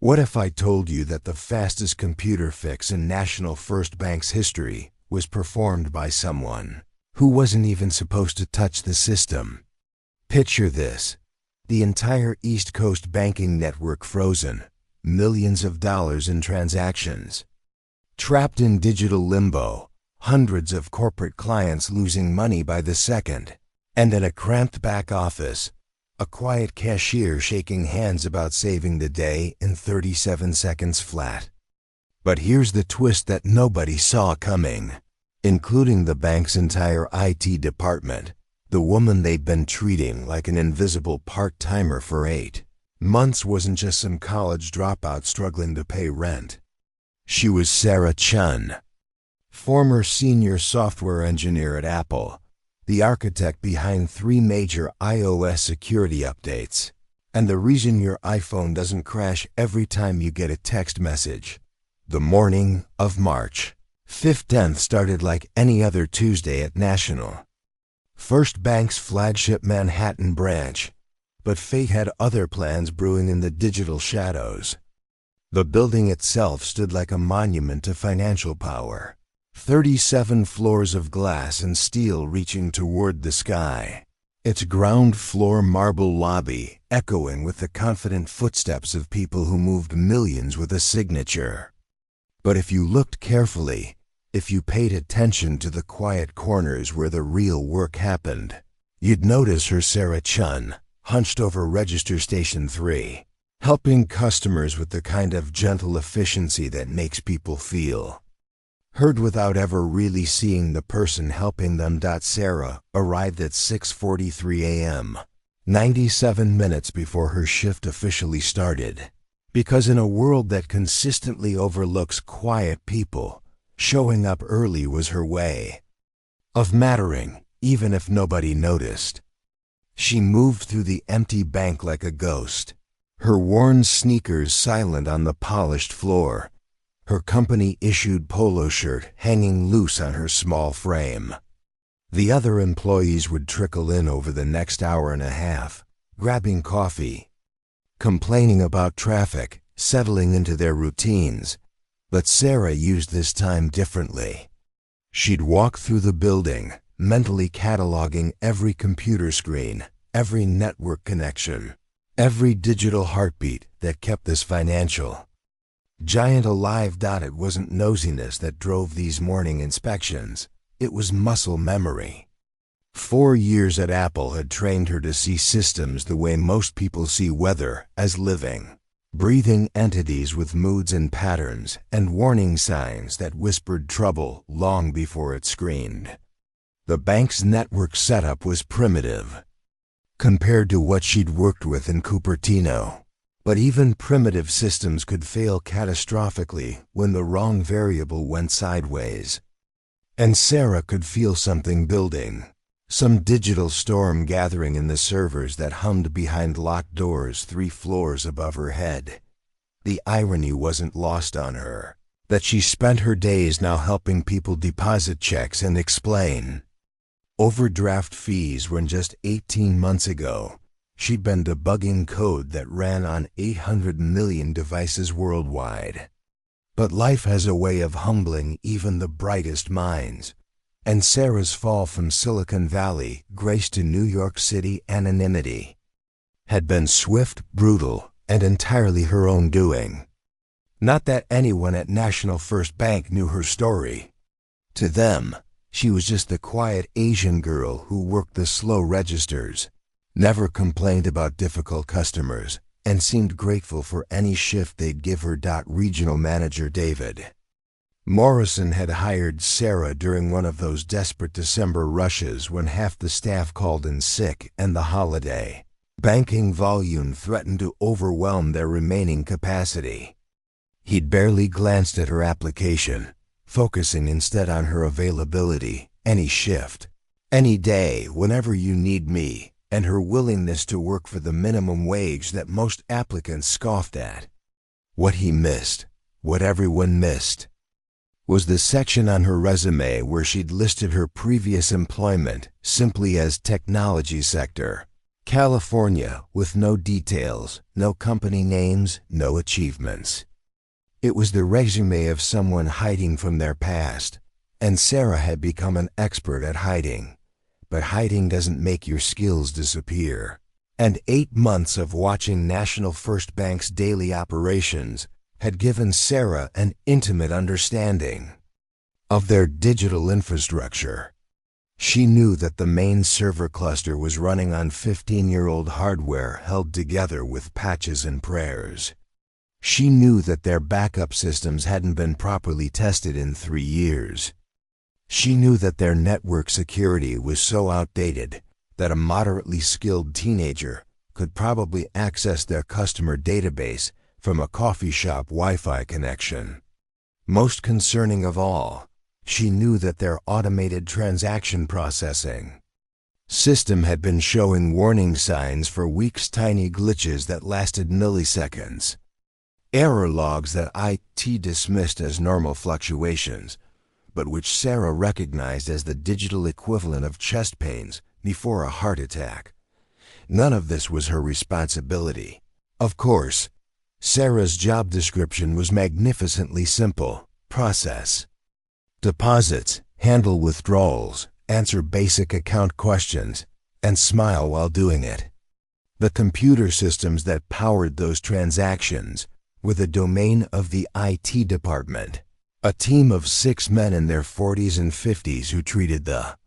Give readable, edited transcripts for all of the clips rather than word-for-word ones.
What if I told you that the fastest computer fix in National First Bank's history was performed by someone who wasn't even supposed to touch the system? Picture this: the entire East Coast banking network frozen, millions of dollars in transactions. Trapped in digital limbo, hundreds of corporate clients losing money by the second, and in a cramped back office, a quiet cashier shaking hands about saving the day in 37 seconds flat. But here's the twist that nobody saw coming, including the bank's entire IT department, the woman they'd been treating like an invisible part-timer for 8 months wasn't just some college dropout struggling to pay rent. She was Sarah Chen, former senior software engineer at Apple, the architect behind 3 major iOS security updates, and the reason your iPhone doesn't crash every time you get a text message. The morning of March 15th started like any other Tuesday at National First Bank's flagship Manhattan branch, but fate had other plans brewing in the digital shadows. The building itself stood like a monument to financial power. 37 floors of glass and steel reaching toward the sky. Its ground floor marble lobby echoing with the confident footsteps of people who moved millions with a signature. But if you looked carefully, if you paid attention to the quiet corners where the real work happened, you'd notice her Sarah Chen, hunched over register station 3, helping customers with the kind of gentle efficiency that makes people feel heard without ever really seeing the person helping them. Sarah arrived at 6:43 a.m., 97 minutes before her shift officially started. Because in a world that consistently overlooks quiet people, showing up early was her way of mattering, even if nobody noticed. She moved through the empty bank like a ghost, her worn sneakers silent on the polished floor, her company-issued polo shirt hanging loose on her small frame. The other employees would trickle in over the next hour and a half, grabbing coffee, complaining about traffic, settling into their routines. But Sarah used this time differently. She'd walk through the building, mentally cataloging every computer screen, every network connection, every digital heartbeat that kept this financial giant alive. It wasn't nosiness that drove these morning inspections. It was muscle memory. 4 years at Apple had trained her to see systems the way most people see weather, as living, breathing entities with moods and patterns and warning signs that whispered trouble long before it screamed. The bank's network setup was primitive compared to what she'd worked with in Cupertino. But even primitive systems could fail catastrophically when the wrong variable went sideways. And Sarah could feel something building, some digital storm gathering in the servers that hummed behind locked doors 3 floors above her head. The irony wasn't lost on her, that she spent her days now helping people deposit checks and explain overdraft fees when just 18 months ago, she'd been debugging code that ran on 800 million devices worldwide. But life has a way of humbling even the brightest minds, and Sarah's fall from Silicon Valley grace to New York City anonymity had been swift, brutal, and entirely her own doing. Not that anyone at National First Bank knew her story. To them, she was just the quiet Asian girl who worked the slow registers, never complained about difficult customers, and seemed grateful for any shift they'd give her. Regional manager David Morrison had hired Sarah during one of those desperate December rushes when half the staff called in sick and the holiday banking volume threatened to overwhelm their remaining capacity. He'd barely glanced at her application, focusing instead on her availability, any shift, any day, whenever you need me, and her willingness to work for the minimum wage that most applicants scoffed at. What he missed, what everyone missed, was the section on her resume where she'd listed her previous employment simply as technology sector, California, with no details, no company names, no achievements. It was the resume of someone hiding from their past, and Sarah had become an expert at hiding. But hiding doesn't make your skills disappear. And 8 months of watching National First Bank's daily operations had given Sarah an intimate understanding of their digital infrastructure. She knew that the main server cluster was running on 15-year-old hardware held together with patches and prayers. She knew that their backup systems hadn't been properly tested in 3 years. She knew that their network security was so outdated that a moderately skilled teenager could probably access their customer database from a coffee shop Wi-Fi connection. Most concerning of all, she knew that their automated transaction processing system had been showing warning signs for weeks, tiny glitches that lasted milliseconds. Error logs that IT dismissed as normal fluctuations, but which Sarah recognized as the digital equivalent of chest pains before a heart attack. None of this was her responsibility. Of course, Sarah's job description was magnificently simple: process deposits, handle withdrawals, answer basic account questions, and smile while doing it. The computer systems that powered those transactions were the domain of the IT department, a team of 6 men in their 40s and 50s who treated the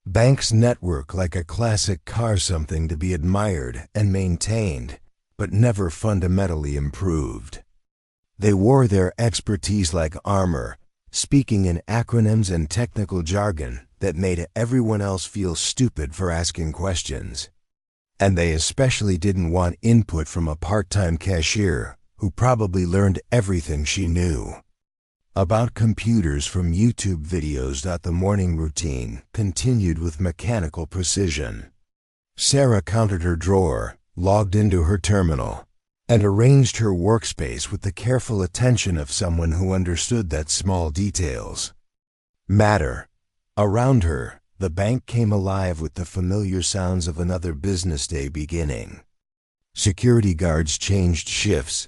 bank's network like a classic car, something to be admired and maintained, but never fundamentally improved. They wore their expertise like armor, speaking in acronyms and technical jargon that made everyone else feel stupid for asking questions. And they especially didn't want input from a part-time cashier who probably learned everything she knew about computers from YouTube videos. The morning routine continued with mechanical precision. Sarah counted her drawer, logged into her terminal, and arranged her workspace with the careful attention of someone who understood that small details matter. Around her, the bank came alive with the familiar sounds of another business day beginning. Security guards changed shifts,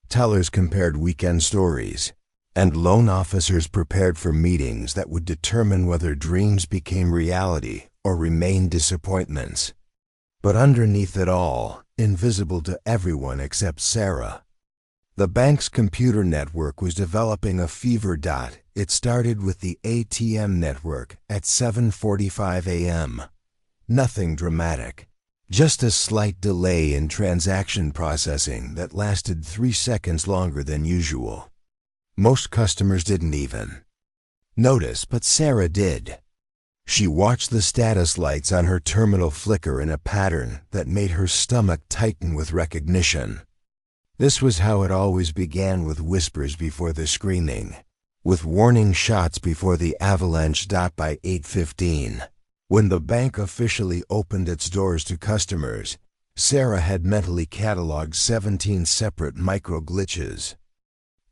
tellers compared weekend stories, and loan officers prepared for meetings that would determine whether dreams became reality or remained disappointments. But underneath it all, invisible to everyone except Sarah, the bank's computer network was developing a fever dot. It started with the ATM network at 7:45 a.m. Nothing dramatic, just a slight delay in transaction processing that lasted 3 seconds longer than usual. Most customers didn't even notice, but Sarah did. She watched the status lights on her terminal flicker in a pattern that made her stomach tighten with recognition. This was how it always began, with whispers before the screaming, with warning shots before the avalanche. By 8:15, when the bank officially opened its doors to customers, Sarah had mentally cataloged 17 separate micro glitches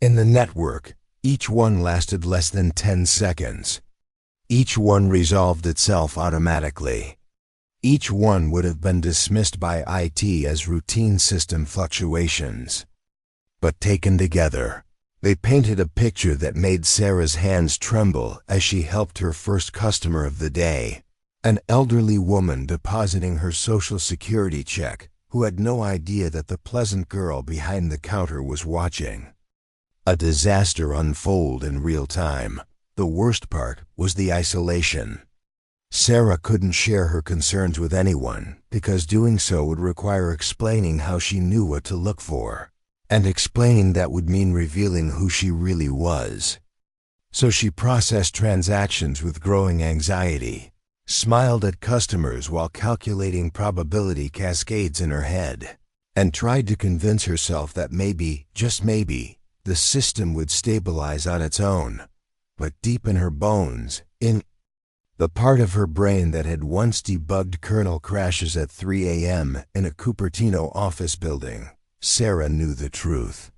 in the network. Each one lasted less than 10 seconds. Each one resolved itself automatically. Each one would have been dismissed by IT as routine system fluctuations. But taken together, they painted a picture that made Sarah's hands tremble as she helped her first customer of the day, an elderly woman depositing her Social Security check, who had no idea that the pleasant girl behind the counter was watching a disaster unfold in real time. The worst part was the isolation. Sarah couldn't share her concerns with anyone, because doing so would require explaining how she knew what to look for, and explaining that would mean revealing who she really was. So she processed transactions with growing anxiety, smiled at customers while calculating probability cascades in her head, and tried to convince herself that maybe, just maybe, the system would stabilize on its own. But deep in her bones, in the part of her brain that had once debugged kernel crashes at 3 a.m. in a Cupertino office building, Sarah knew the truth.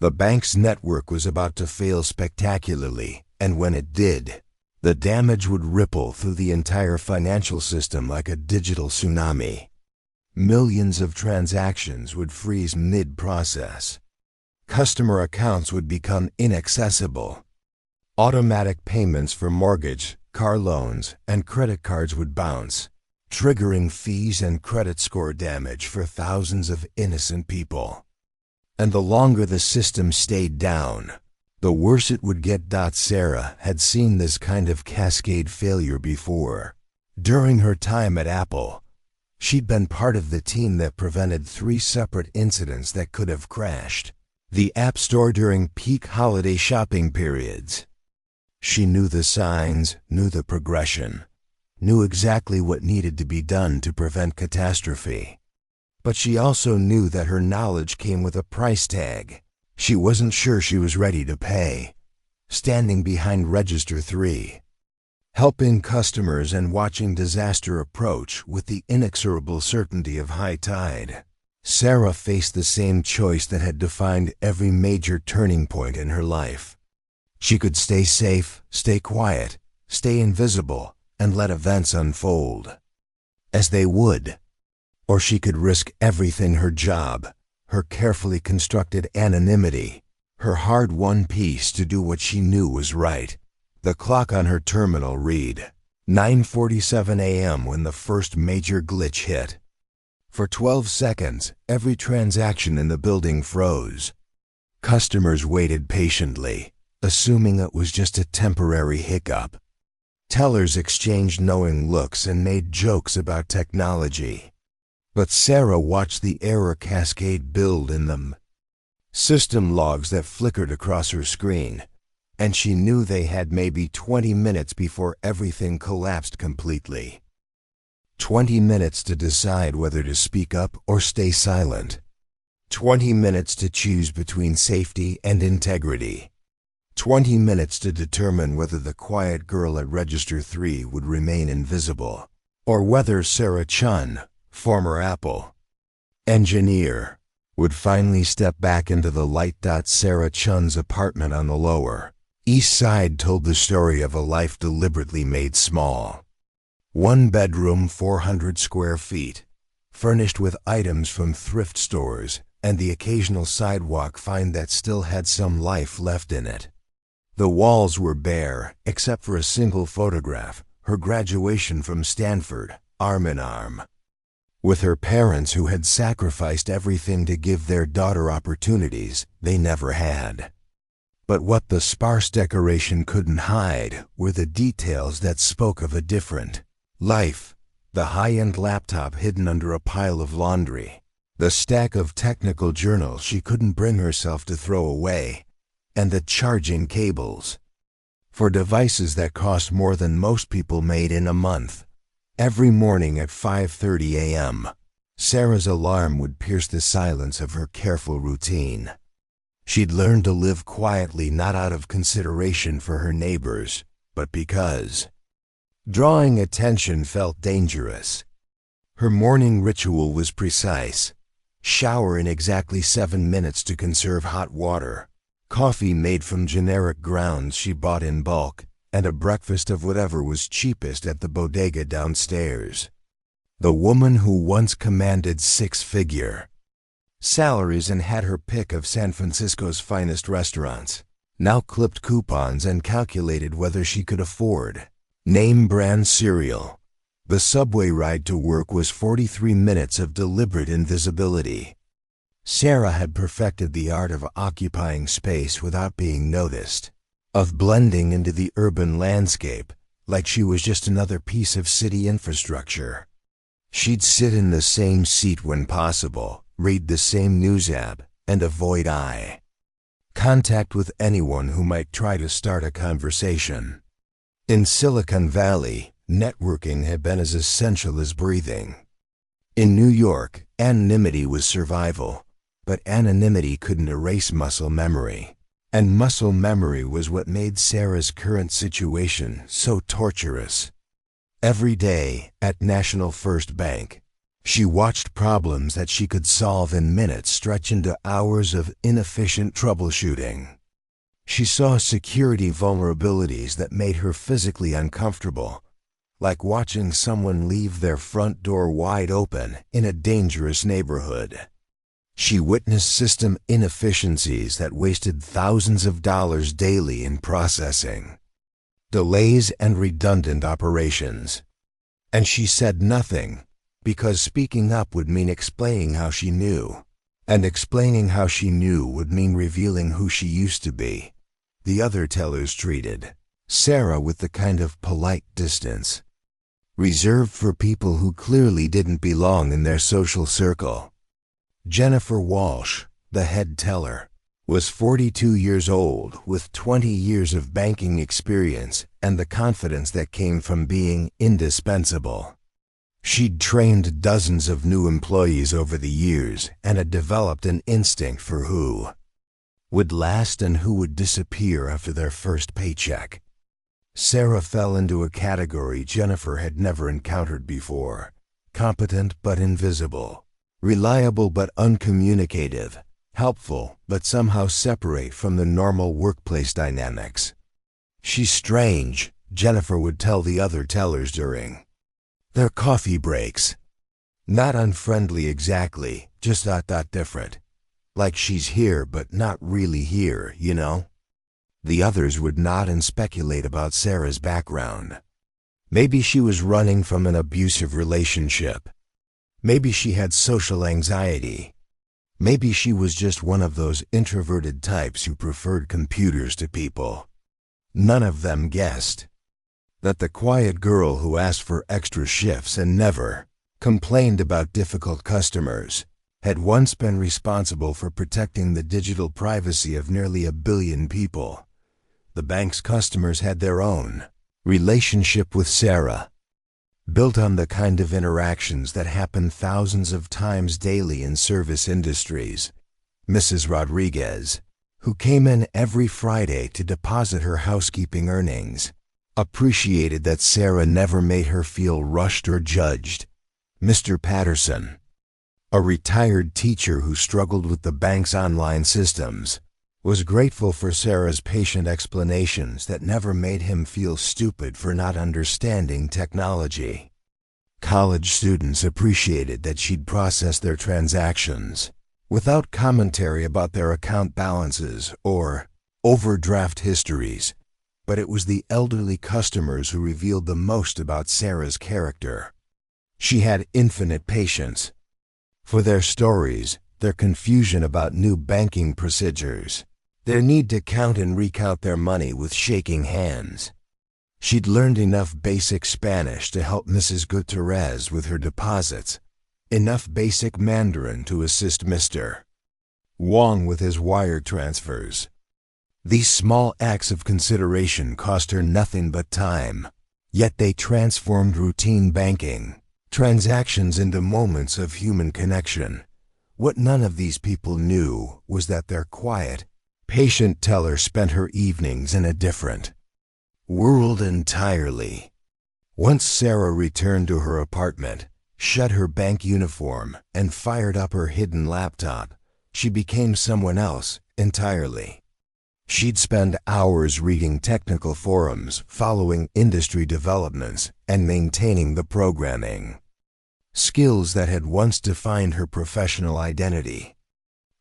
The bank's network was about to fail spectacularly, and when it did, the damage would ripple through the entire financial system like a digital tsunami. Millions of transactions would freeze mid-process. Customer accounts would become inaccessible. Automatic payments for mortgage, car loans, and credit cards would bounce, triggering fees and credit score damage for thousands of innocent people. And the longer the system stayed down, the worse it would get. Sarah had seen this kind of cascade failure before. During her time at Apple, she'd been part of the team that prevented 3 separate incidents that could have crashed the App Store during peak holiday shopping periods. She knew the signs, knew the progression, knew exactly what needed to be done to prevent catastrophe. But she also knew that her knowledge came with a price tag she wasn't sure she was ready to pay. Standing behind Register 3, helping customers and watching disaster approach with the inexorable certainty of high tide, Sarah faced the same choice that had defined every major turning point in her life. She could stay safe, stay quiet, stay invisible, and let events unfold as they would. Or she could risk everything: her job, her carefully constructed anonymity, her hard-won peace to do what she knew was right. The clock on her terminal read 9:47 a.m. when the first major glitch hit. For 12 seconds, every transaction in the building froze. Customers waited patiently, assuming it was just a temporary hiccup. Tellers exchanged knowing looks and made jokes about technology. But Sarah watched the error cascade build in them. System logs that flickered across her screen, and she knew they had maybe 20 minutes before everything collapsed completely. 20 minutes to decide whether to speak up or stay silent. 20 minutes to choose between safety and integrity. 20 minutes to determine whether the quiet girl at Register 3 would remain invisible, or whether Sarah Chen, former Apple engineer, would finally step back into the light. Sarah Chen's apartment on the Lower East Side told the story of a life deliberately made small. 1 bedroom, 400 square feet, furnished with items from thrift stores and the occasional sidewalk find that still had some life left in it. The walls were bare, except for a single photograph, her graduation from Stanford, arm in arm with her parents who had sacrificed everything to give their daughter opportunities they never had. But what the sparse decoration couldn't hide were the details that spoke of a different life: the high-end laptop hidden under a pile of laundry, the stack of technical journals she couldn't bring herself to throw away, and the charging cables for devices that cost more than most people made in a month. Every morning at 5:30 a.m., Sarah's alarm would pierce the silence of her careful routine. She'd learned to live quietly, not out of consideration for her neighbors, but because drawing attention felt dangerous. Her morning ritual was precise: shower in exactly 7 minutes to conserve hot water, coffee made from generic grounds she bought in bulk, and a breakfast of whatever was cheapest at the bodega downstairs. The woman who once commanded 6-figure salaries and had her pick of San Francisco's finest restaurants now clipped coupons and calculated whether she could afford name-brand cereal. The subway ride to work was 43 minutes of deliberate invisibility. Sarah had perfected the art of occupying space without being noticed, of blending into the urban landscape like she was just another piece of city infrastructure. She'd sit in the same seat when possible, read the same news app, and avoid eye contact with anyone who might try to start a conversation. In Silicon Valley, networking had been as essential as breathing. In New York, anonymity was survival, but anonymity couldn't erase muscle memory. And muscle memory was what made Sarah's current situation so torturous. Every day, at National First Bank, she watched problems that she could solve in minutes stretch into hours of inefficient troubleshooting. She saw security vulnerabilities that made her physically uncomfortable, like watching someone leave their front door wide open in a dangerous neighborhood. She witnessed system inefficiencies that wasted thousands of dollars daily in processing, delays and redundant operations. And she said nothing, because speaking up would mean explaining how she knew, and explaining how she knew would mean revealing who she used to be. The other tellers treated Sarah with the kind of polite distance reserved for people who clearly didn't belong in their social circle. Jennifer Walsh, the head teller, was 42 years old with 20 years of banking experience and the confidence that came from being indispensable. She'd trained dozens of new employees over the years and had developed an instinct for who would last and who would disappear after their first paycheck. Sarah fell into a category Jennifer had never encountered before: competent but invisible, reliable but uncommunicative, helpful but somehow separate from the normal workplace dynamics. "She's strange," Jennifer would tell the other tellers during their coffee breaks. "Not unfriendly exactly, just different. Like she's here but not really here, you know?" The others would nod and speculate about Sarah's background. Maybe she was running from an abusive relationship. Maybe she had social anxiety. Maybe she was just one of those introverted types who preferred computers to people. None of them guessed that the quiet girl who asked for extra shifts and never complained about difficult customers had once been responsible for protecting the digital privacy of nearly 1 billion people. The bank's customers had their own relationship with Sarah, built on the kind of interactions that happen thousands of times daily in service industries. Mrs. Rodriguez, who came in every Friday to deposit her housekeeping earnings, appreciated that Sarah never made her feel rushed or judged. Mr. Patterson, a retired teacher who struggled with the bank's online systems, was grateful for Sarah's patient explanations that never made him feel stupid for not understanding technology. College students appreciated that she'd process their transactions without commentary about their account balances or overdraft histories, but it was the elderly customers who revealed the most about Sarah's character. She had infinite patience for their stories, their confusion about new banking procedures, their need to count and recount their money with shaking hands. She'd learned enough basic Spanish to help Mrs. Gutierrez with her deposits, enough basic Mandarin to assist Mr. Wong with his wire transfers. These small acts of consideration cost her nothing but time, yet they transformed routine banking transactions into moments of human connection. What none of these people knew was that their quiet, patient teller spent her evenings in a different world entirely. Once Sarah returned to her apartment, shut her bank uniform, and fired up her hidden laptop, she became someone else entirely. She'd spend hours reading technical forums, following industry developments, and maintaining the programming skills that had once defined her professional identity.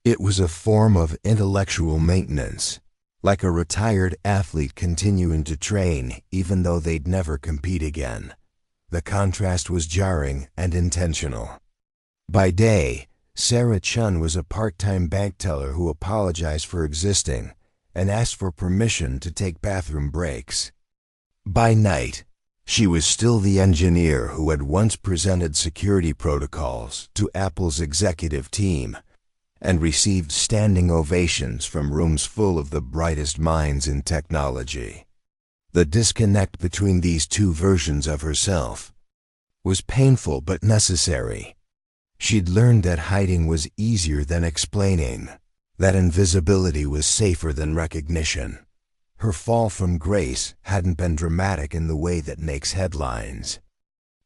It was a form of intellectual maintenance, like a retired athlete continuing to train even though they'd never compete again. The contrast was jarring and intentional. By day, Sarah Chen was a part-time bank teller who apologized for existing and asked for permission to take bathroom breaks. By night, she was still the engineer who had once presented security protocols to Apple's executive team and received standing ovations from rooms full of the brightest minds in technology. The disconnect between these two versions of herself was painful but necessary. She'd learned that hiding was easier than explaining, that invisibility was safer than recognition. Her fall from grace hadn't been dramatic in the way that makes headlines.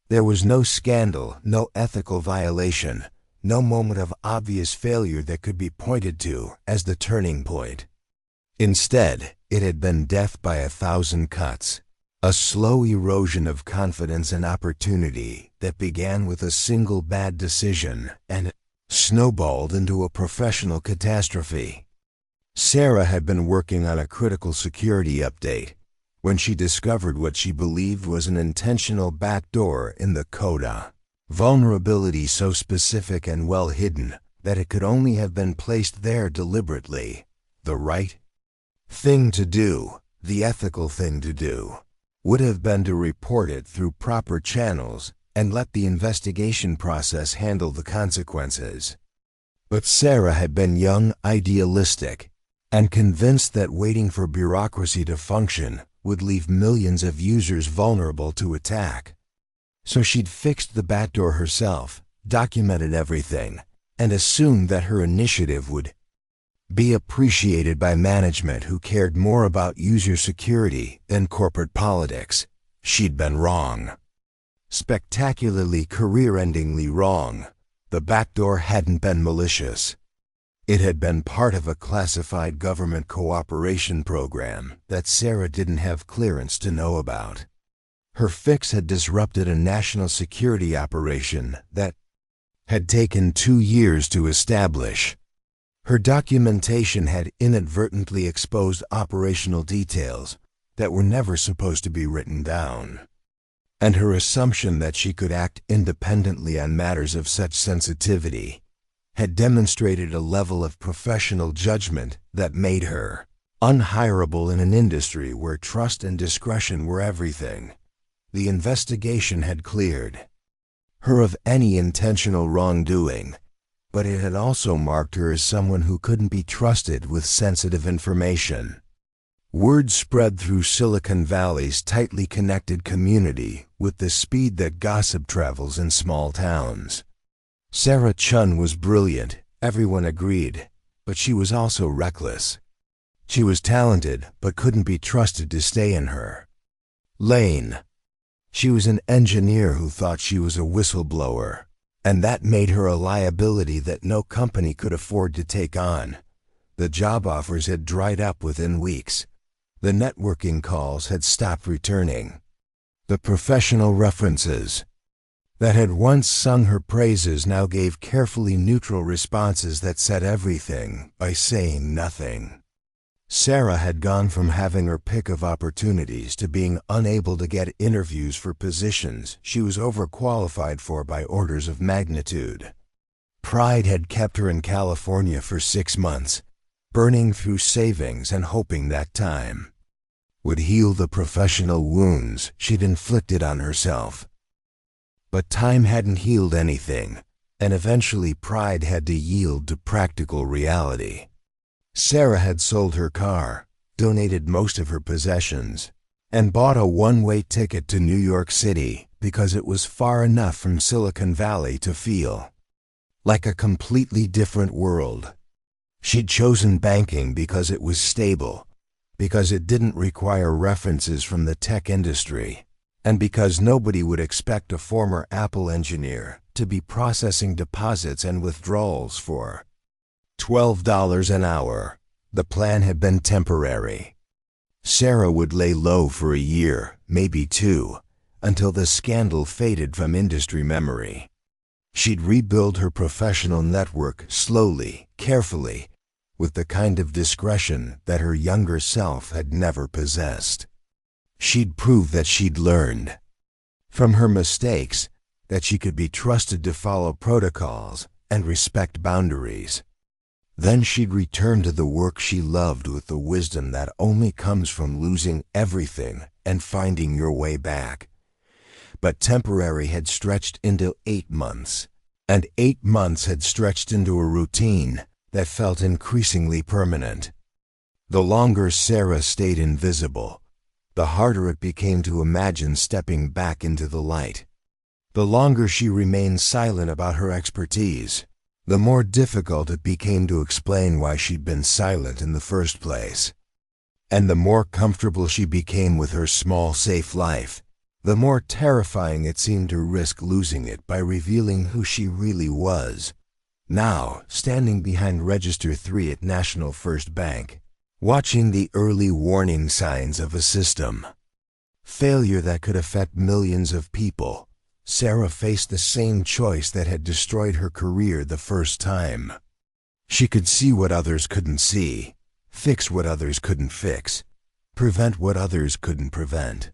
There was no scandal, no ethical violation, no moment of obvious failure that could be pointed to as the turning point. Instead, it had been death by 1,000 cuts, A slow erosion of confidence and opportunity that began with a single bad decision and snowballed into a professional catastrophe. Sarah had been working on a critical security update when she discovered what she believed was an intentional backdoor in the coda. Vulnerability so specific and well hidden that it could only have been placed there deliberately. The right thing to do, the ethical thing to do, would have been to report it through proper channels and let the investigation process handle the consequences. But Sarah had been young, idealistic, and convinced that waiting for bureaucracy to function would leave millions of users vulnerable to attack. So she'd fixed the backdoor herself, documented everything, and assumed that her initiative would be appreciated by management who cared more about user security than corporate politics. She'd been wrong. Spectacularly, career-endingly wrong. The backdoor hadn't been malicious. It had been part of a classified government cooperation program that Sarah didn't have clearance to know about. Her fix had disrupted a national security operation that had taken 2 years to establish. Her documentation had inadvertently exposed operational details that were never supposed to be written down. And her assumption that she could act independently on matters of such sensitivity had demonstrated a level of professional judgment that made her unhireable in an industry where trust and discretion were everything. The investigation had cleared her of any intentional wrongdoing, but it had also marked her as someone who couldn't be trusted with sensitive information. Word spread through Silicon Valley's tightly connected community with the speed that gossip travels in small towns. Sarah Chen was brilliant, everyone agreed, but she was also reckless. She was talented, but couldn't be trusted to stay in her lane. She was an engineer who thought she was a whistleblower, and that made her a liability that no company could afford to take on. The job offers had dried up within weeks. The networking calls had stopped returning. The professional references that had once sung her praises now gave carefully neutral responses that said everything by saying nothing. Sarah had gone from having her pick of opportunities to being unable to get interviews for positions she was overqualified for by orders of magnitude. Pride had kept her in California for 6 months, burning through savings and hoping that time would heal the professional wounds she'd inflicted on herself. But time hadn't healed anything, and eventually pride had to yield to practical reality. Sarah had sold her car, donated most of her possessions, and bought a one-way ticket to New York City because it was far enough from Silicon Valley to feel like a completely different world. She'd chosen banking because it was stable, because it didn't require references from the tech industry, and because nobody would expect a former Apple engineer to be processing deposits and withdrawals for $12 an hour. The plan had been temporary. Sarah would lay low for a year, maybe 2, until the scandal faded from industry memory. She'd rebuild her professional network slowly, carefully, with the kind of discretion that her younger self had never possessed. She'd prove that she'd learned from her mistakes, that she could be trusted to follow protocols and respect boundaries. Then she'd return to the work she loved with the wisdom that only comes from losing everything and finding your way back. But temporary had stretched into 8 months, and 8 months had stretched into a routine that felt increasingly permanent. The longer Sarah stayed invisible, the harder it became to imagine stepping back into the light. The longer she remained silent about her expertise, the more difficult it became to explain why she'd been silent in the first place. And the more comfortable she became with her small, safe life, the more terrifying it seemed to risk losing it by revealing who she really was. Now, standing behind Register 3 at National First Bank, watching the early warning signs of a system Failure that could affect millions of people. Sarah faced the same choice that had destroyed her career the first time. She could see what others couldn't see, fix what others couldn't fix, prevent what others couldn't prevent.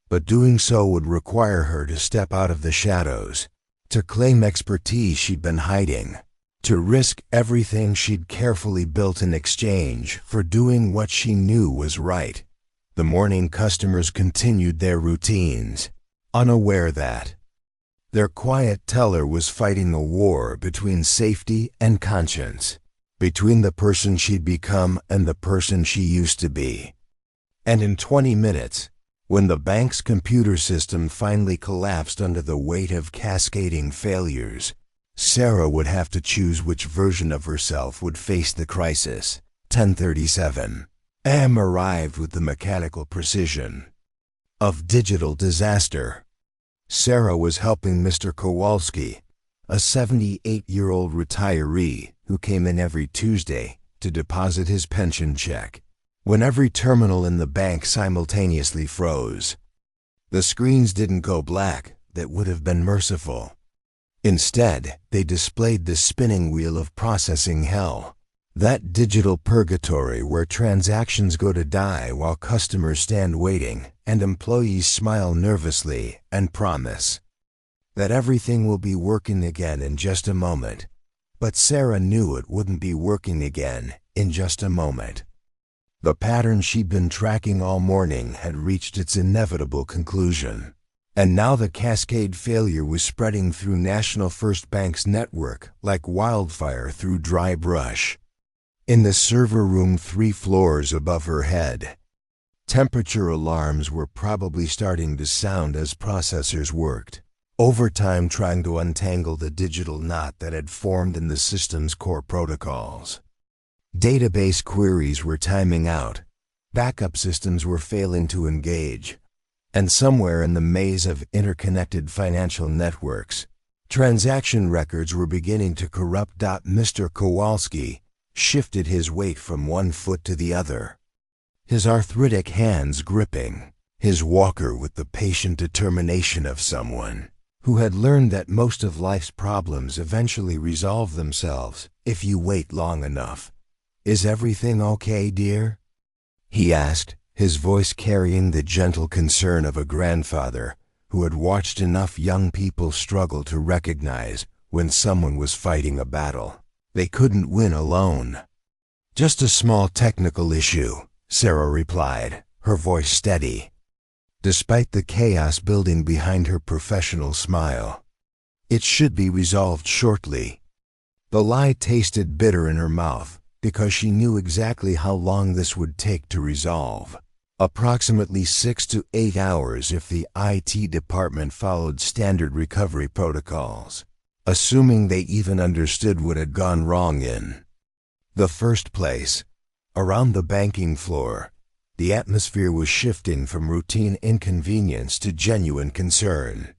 But doing so would require her to step out of the shadows, to claim expertise she'd been hiding, to risk everything she'd carefully built in exchange for doing what she knew was right. The morning customers continued their routines, unaware that their quiet teller was fighting a war between safety and conscience, between the person she'd become and the person she used to be. And in 20 minutes, when the bank's computer system finally collapsed under the weight of cascading failures, Sarah would have to choose which version of herself would face the crisis. 10:37 a.m. arrived with the mechanical precision of digital disaster. Sarah was helping Mr. Kowalski, a 78-year-old retiree who came in every Tuesday to deposit his pension check, when every terminal in the bank simultaneously froze. The screens didn't go black, that would have been merciful. Instead, they displayed the spinning wheel of processing hell, that digital purgatory where transactions go to die while customers stand waiting and employees smile nervously and promise that everything will be working again in just a moment. But Sarah knew it wouldn't be working again in just a moment. The pattern she'd been tracking all morning had reached its inevitable conclusion. And now the cascade failure was spreading through National First Bank's network like wildfire through dry brush. In the server room 3 floors above her head, temperature alarms were probably starting to sound as processors worked overtime trying to untangle the digital knot that had formed in the system's core protocols. Database queries were timing out, backup systems were failing to engage, and somewhere in the maze of interconnected financial networks, transaction records were beginning to corrupt. Mr. Kowalski shifted his weight from one foot to the other, his arthritic hands gripping his walker with the patient determination of someone who had learned that most of life's problems eventually resolve themselves if you wait long enough. "Is everything okay, dear?" he asked, his voice carrying the gentle concern of a grandfather who had watched enough young people struggle to recognize when someone was fighting a battle they couldn't win alone. "Just a small technical issue," Sarah replied, her voice steady, despite the chaos building behind her professional smile. "It should be resolved shortly." The lie tasted bitter in her mouth because she knew exactly how long this would take to resolve. Approximately 6 to 8 hours if the IT department followed standard recovery protocols, assuming they even understood what had gone wrong in the first place. Around the banking floor, the atmosphere was shifting from routine inconvenience to genuine concern.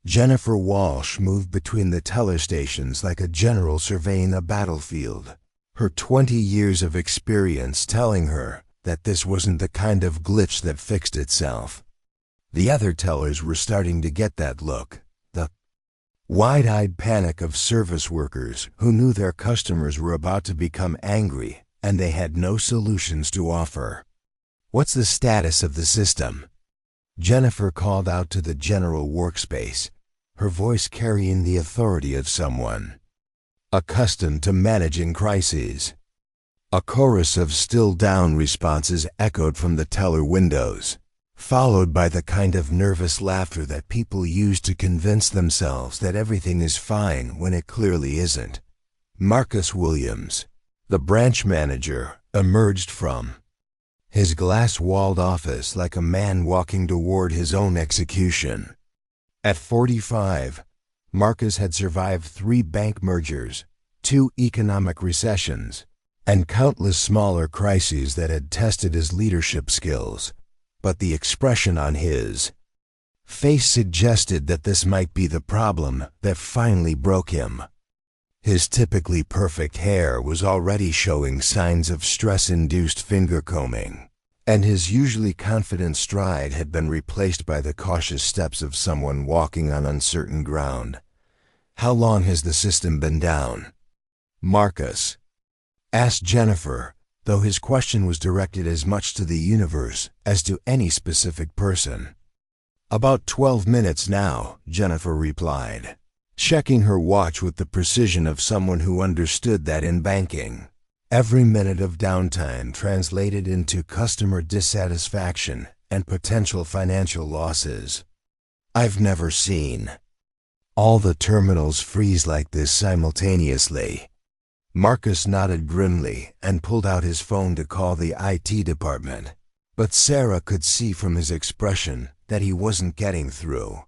Jennifer Walsh moved between the teller stations like a general surveying a battlefield, her 20 years of experience telling her that this wasn't the kind of glitch that fixed itself. The other tellers were starting to get that look, the wide-eyed panic of service workers who knew their customers were about to become angry and they had no solutions to offer. "What's the status of the system?" Jennifer called out to the general workspace, her voice carrying the authority of someone accustomed to managing crises. A chorus of still-down responses echoed from the teller windows, followed by the kind of nervous laughter that people use to convince themselves that everything is fine when it clearly isn't. Marcus Williams, the branch manager, emerged from his glass-walled office like a man walking toward his own execution. At 45, Marcus had survived 3 bank mergers, 2 economic recessions, and countless smaller crises that had tested his leadership skills. But the expression on his face suggested that this might be the problem that finally broke him. His typically perfect hair was already showing signs of stress-induced finger combing, and his usually confident stride had been replaced by the cautious steps of someone walking on uncertain ground. "How long has the system been down?" Marcus asked Jennifer, though his question was directed as much to the universe as to any specific person. "About 12 minutes now," Jennifer replied, checking her watch with the precision of someone who understood that in banking, every minute of downtime translated into customer dissatisfaction and potential financial losses. "I've never seen all the terminals freeze like this simultaneously." Marcus nodded grimly and pulled out his phone to call the IT department, but Sarah could see from his expression that he wasn't getting through.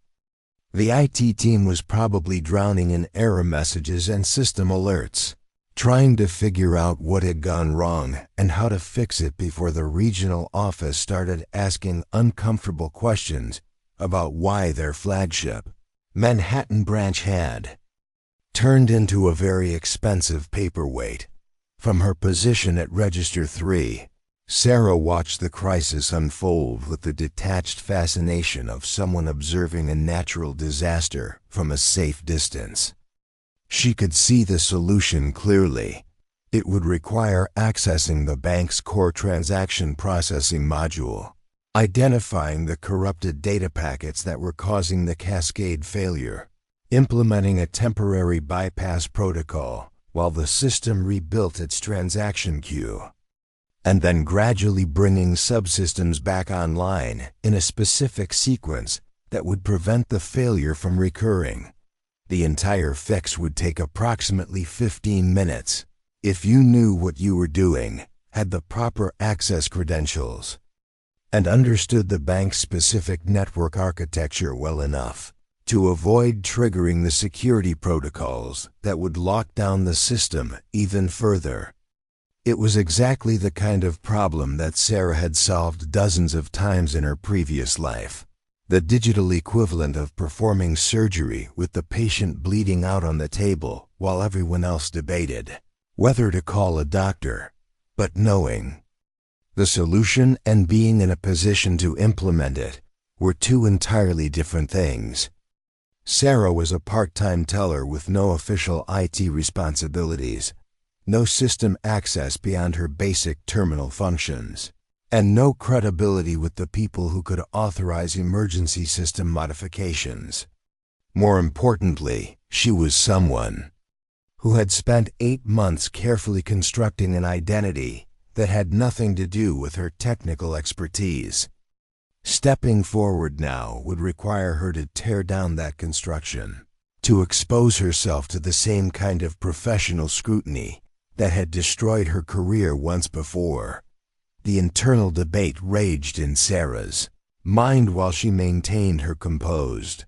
The IT team was probably drowning in error messages and system alerts, trying to figure out what had gone wrong and how to fix it before the regional office started asking uncomfortable questions about why their flagship Manhattan branch had turned into a very expensive paperweight. From her position at Register 3, Sarah watched the crisis unfold with the detached fascination of someone observing a natural disaster from a safe distance. She could see the solution clearly. It would require accessing the bank's core transaction processing module, identifying the corrupted data packets that were causing the cascade failure, implementing a temporary bypass protocol while the system rebuilt its transaction queue, and then gradually bringing subsystems back online in a specific sequence that would prevent the failure from recurring. The entire fix would take approximately 15 minutes if you knew what you were doing, had the proper access credentials, and understood the bank's specific network architecture well enough to avoid triggering the security protocols that would lock down the system even further. It was exactly the kind of problem that Sarah had solved dozens of times in her previous life. The digital equivalent of performing surgery with the patient bleeding out on the table while everyone else debated whether to call a doctor, but knowing the solution and being in a position to implement it were two entirely different things. Sarah was a part-time teller with no official IT responsibilities, no system access beyond her basic terminal functions, and no credibility with the people who could authorize emergency system modifications. More importantly, she was someone who had spent 8 months carefully constructing an identity that had nothing to do with her technical expertise. Stepping forward now would require her to tear down that construction, to expose herself to the same kind of professional scrutiny that had destroyed her career once before. The internal debate raged in Sarah's mind while she maintained her composed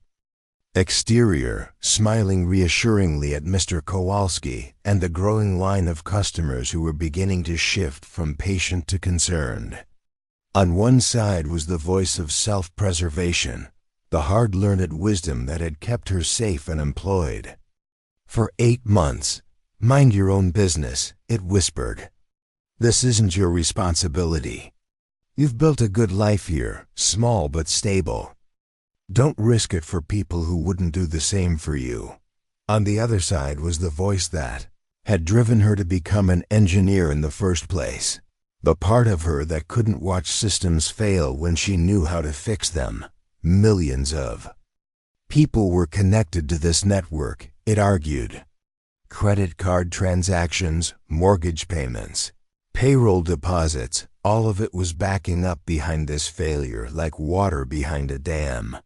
exterior, smiling reassuringly at Mr. Kowalski and the growing line of customers who were beginning to shift from patient to concerned. On one side was the voice of self-preservation, the hard-learned wisdom that had kept her safe and employed. For 8 months, "Mind your own business," it whispered. "This isn't your responsibility. You've built a good life here, small but stable. Don't risk it for people who wouldn't do the same for you." On the other side was the voice that had driven her to become an engineer in the first place, the part of her that couldn't watch systems fail when she knew how to fix them. Millions of people were connected to this network, it argued. Credit card transactions, mortgage payments, payroll deposits, all of it was backing up behind this failure like water behind a dam.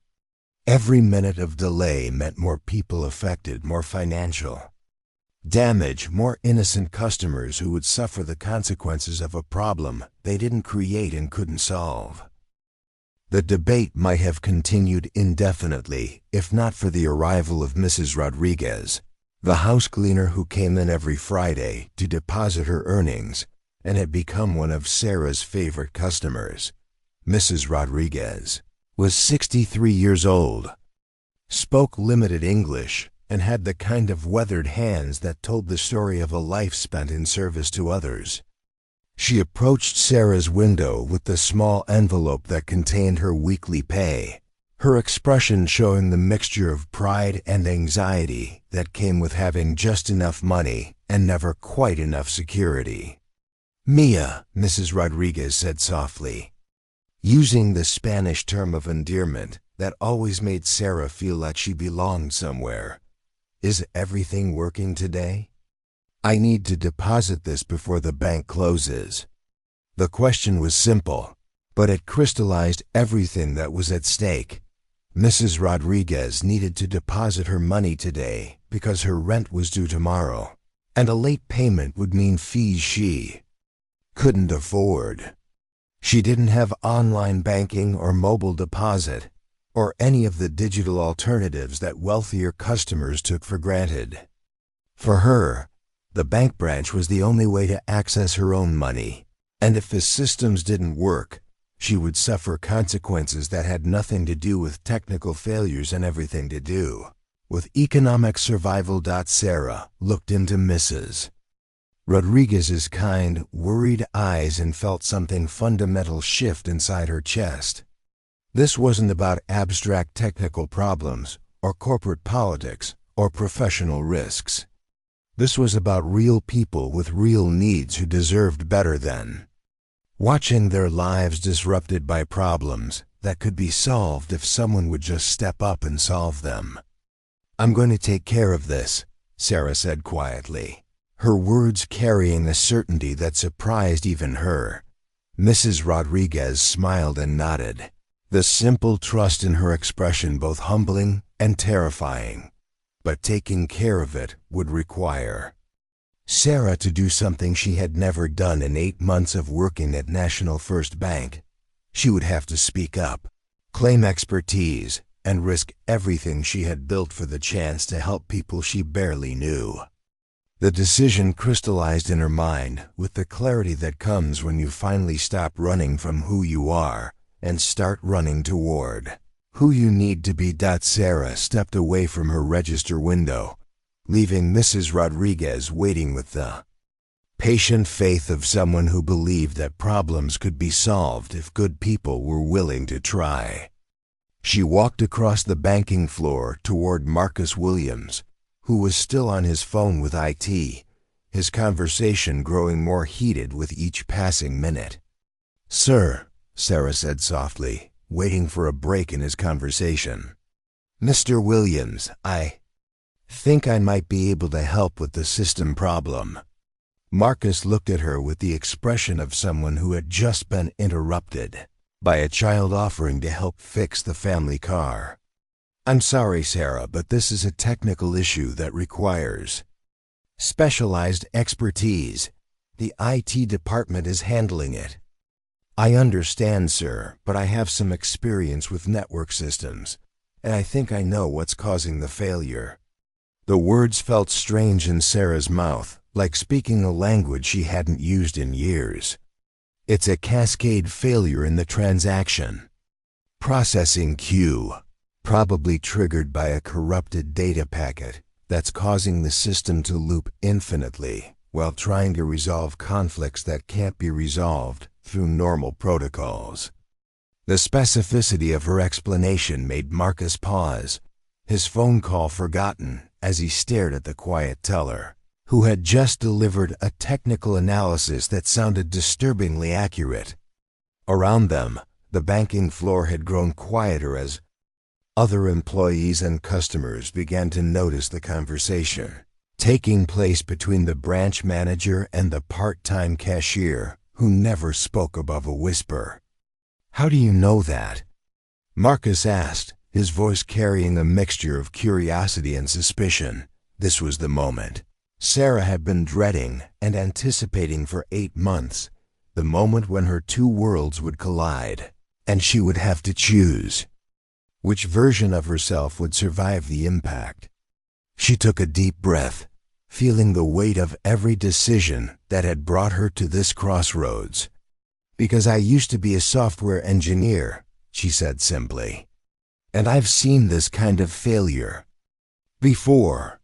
Every minute of delay meant more people affected, more financial damage, more innocent customers who would suffer the consequences of a problem they didn't create and couldn't solve. The debate might have continued indefinitely if not for the arrival of Mrs. Rodriguez, the house cleaner who came in every Friday to deposit her earnings and had become one of Sarah's favorite customers. Mrs. Rodriguez was 63 years old, spoke limited English, and had the kind of weathered hands that told the story of a life spent in service to others. She approached Sarah's window with the small envelope that contained her weekly pay, her expression showing the mixture of pride and anxiety that came with having just enough money and never quite enough security. "Mia," Mrs. Rodriguez said softly, using the Spanish term of endearment that always made Sarah feel like she belonged somewhere. "Is everything working today? I need to deposit this before the bank closes." The question was simple, but it crystallized everything that was at stake. Mrs. Rodriguez needed to deposit her money today because her rent was due tomorrow, and a late payment would mean fees she couldn't afford. She didn't have online banking or mobile deposit, or any of the digital alternatives that wealthier customers took for granted. For her, the bank branch was the only way to access her own money, and if the systems didn't work, she would suffer consequences that had nothing to do with technical failures and everything to do with economic survival. Sarah looked into Mrs. Rodriguez's kind, worried eyes and felt something fundamental shift inside her chest. This wasn't about abstract technical problems, or corporate politics, or professional risks. This was about real people with real needs who deserved better than watching their lives disrupted by problems that could be solved if someone would just step up and solve them. "I'm going to take care of this," Sarah said quietly, her words carrying a certainty that surprised even her. Mrs. Rodriguez smiled and nodded, the simple trust in her expression both humbling and terrifying. But taking care of it would require Sarah to do something she had never done in 8 months of working at National First Bank. She would have to speak up, claim expertise, and risk everything she had built for the chance to help people she barely knew. The decision crystallized in her mind with the clarity that comes when you finally stop running from who you are and start running toward who you need to be. Sarah stepped away from her register window, leaving Mrs. Rodriguez waiting with the patient faith of someone who believed that problems could be solved if good people were willing to try. She walked across the banking floor toward Marcus Williams, who was still on his phone with IT, his conversation growing more heated with each passing minute. "Sir," Sarah said softly, waiting for a break in his conversation. "Mr. Williams, I think I might be able to help with the system problem." Marcus looked at her with the expression of someone who had just been interrupted by a child offering to help fix the family car. "I'm sorry, Sarah, but this is a technical issue that requires specialized expertise. The IT department is handling it." "I understand, sir, but I have some experience with network systems, and I think I know what's causing the failure." The words felt strange in Sarah's mouth, like speaking a language she hadn't used in years. "It's a cascade failure in the transaction processing queue, probably triggered by a corrupted data packet that's causing the system to loop infinitely while trying to resolve conflicts that can't be resolved through normal protocols." The specificity of her explanation made Marcus pause, his phone call forgotten as he stared at the quiet teller, who had just delivered a technical analysis that sounded disturbingly accurate. Around them, the banking floor had grown quieter as other employees and customers began to notice the conversation taking place between the branch manager and the part-time cashier, who never spoke above a whisper. "How do you know that?" Marcus asked, his voice carrying a mixture of curiosity and suspicion. This was the moment Sarah had been dreading and anticipating for 8 months, the moment when her two worlds would collide, and she would have to choose which version of herself would survive the impact. She took a deep breath, feeling the weight of every decision that had brought her to this crossroads. "Because I used to be a software engineer," she said simply, "and I've seen this kind of failure before."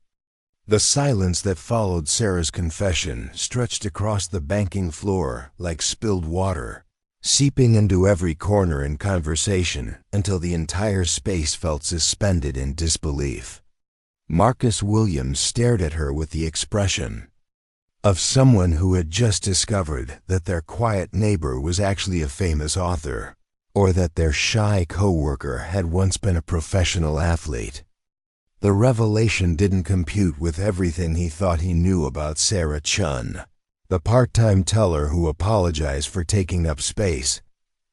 The silence that followed Sarah's confession stretched across the banking floor like spilled water, seeping into every corner in conversation until the entire space felt suspended in disbelief. Marcus Williams stared at her with the expression of someone who had just discovered that their quiet neighbor was actually a famous author, or that their shy coworker had once been a professional athlete. The revelation didn't compute with everything he thought he knew about Sarah Chen, the part-time teller who apologized for taking up space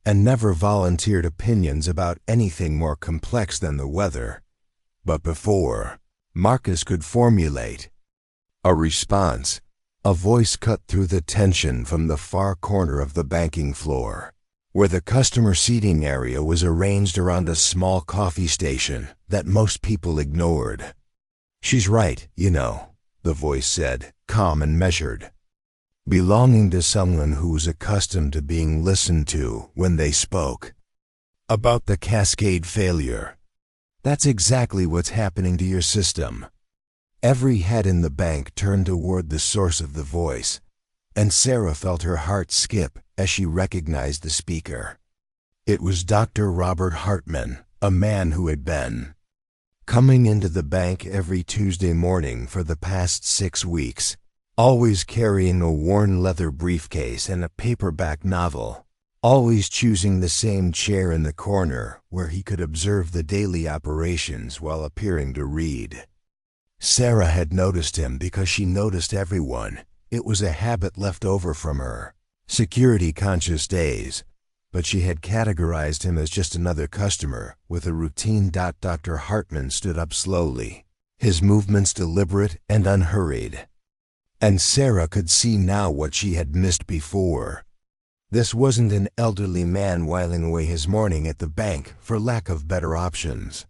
and never volunteered opinions about anything more complex than the weather. But before Marcus could formulate a response, a voice cut through the tension from the far corner of the banking floor, where the customer seating area was arranged around a small coffee station that most people ignored. "She's right, you know," the voice said, calm and measured, belonging to someone who was accustomed to being listened to when they spoke about the cascade failure. "That's exactly what's happening to your system." Every head in the bank turned toward the source of the voice, and Sarah felt her heart skip as she recognized the speaker. It was Dr. Robert Hartman, a man who had been coming into the bank every Tuesday morning for the past 6 weeks, always carrying a worn leather briefcase and a paperback novel, always choosing the same chair in the corner where he could observe the daily operations while appearing to read. Sarah had noticed him because she noticed everyone. It was a habit left over from her security-conscious days, but she had categorized him as just another customer with a routine. Dr. Hartman stood up slowly, his movements deliberate and unhurried. And Sarah could see now what she had missed before. This wasn't an elderly man whiling away his morning at the bank for lack of better options.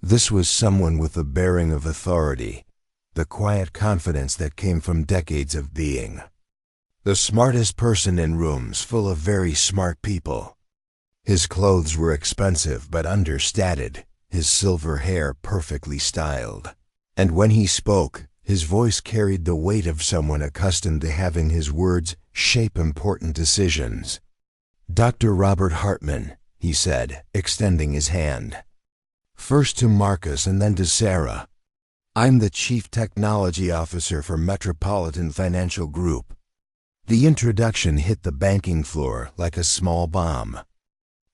This was someone with the bearing of authority, the quiet confidence that came from decades of being the smartest person in rooms full of very smart people. His clothes were expensive but understated, his silver hair perfectly styled. And when he spoke, his voice carried the weight of someone accustomed to having his words shape important decisions. "Dr. Robert Hartman," he said, extending his hand. First to Marcus and then to Sarah. "I'm the Chief Technology Officer for Metropolitan Financial Group." The introduction hit the banking floor like a small bomb.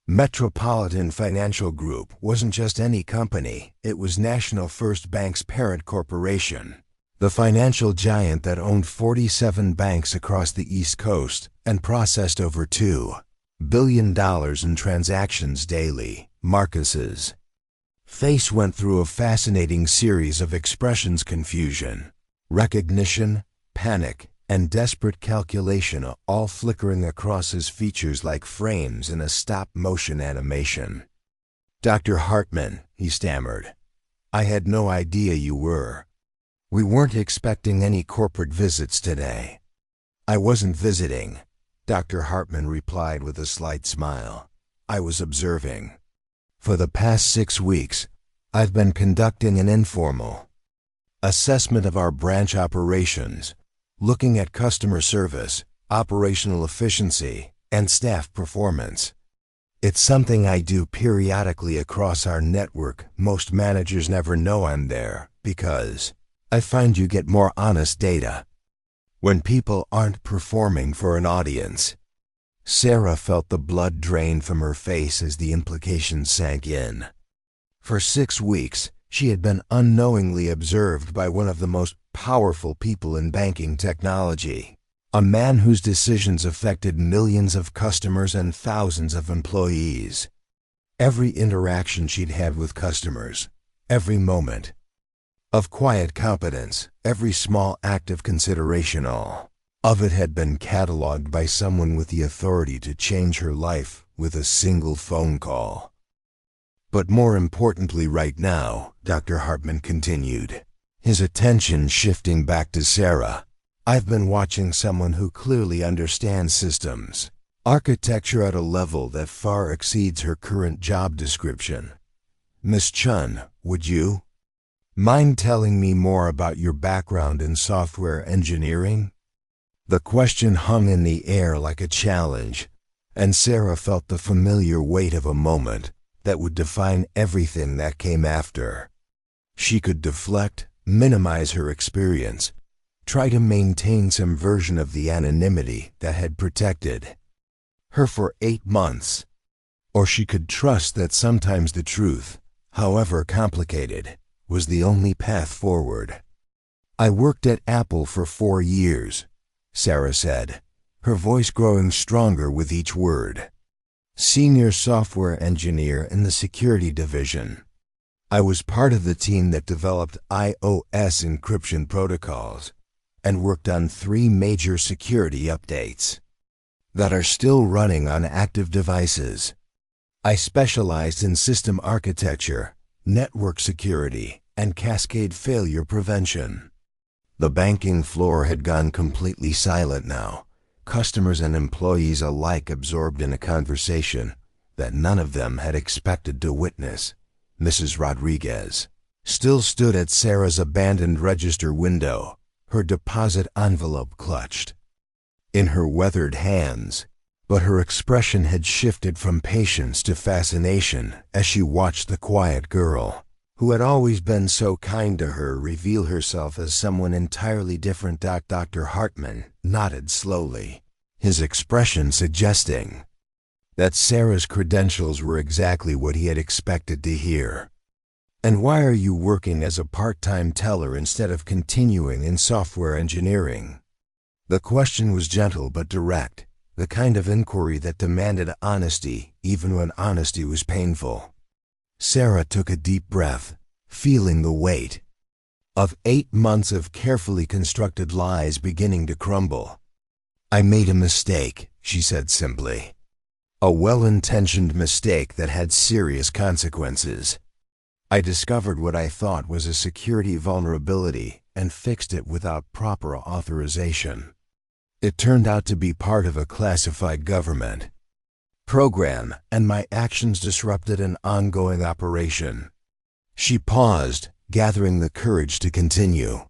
Metropolitan Financial Group wasn't just any company, it was National First Bank's parent corporation, the financial giant that owned 47 banks across the East Coast and processed over $2 billion in transactions daily. Marcus's face went through a fascinating series of expressions: confusion, recognition, panic, and desperate calculation, all flickering across his features like frames in a stop-motion animation. "Dr. Hartman," he stammered, "I had no idea you were. We weren't expecting any corporate visits today." "I wasn't visiting," Dr. Hartman replied with a slight smile. "I was observing. For the past 6 weeks, I've been conducting an informal assessment of our branch operations, looking at customer service, operational efficiency, and staff performance. It's something I do periodically across our network. Most managers never know I'm there because I find you get more honest data when people aren't performing for an audience." Sarah felt the blood drain from her face as the implications sank in. For 6 weeks, she had been unknowingly observed by one of the most powerful people in banking technology, a man whose decisions affected millions of customers and thousands of employees. Every interaction she'd had with customers, every moment of quiet competence, every small act of consideration, all of it had been cataloged by someone with the authority to change her life with a single phone call. "But more importantly right now," Dr. Hartman continued, his attention shifting back to Sarah, "I've been watching someone who clearly understands systems, architecture at a level that far exceeds her current job description. Miss Chen, would you Mind telling me more about your background in software engineering? The question hung in the air like a challenge, and Sarah felt the familiar weight of a moment that would define everything that came after. She could deflect, minimize her experience, try to maintain some version of the anonymity that had protected her for 8 months. Or she could trust that sometimes the truth, however complicated, was the only path forward. I worked at Apple for 4 years, Sarah said, her voice growing stronger with each word. Senior software engineer in the security division. I was part of the team that developed iOS encryption protocols and worked on 3 major security updates that are still running on active devices. I specialized in system architecture, network security, and cascade failure prevention. The banking floor had gone completely silent now, customers and employees alike absorbed in a conversation that none of them had expected to witness. Mrs. Rodriguez still stood at Sarah's abandoned register window, her deposit envelope clutched in her weathered hands, but her expression had shifted from patience to fascination as she watched the quiet girl, who had always been so kind to her, reveal herself as someone entirely different. Dr. Hartman nodded slowly, his expression suggesting that Sarah's credentials were exactly what he had expected to hear. And why are you working as a part-time teller instead of continuing in software engineering? The question was gentle but direct, the kind of inquiry that demanded honesty even when honesty was painful. Sarah took a deep breath, feeling the weight of 8 months of carefully constructed lies beginning to crumble. I made a mistake, she said simply. A well-intentioned mistake that had serious consequences. I discovered what I thought was a security vulnerability and fixed it without proper authorization. It turned out to be part of a classified government program, and my actions disrupted an ongoing operation. She paused, gathering the courage to continue.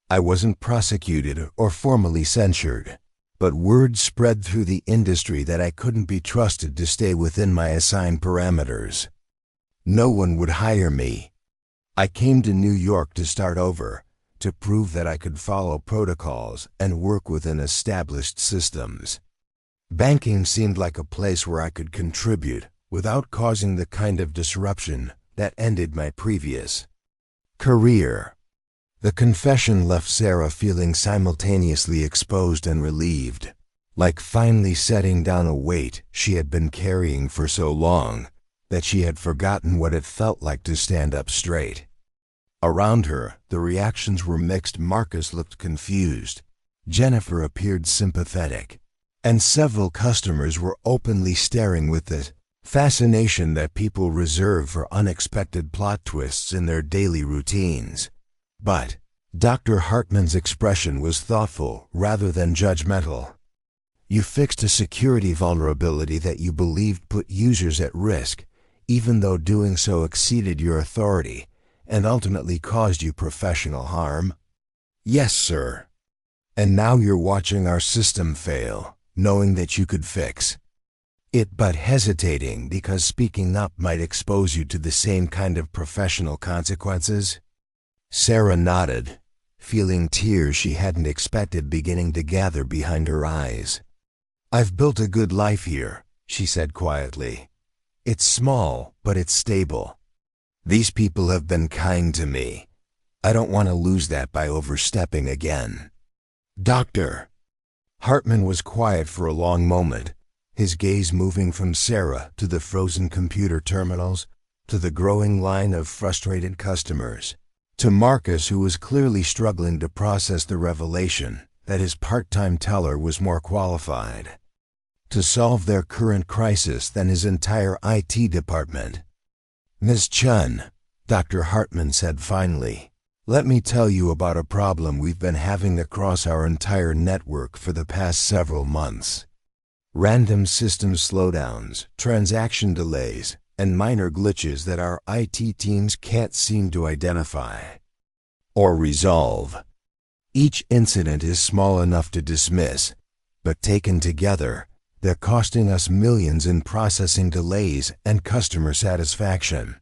I wasn't prosecuted or formally censured, but word spread through the industry that I couldn't be trusted to stay within my assigned parameters. No one would hire me. I came to New York to start over, to prove that I could follow protocols and work within established systems. Banking seemed like a place where I could contribute without causing the kind of disruption that ended my previous career. The confession left Sarah feeling simultaneously exposed and relieved, like finally setting down a weight she had been carrying for so long that she had forgotten what it felt like to stand up straight. Around her, the reactions were mixed. Marcus looked confused. Jennifer appeared sympathetic. And several customers were openly staring with the fascination that people reserve for unexpected plot twists in their daily routines. But Dr. Hartman's expression was thoughtful rather than judgmental. You fixed a security vulnerability that you believed put users at risk, even though doing so exceeded your authority and ultimately caused you professional harm? Yes, sir. And now you're watching our system fail, knowing that you could fix it but hesitating because speaking up might expose you to the same kind of professional consequences? Sarah nodded, feeling tears she hadn't expected beginning to gather behind her eyes. I've built a good life here, she said quietly. It's small, but it's stable. These people have been kind to me. I don't want to lose that by overstepping again. Doctor. Hartman was quiet for a long moment, his gaze moving from Sarah to the frozen computer terminals, to the growing line of frustrated customers, to Marcus, who was clearly struggling to process the revelation that his part-time teller was more qualified to solve their current crisis than his entire IT department. Ms. Chen, Dr. Hartman said finally, let me tell you about a problem we've been having across our entire network for the past several months. Random system slowdowns, transaction delays, and minor glitches that our IT teams can't seem to identify. or resolve. Each incident is small enough to dismiss, but taken together, they're costing us millions in processing delays and customer satisfaction.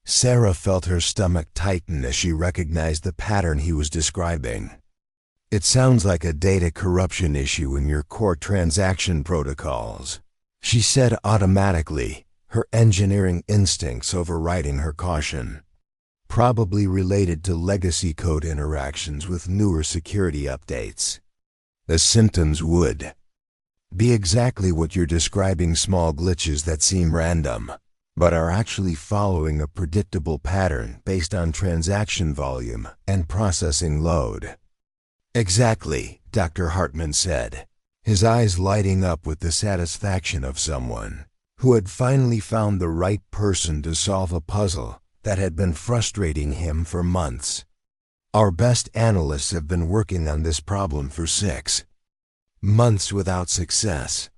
Sarah felt her stomach tighten as she recognized the pattern he was describing. It sounds like a data corruption issue in your core transaction protocols, she said automatically, her engineering instincts overriding her caution. Probably related to legacy code interactions with newer security updates. The symptoms would be exactly what you're describing: small glitches that seem random, but are actually following a predictable pattern based on transaction volume and processing load. Exactly, Dr. Hartman said, his eyes lighting up with the satisfaction of someone who had finally found the right person to solve a puzzle that had been frustrating him for months. Our best analysts have been working on this problem for 6 months without success.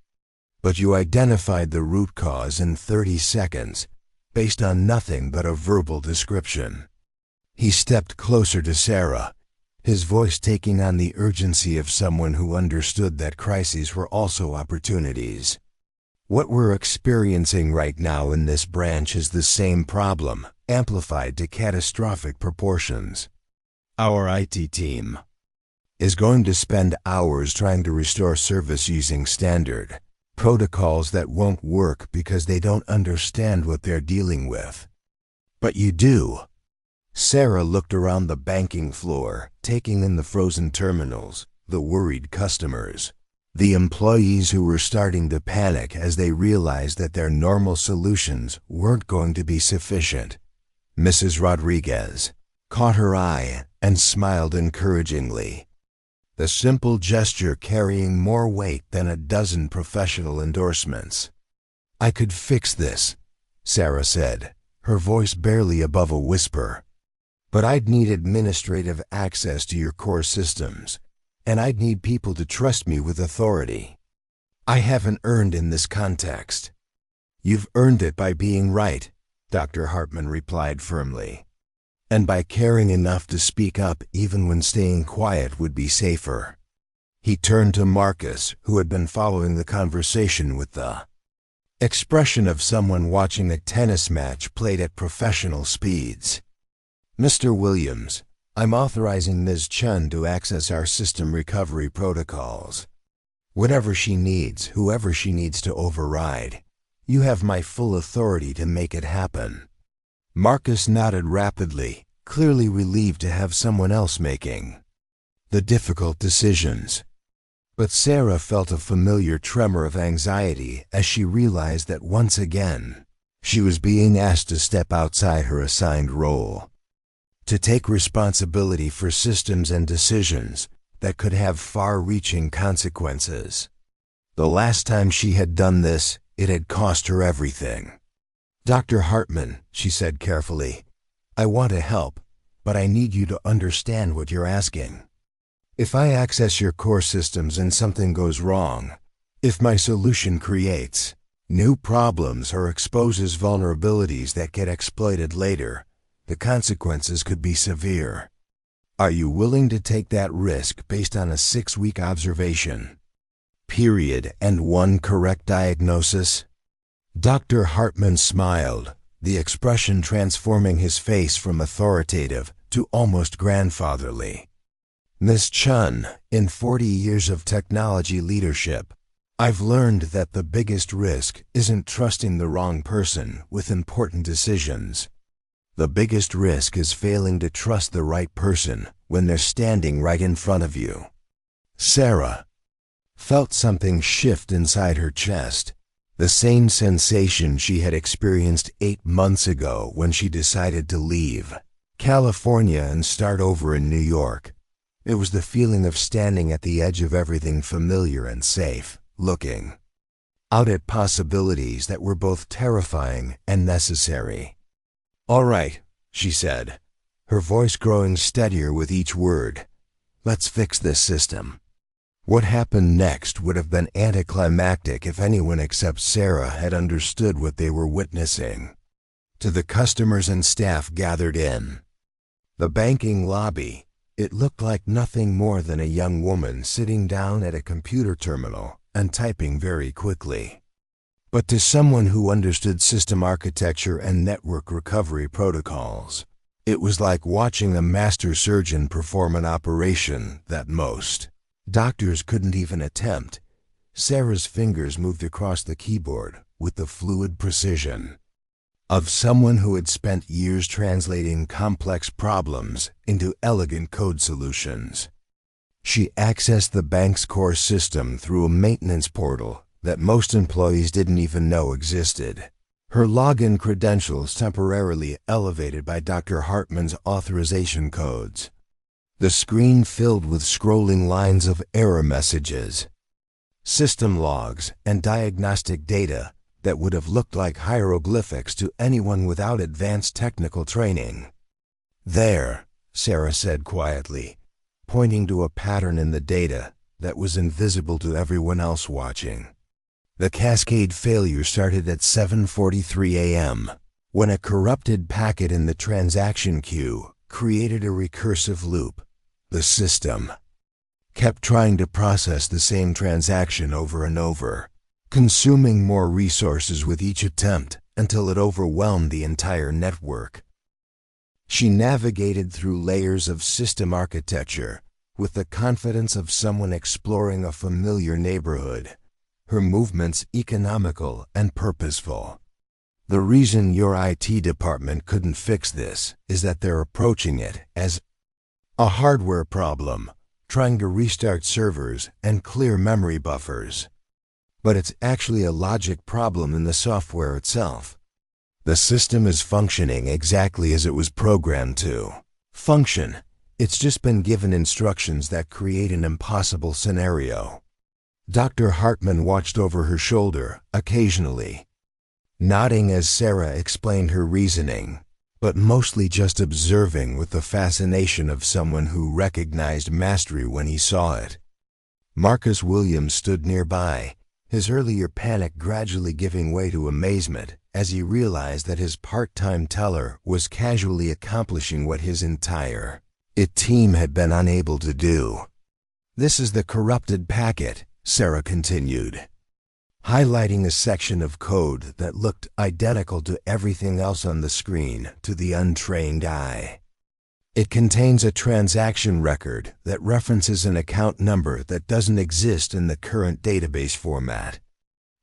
But you identified the root cause in 30 seconds, based on nothing but a verbal description. He stepped closer to Sarah, his voice taking on the urgency of someone who understood that crises were also opportunities. What we're experiencing right now in this branch is the same problem, amplified to catastrophic proportions. Our IT team is going to spend hours trying to restore service using standard protocols that won't work because they don't understand what they're dealing with. But you do. Sarah looked around the banking floor, taking in the frozen terminals, the worried customers, the employees who were starting to panic as they realized that their normal solutions weren't going to be sufficient. Mrs. Rodriguez caught her eye and smiled encouragingly, the simple gesture carrying more weight than a dozen professional endorsements. I could fix this, Sarah said, her voice barely above a whisper. But I'd need administrative access to your core systems, and I'd need people to trust me with authority. I haven't earned in this context. You've earned it by being right, Dr. Hartman replied firmly, and by caring enough to speak up even when staying quiet would be safer. He turned to Marcus, who had been following the conversation with the expression of someone watching a tennis match played at professional speeds. Mr. Williams, I'm authorizing Ms. Chen to access our system recovery protocols. Whatever she needs, whoever she needs to override, you have my full authority to make it happen. Marcus nodded rapidly, clearly relieved to have someone else making the difficult decisions. But Sarah felt a familiar tremor of anxiety as she realized that once again, she was being asked to step outside her assigned role, to take responsibility for systems and decisions that could have far-reaching consequences. The last time she had done this, it had cost her everything. Dr. Hartman, she said carefully, I want to help, but I need you to understand what you're asking. If I access your core systems and something goes wrong, if my solution creates new problems or exposes vulnerabilities that get exploited later, the consequences could be severe. Are you willing to take that risk based on a 6-week observation period and one correct diagnosis? Dr. Hartman smiled, the expression transforming his face from authoritative to almost grandfatherly. Ms. Chen, in 40 years of technology leadership, I've learned that the biggest risk isn't trusting the wrong person with important decisions. The biggest risk is failing to trust the right person when they're standing right in front of you. Sarah felt something shift inside her chest, the same sensation she had experienced 8 months ago when she decided to leave California and start over in New York. It was the feeling of standing at the edge of everything familiar and safe, looking out at possibilities that were both terrifying and necessary. All right, she said, her voice growing steadier with each word. Let's fix this system. What happened next would have been anticlimactic if anyone except Sarah had understood what they were witnessing. To the customers and staff gathered in The banking lobby. It looked like nothing more than a young woman sitting down at a computer terminal and typing very quickly. But to someone who understood system architecture and network recovery protocols, it was like watching a master surgeon perform an operation that most doctors couldn't even attempt. Sarah's fingers moved across the keyboard with the fluid precision of someone who had spent years translating complex problems into elegant code solutions. She accessed the bank's core system through a maintenance portal that most employees didn't even know existed. Her login credentials temporarily elevated by Dr. Hartman's authorization codes. The screen filled with scrolling lines of error messages, system logs, and diagnostic data that would have looked like hieroglyphics to anyone without advanced technical training. "There," Sarah said quietly, pointing to a pattern in the data that was invisible to everyone else watching. The cascade failure started at 7:43 a.m., when a corrupted packet in the transaction queue created a recursive loop. The system kept trying to process the same transaction over and over, consuming more resources with each attempt until it overwhelmed the entire network. She navigated through layers of system architecture with the confidence of someone exploring a familiar neighborhood, her movements economical and purposeful. The reason your IT department couldn't fix this is that they're approaching it as a hardware problem, trying to restart servers and clear memory buffers. But it's actually a logic problem in the software itself. The system is functioning exactly as it was programmed to function. It's just been given instructions that create an impossible scenario. Dr. Hartman watched over her shoulder occasionally, nodding as Sarah explained her reasoning, but mostly just observing with the fascination of someone who recognized mastery when he saw it. Marcus Williams stood nearby, his earlier panic gradually giving way to amazement as he realized that his part-time teller was casually accomplishing what his entire team had been unable to do. "This is the corrupted packet," Sarah continued, highlighting a section of code that looked identical to everything else on the screen to the untrained eye. "It contains a transaction record that references an account number that doesn't exist in the current database format.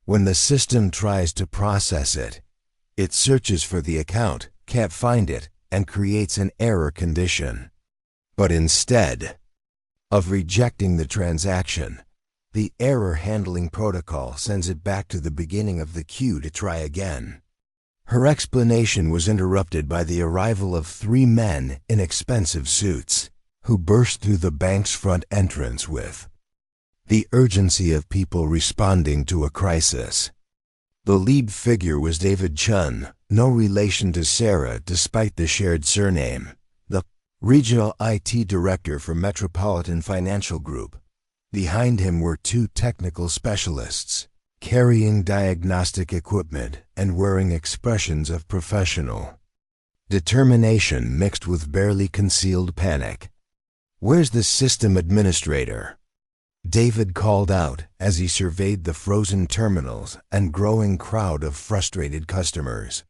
When the system tries to process it, it searches for the account, can't find it, and creates an error condition. But instead of rejecting the transaction, the error handling protocol sends it back to the beginning of the queue to try again." Her explanation was interrupted by the arrival of 3 men in expensive suits, who burst through the bank's front entrance with the urgency of people responding to a crisis. The lead figure was David Chen, no relation to Sarah despite the shared surname, the regional IT director for Metropolitan Financial Group. Behind him were 2 technical specialists, carrying diagnostic equipment and wearing expressions of professional determination mixed with barely concealed panic. "Where's the system administrator?" David called out as he surveyed the frozen terminals and growing crowd of frustrated customers.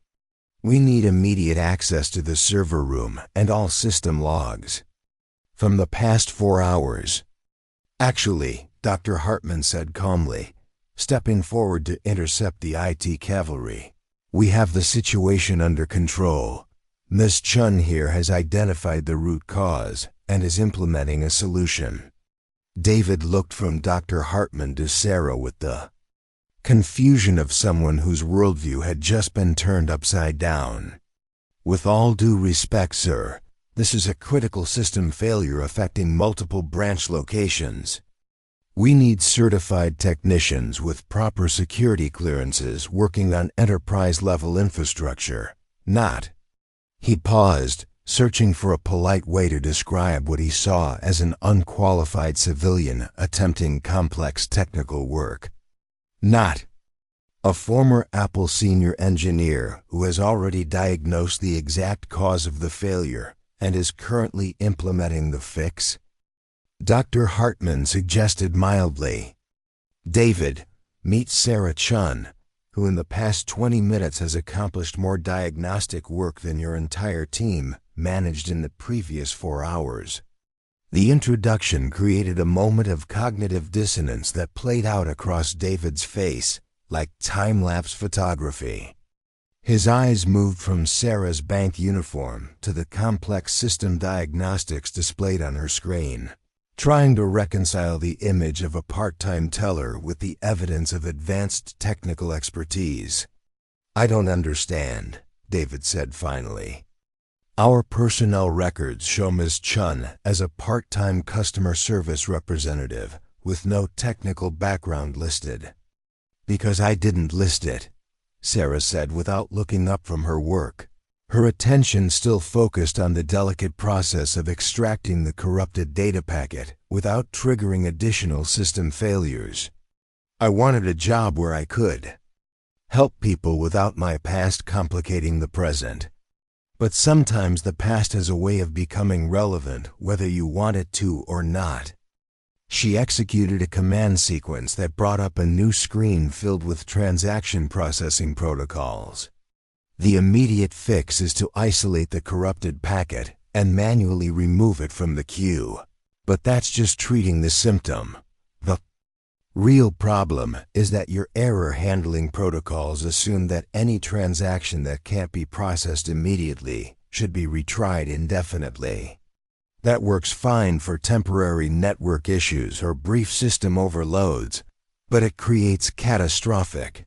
"We need immediate access to the server room and all system logs from the past 4 hours. "Actually," Dr. Hartman said calmly, stepping forward to intercept the IT cavalry, "we have the situation under control. Ms. Chen here has identified the root cause and is implementing a solution." David looked from Dr. Hartman to Sarah with the confusion of someone whose worldview had just been turned upside down. "With all due respect, sir, this is a critical system failure affecting multiple branch locations. We need certified technicians with proper security clearances working on enterprise-level infrastructure, not—" He paused, searching for a polite way to describe what he saw as an unqualified civilian attempting complex technical work. "Not a former Apple senior engineer who has already diagnosed the exact cause of the failure and is currently implementing the fix? Dr. Hartman suggested mildly. David, meet Sarah Chen, who in the past 20 minutes has accomplished more diagnostic work than your entire team managed in the previous 4 hours. The introduction created a moment of cognitive dissonance that played out across David's face like time-lapse photography. His eyes moved from Sarah's bank uniform to the complex system diagnostics displayed on her screen, trying to reconcile the image of a part-time teller with the evidence of advanced technical expertise. I don't understand, David said finally. Our personnel records show Ms. Chen as a part-time customer service representative with no technical background listed. Because I didn't list it, Sarah said without looking up from her work, her attention still focused on the delicate process of extracting the corrupted data packet without triggering additional system failures. I wanted a job where I could help people without my past complicating the present. But sometimes the past has a way of becoming relevant whether you want it to or not. She executed a command sequence that brought up a new screen filled with transaction processing protocols. The immediate fix is to isolate the corrupted packet and manually remove it from the queue. But that's just treating the symptom. The real problem is that your error handling protocols assume that any transaction that can't be processed immediately should be retried indefinitely. That works fine for temporary network issues or brief system overloads, but it creates catastrophic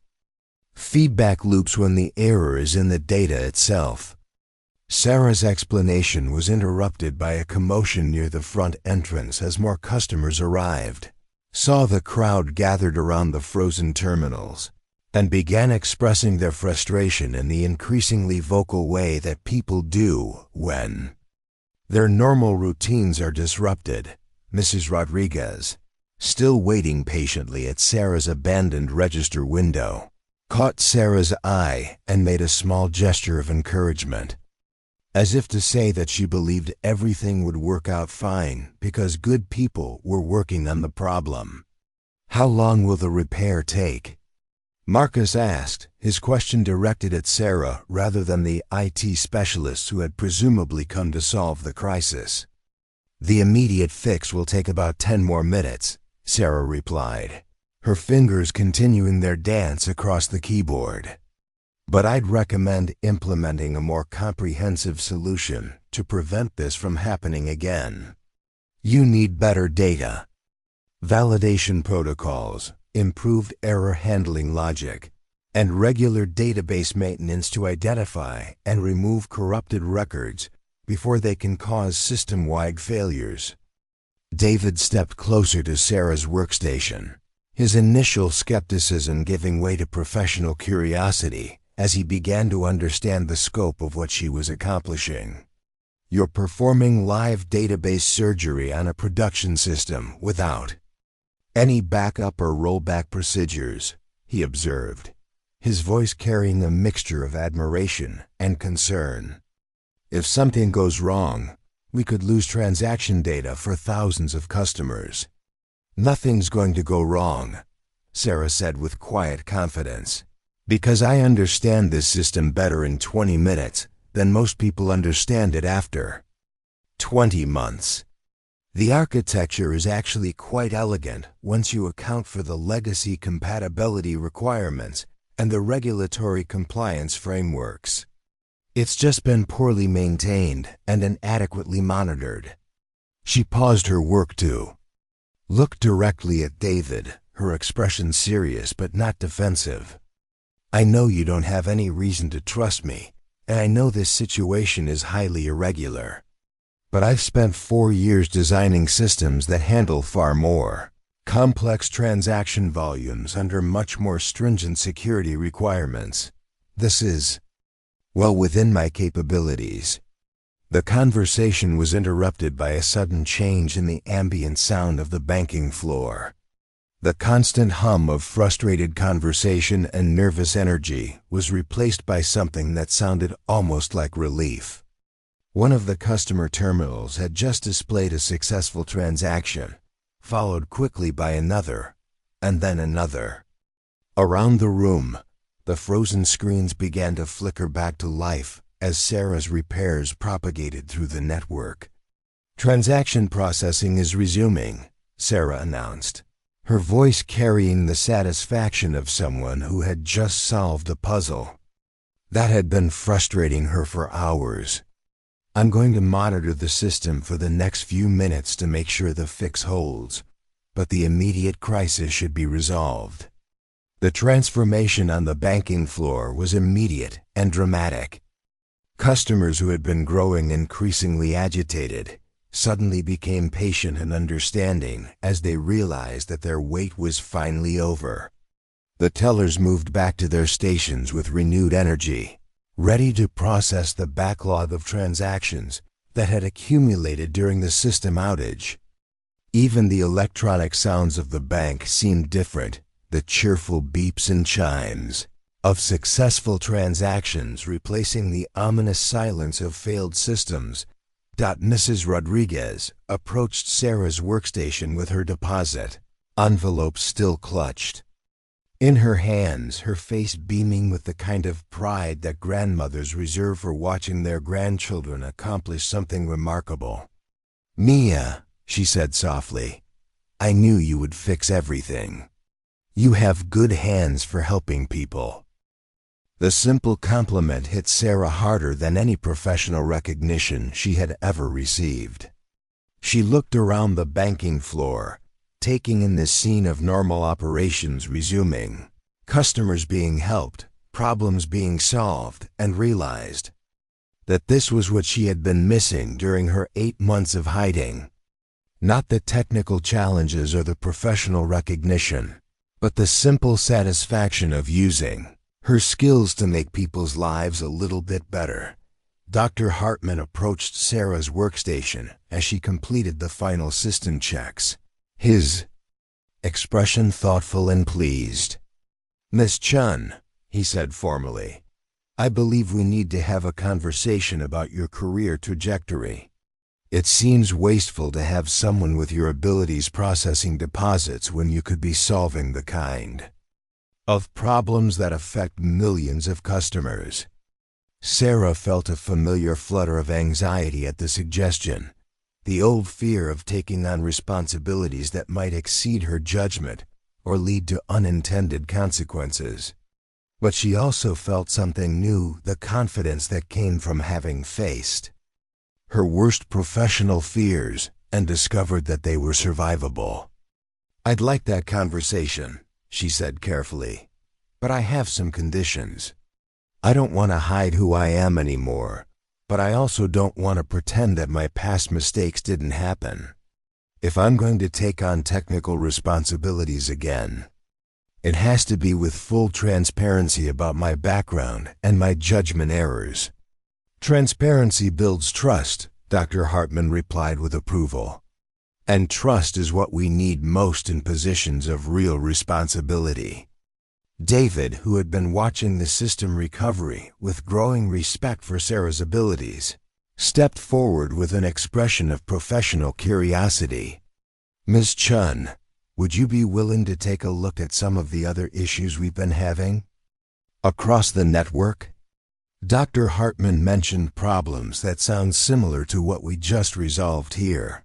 feedback loops when the error is in the data itself. Sarah's explanation was interrupted by a commotion near the front entrance as more customers arrived, saw the crowd gathered around the frozen terminals, and began expressing their frustration in the increasingly vocal way that people do when their normal routines are disrupted. Mrs. Rodriguez, still waiting patiently at Sarah's abandoned register window, caught Sarah's eye and made a small gesture of encouragement, as if to say that she believed everything would work out fine because good people were working on the problem. How long will the repair take? Marcus asked, his question directed at Sarah rather than the IT specialists who had presumably come to solve the crisis. The immediate fix will take about 10 more minutes, Sarah replied, her fingers continuing their dance across the keyboard. But I'd recommend implementing a more comprehensive solution to prevent this from happening again. You need better data, validation protocols, improved error handling logic, and regular database maintenance to identify and remove corrupted records before they can cause system-wide failures. David stepped closer to Sarah's workstation, his initial skepticism giving way to professional curiosity as he began to understand the scope of what she was accomplishing. You're performing live database surgery on a production system without any backup or rollback procedures, he observed, his voice carrying a mixture of admiration and concern. If something goes wrong, we could lose transaction data for thousands of customers. Nothing's going to go wrong, Sarah said with quiet confidence, because I understand this system better in 20 minutes than most people understand it after 20 months. The architecture is actually quite elegant once you account for the legacy compatibility requirements and the regulatory compliance frameworks. It's just been poorly maintained and inadequately monitored. She paused her work to look directly at David, her expression serious but not defensive. I know you don't have any reason to trust me, and I know this situation is highly irregular. But I've spent 4 years designing systems that handle far more complex transaction volumes under much more stringent security requirements. This is well within my capabilities. The conversation was interrupted by a sudden change in the ambient sound of the banking floor. The constant hum of frustrated conversation and nervous energy was replaced by something that sounded almost like relief. One of the customer terminals had just displayed a successful transaction, followed quickly by another, and then another. Around the room, the frozen screens began to flicker back to life as Sarah's repairs propagated through the network. "Transaction processing is resuming," Sarah announced, her voice carrying the satisfaction of someone who had just solved a puzzle that had been frustrating her for hours. "I'm going to monitor the system for the next few minutes to make sure the fix holds, but the immediate crisis should be resolved." The transformation on the banking floor was immediate and dramatic. Customers who had been growing increasingly agitated suddenly became patient and understanding as they realized that their wait was finally over. The tellers moved back to their stations with renewed energy, ready to process the backlog of transactions that had accumulated during the system outage. Even the electronic sounds of the bank seemed different, the cheerful beeps and chimes of successful transactions replacing the ominous silence of failed systems. Mrs. Rodriguez approached Sarah's workstation with her deposit envelope still clutched in her hands, her face beaming with the kind of pride that grandmothers reserve for watching their grandchildren accomplish something remarkable. "Mia," she said softly, "I knew you would fix everything. You have good hands for helping people." The simple compliment hit Sarah harder than any professional recognition she had ever received. She looked around the banking floor, taking in the scene of normal operations resuming, customers being helped, problems being solved, and realized that this was what she had been missing during her 8 months of hiding. Not the technical challenges or the professional recognition, but the simple satisfaction of using her skills to make people's lives a little bit better. Dr. Hartman approached Sarah's workstation as she completed the final system checks, his expression thoughtful and pleased. "Miss Chen," he said formally, "I believe we need to have a conversation about your career trajectory. It seems wasteful to have someone with your abilities processing deposits when you could be solving the kind of problems that affect millions of customers." Sarah felt a familiar flutter of anxiety at the suggestion, the old fear of taking on responsibilities that might exceed her judgment or lead to unintended consequences. But she also felt something new, the confidence that came from having faced her worst professional fears and discovered that they were survivable. "I'd like that conversation," she said carefully, "but I have some conditions. I don't want to hide who I am anymore, but I also don't want to pretend that my past mistakes didn't happen. If I'm going to take on technical responsibilities again, it has to be with full transparency about my background and my judgment errors." "Transparency builds trust," Dr. Hartman replied with approval. "And trust is what we need most in positions of real responsibility." David, who had been watching the system recovery with growing respect for Sarah's abilities, stepped forward with an expression of professional curiosity. "Ms. Chen, would you be willing to take a look at some of the other issues we've been having across the network?" Dr. Hartman mentioned problems that sound similar to what we just resolved here.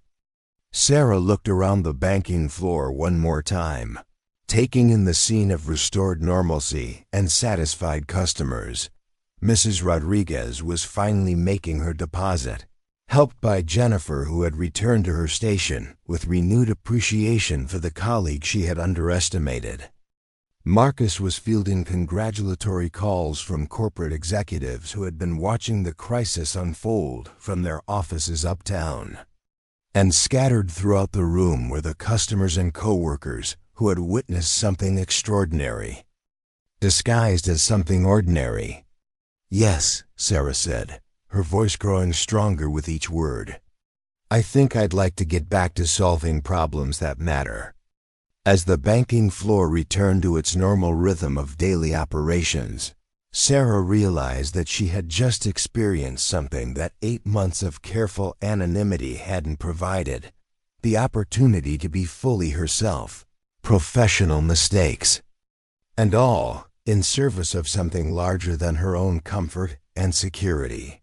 Sarah looked around the banking floor one more time, taking in the scene of restored normalcy and satisfied customers. Mrs. Rodriguez was finally making her deposit, helped by Jennifer, who had returned to her station with renewed appreciation for the colleague she had underestimated. Marcus was fielding congratulatory calls from corporate executives who had been watching the crisis unfold from their offices uptown. And scattered throughout the room were the customers and coworkers who had witnessed something extraordinary, disguised as something ordinary. "Yes," Sarah said, her voice growing stronger with each word. "I think I'd like to get back to solving problems that matter." As the banking floor returned to its normal rhythm of daily operations, Sarah realized that she had just experienced something that 8 months of careful anonymity hadn't provided: the opportunity to be fully herself. Professional mistakes, and all in service of something larger than her own comfort and security.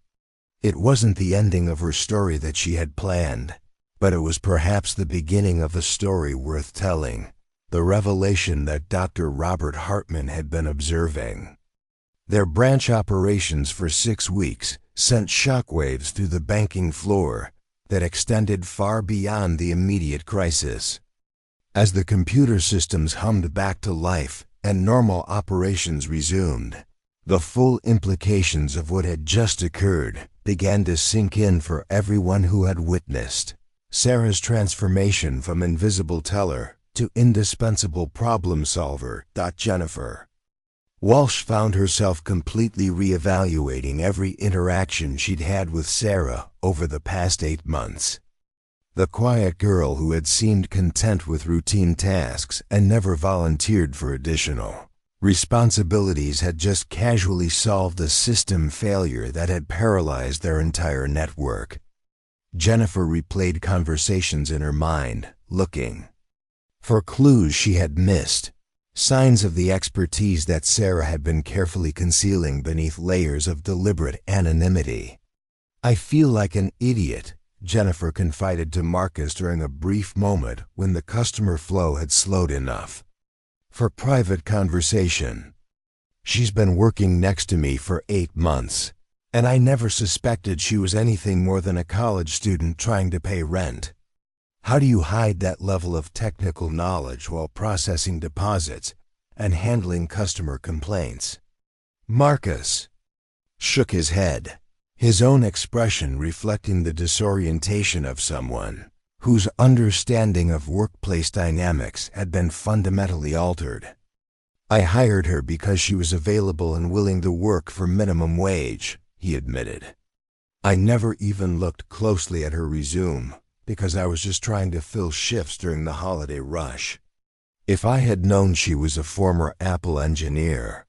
It wasn't the ending of her story that she had planned, but it was perhaps the beginning of a story worth telling, the revelation that Dr. Robert Hartman had been observing. Their branch operations for 6 weeks sent shockwaves through the banking floor that extended far beyond the immediate crisis. As the computer systems hummed back to life and normal operations resumed, the full implications of what had just occurred began to sink in for everyone who had witnessed Sarah's transformation from invisible teller to indispensable problem solver. Jennifer Walsh found herself completely reevaluating every interaction she'd had with Sarah over the past 8 months. The quiet girl who had seemed content with routine tasks and never volunteered for additional responsibilities had just casually solved a system failure that had paralyzed their entire network. Jennifer replayed conversations in her mind, looking for clues she had missed, signs of the expertise that Sarah had been carefully concealing beneath layers of deliberate anonymity. "I feel like an idiot," Jennifer confided to Marcus during a brief moment when the customer flow had slowed enough for private conversation. "She's been working next to me for 8 months, and I never suspected she was anything more than a college student trying to pay rent. How do you hide that level of technical knowledge while processing deposits and handling customer complaints?" Marcus shook his head, his own expression reflecting the disorientation of someone whose understanding of workplace dynamics had been fundamentally altered. "I hired her because she was available and willing to work for minimum wage," he admitted. "I never even looked closely at her resume because I was just trying to fill shifts during the holiday rush. If I had known she was a former Apple engineer,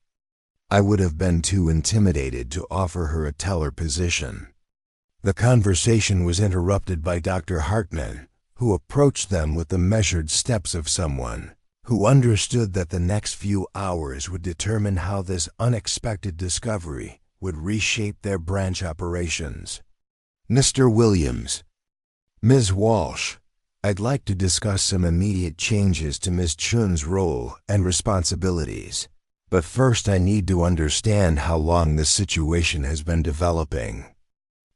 I would have been too intimidated to offer her a teller position." The conversation was interrupted by Dr. Hartman, who approached them with the measured steps of someone who understood that the next few hours would determine how this unexpected discovery would reshape their branch operations. "Mr. Williams, Ms. Walsh, I'd like to discuss some immediate changes to Ms. Chen's role and responsibilities. But first I need to understand how long this situation has been developing."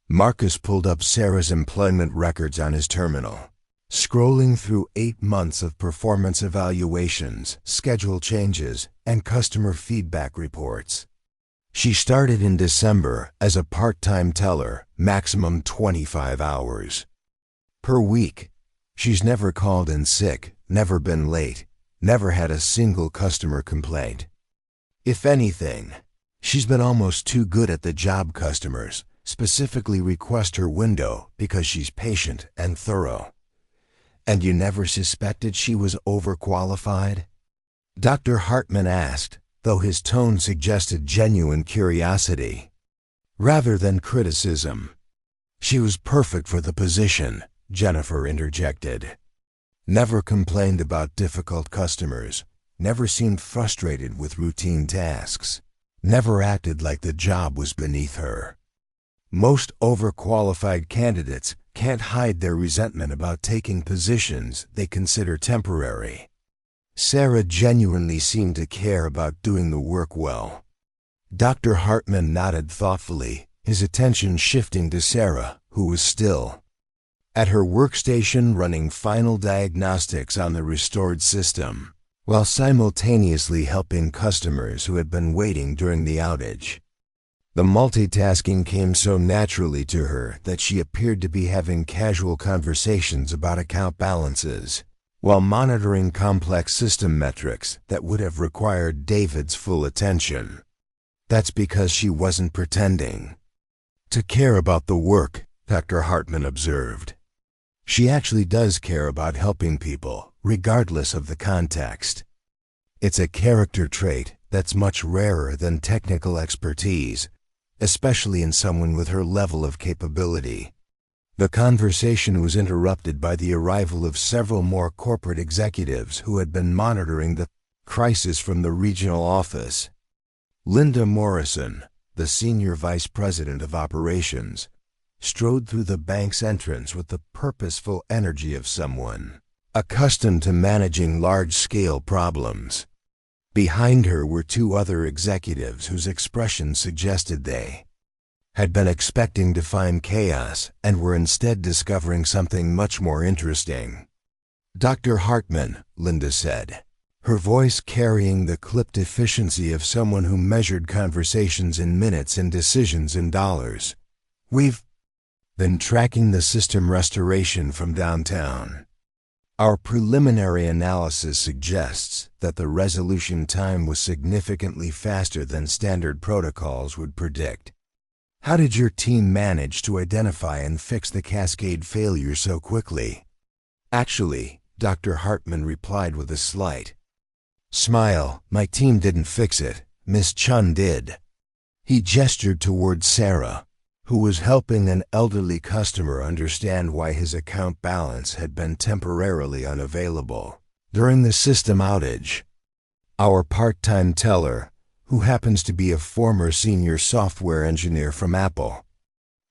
Marcus pulled up Sarah's employment records on his terminal, scrolling through 8 months of performance evaluations, schedule changes, and customer feedback reports. She started in December as a part-time teller, maximum 25 hours per week. She's never called in sick, never been late, never had a single customer complaint. If anything, she's been almost too good at the job. Customers specifically request her window because she's patient and thorough. "And you never suspected she was overqualified?" Dr. Hartman asked, though his tone suggested genuine curiosity rather than criticism. "She was perfect for the position," Jennifer interjected. "Never complained about difficult customers, never seemed frustrated with routine tasks, never acted like the job was beneath her. Most overqualified candidates can't hide their resentment about taking positions they consider temporary." Sarah genuinely seemed to care about doing the work well. Dr. Hartman nodded thoughtfully, his attention shifting to Sarah, who was still at her workstation running final diagnostics on the restored system, while simultaneously helping customers who had been waiting during the outage. The multitasking came so naturally to her that she appeared to be having casual conversations about account balances, while monitoring complex system metrics that would have required David's full attention. "That's because she wasn't pretending to care about the work," Dr. Hartman observed. "She actually does care about helping people, regardless of the context. It's a character trait That's much rarer than technical expertise, especially in someone with her level of capability. The conversation was interrupted by the arrival of several more corporate executives who had been monitoring the crisis from the regional office. Linda Morrison, the senior vice president of operations, strode through the bank's entrance with the purposeful energy of someone accustomed to managing large-scale problems. Behind her were two other executives whose expressions suggested they had been expecting to find chaos and were instead discovering something much more interesting. "Dr. Hartman," Linda said, her voice carrying the clipped efficiency of someone who measured conversations in minutes and decisions in dollars. "We've been tracking the system restoration from downtown. Our preliminary analysis suggests that the resolution time was significantly faster than standard protocols would predict. How did your team manage to identify and fix the cascade failure so quickly?" "Actually," Dr. Hartman replied with a slight smile, "my team didn't fix it, Miss Chen did." He gestured toward Sarah, who was helping an elderly customer understand why his account balance had been temporarily unavailable during the system outage. "Our part-time teller, who happens to be a former senior software engineer from Apple."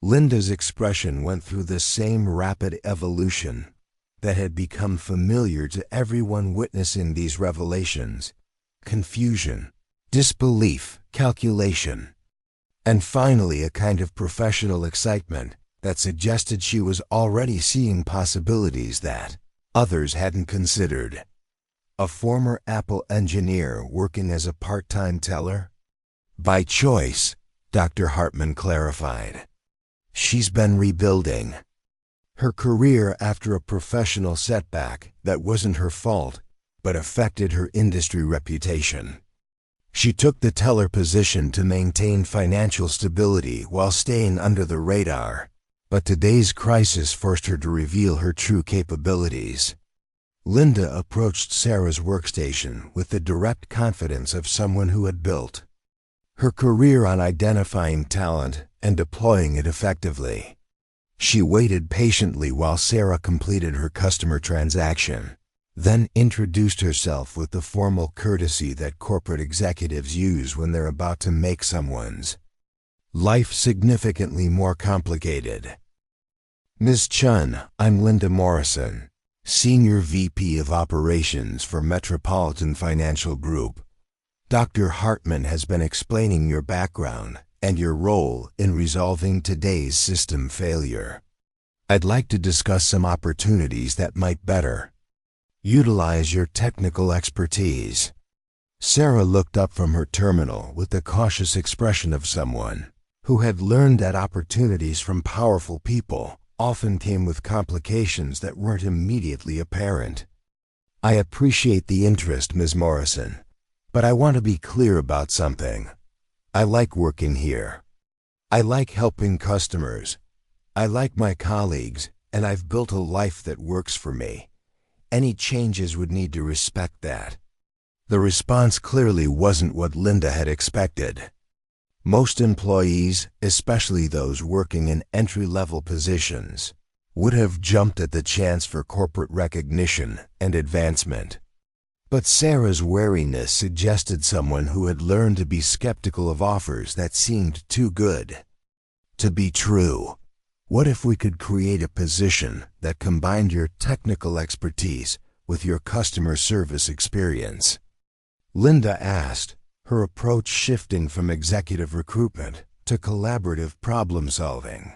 Linda's expression went through the same rapid evolution that had become familiar to everyone witnessing these revelations: confusion, disbelief, calculation, and finally a kind of professional excitement that suggested she was already seeing possibilities that others hadn't considered. A former Apple engineer working as a part-time teller? "By choice," Dr. Hartman clarified. "She's been rebuilding her career after a professional setback that wasn't her fault but affected her industry reputation. She took the teller position to maintain financial stability while staying under the radar, but today's crisis forced her to reveal her true capabilities." Linda approached Sarah's workstation with the direct confidence of someone who had built her career on identifying talent and deploying it effectively. She waited patiently while Sarah completed her customer transaction, then introduced herself with the formal courtesy that corporate executives use when they're about to make someone's life significantly more complicated. "Ms. Chen, I'm Linda Morrison, Senior VP of Operations for Metropolitan Financial Group. Dr. Hartman has been explaining your background and your role in resolving today's system failure. I'd like to discuss some opportunities that might better utilize your technical expertise." Sarah looked up from her terminal with the cautious expression of someone who had learned that opportunities from powerful people often came with complications that weren't immediately apparent. "I appreciate the interest, Ms. Morrison, but I want to be clear about something. I like working here. I like helping customers. I like my colleagues, and I've built a life that works for me. Any changes would need to respect that." The response clearly wasn't what Linda had expected. Most employees, especially those working in entry-level positions, would have jumped at the chance for corporate recognition and advancement. But Sarah's wariness suggested someone who had learned to be skeptical of offers that seemed too good to be true. "What if we could create a position that combined your technical expertise with your customer service experience?" Linda asked, her approach shifting from executive recruitment to collaborative problem-solving.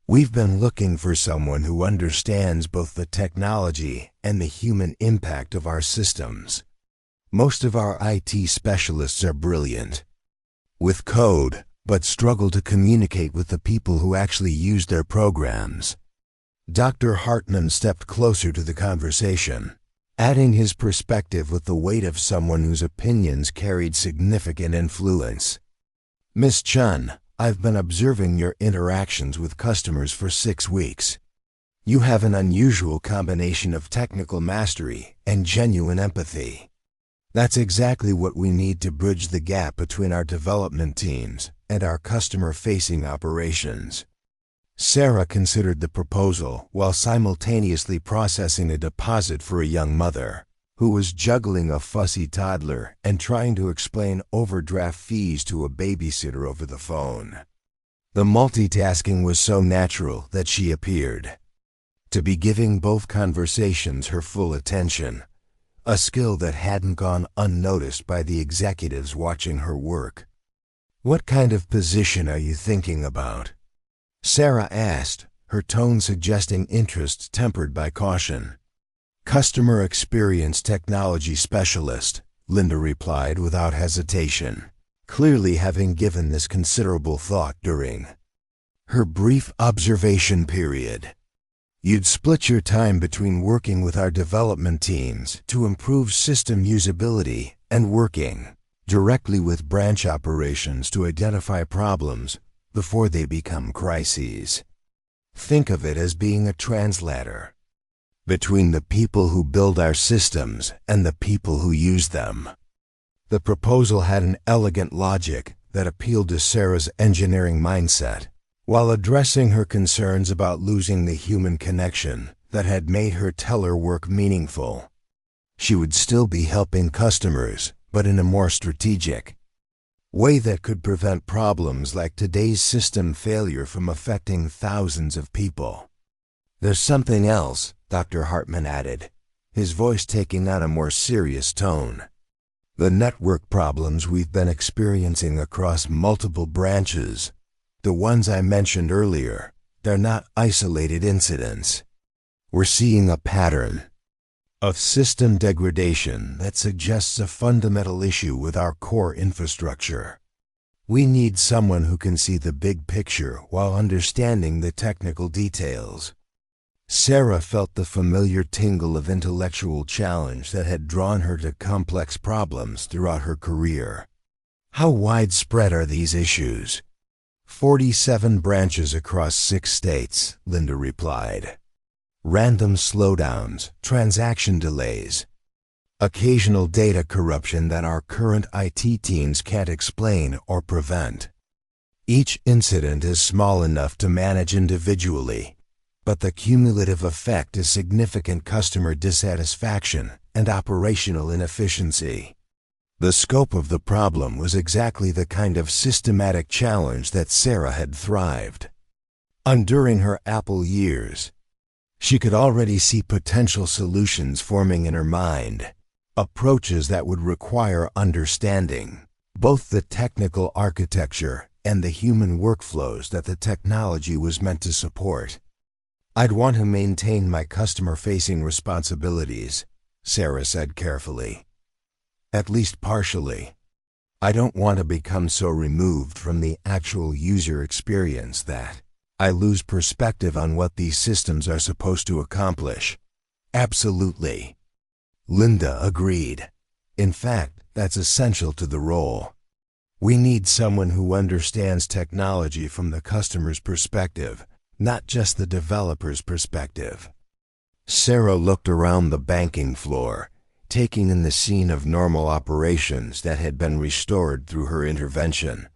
"We've been looking for someone who understands both the technology and the human impact of our systems. Most of our IT specialists are brilliant with code, but struggle to communicate with the people who actually use their programs." Dr. Hartman stepped closer to the conversation, adding his perspective with the weight of someone whose opinions carried significant influence. "Ms. Chen, I've been observing your interactions with customers for 6 weeks. You have an unusual combination of technical mastery and genuine empathy. That's exactly what we need to bridge the gap between our development teams and our customer-facing operations. Sarah considered the proposal while simultaneously processing a deposit for a young mother who was juggling a fussy toddler and trying to explain overdraft fees to a babysitter over the phone. The multitasking was so natural that she appeared to be giving both conversations her full attention, a skill that hadn't gone unnoticed by the executives watching her work. "What kind of position are you thinking about?" Sarah asked, her tone suggesting interest tempered by caution. "Customer Experience Technology Specialist," Linda replied without hesitation, clearly having given this considerable thought during her brief observation period. "You'd split your time between working with our development teams to improve system usability and working directly with branch operations to identify problems before they become crises. Think of it as being a translator between the people who build our systems and the people who use them." The proposal had an elegant logic that appealed to Sarah's engineering mindset, while addressing her concerns about losing the human connection that had made her teller work meaningful. She would still be helping customers, but in a more strategic way that could prevent problems like today's system failure from affecting thousands of people. "There's something else," Dr. Hartman added, his voice taking on a more serious tone. "The network problems we've been experiencing across multiple branches, the ones I mentioned earlier, they're not isolated incidents. We're seeing a pattern of system degradation that suggests a fundamental issue with our core infrastructure. We need someone who can see the big picture while understanding the technical details." Sarah felt the familiar tingle of intellectual challenge that had drawn her to complex problems throughout her career. "How widespread are these issues?" 47 branches across 6 states, Linda replied. "Random slowdowns, transaction delays, occasional data corruption that our current IT teams can't explain or prevent. Each incident is small enough to manage individually, but the cumulative effect is significant customer dissatisfaction and operational inefficiency." The scope of the problem was exactly the kind of systematic challenge that Sarah had thrived on during her Apple years. She could already see potential solutions forming in her mind, approaches that would require understanding both the technical architecture and the human workflows that the technology was meant to support. "I'd want to maintain my customer-facing responsibilities," Sarah said carefully. "At least partially. I don't want to become so removed from the actual user experience that I lose perspective on what these systems are supposed to accomplish." "Absolutely," Linda agreed. "In fact, that's essential to the role. We need someone who understands technology from the customer's perspective, not just the developer's perspective." Sarah looked around the banking floor, taking in the scene of normal operations that had been restored through her intervention.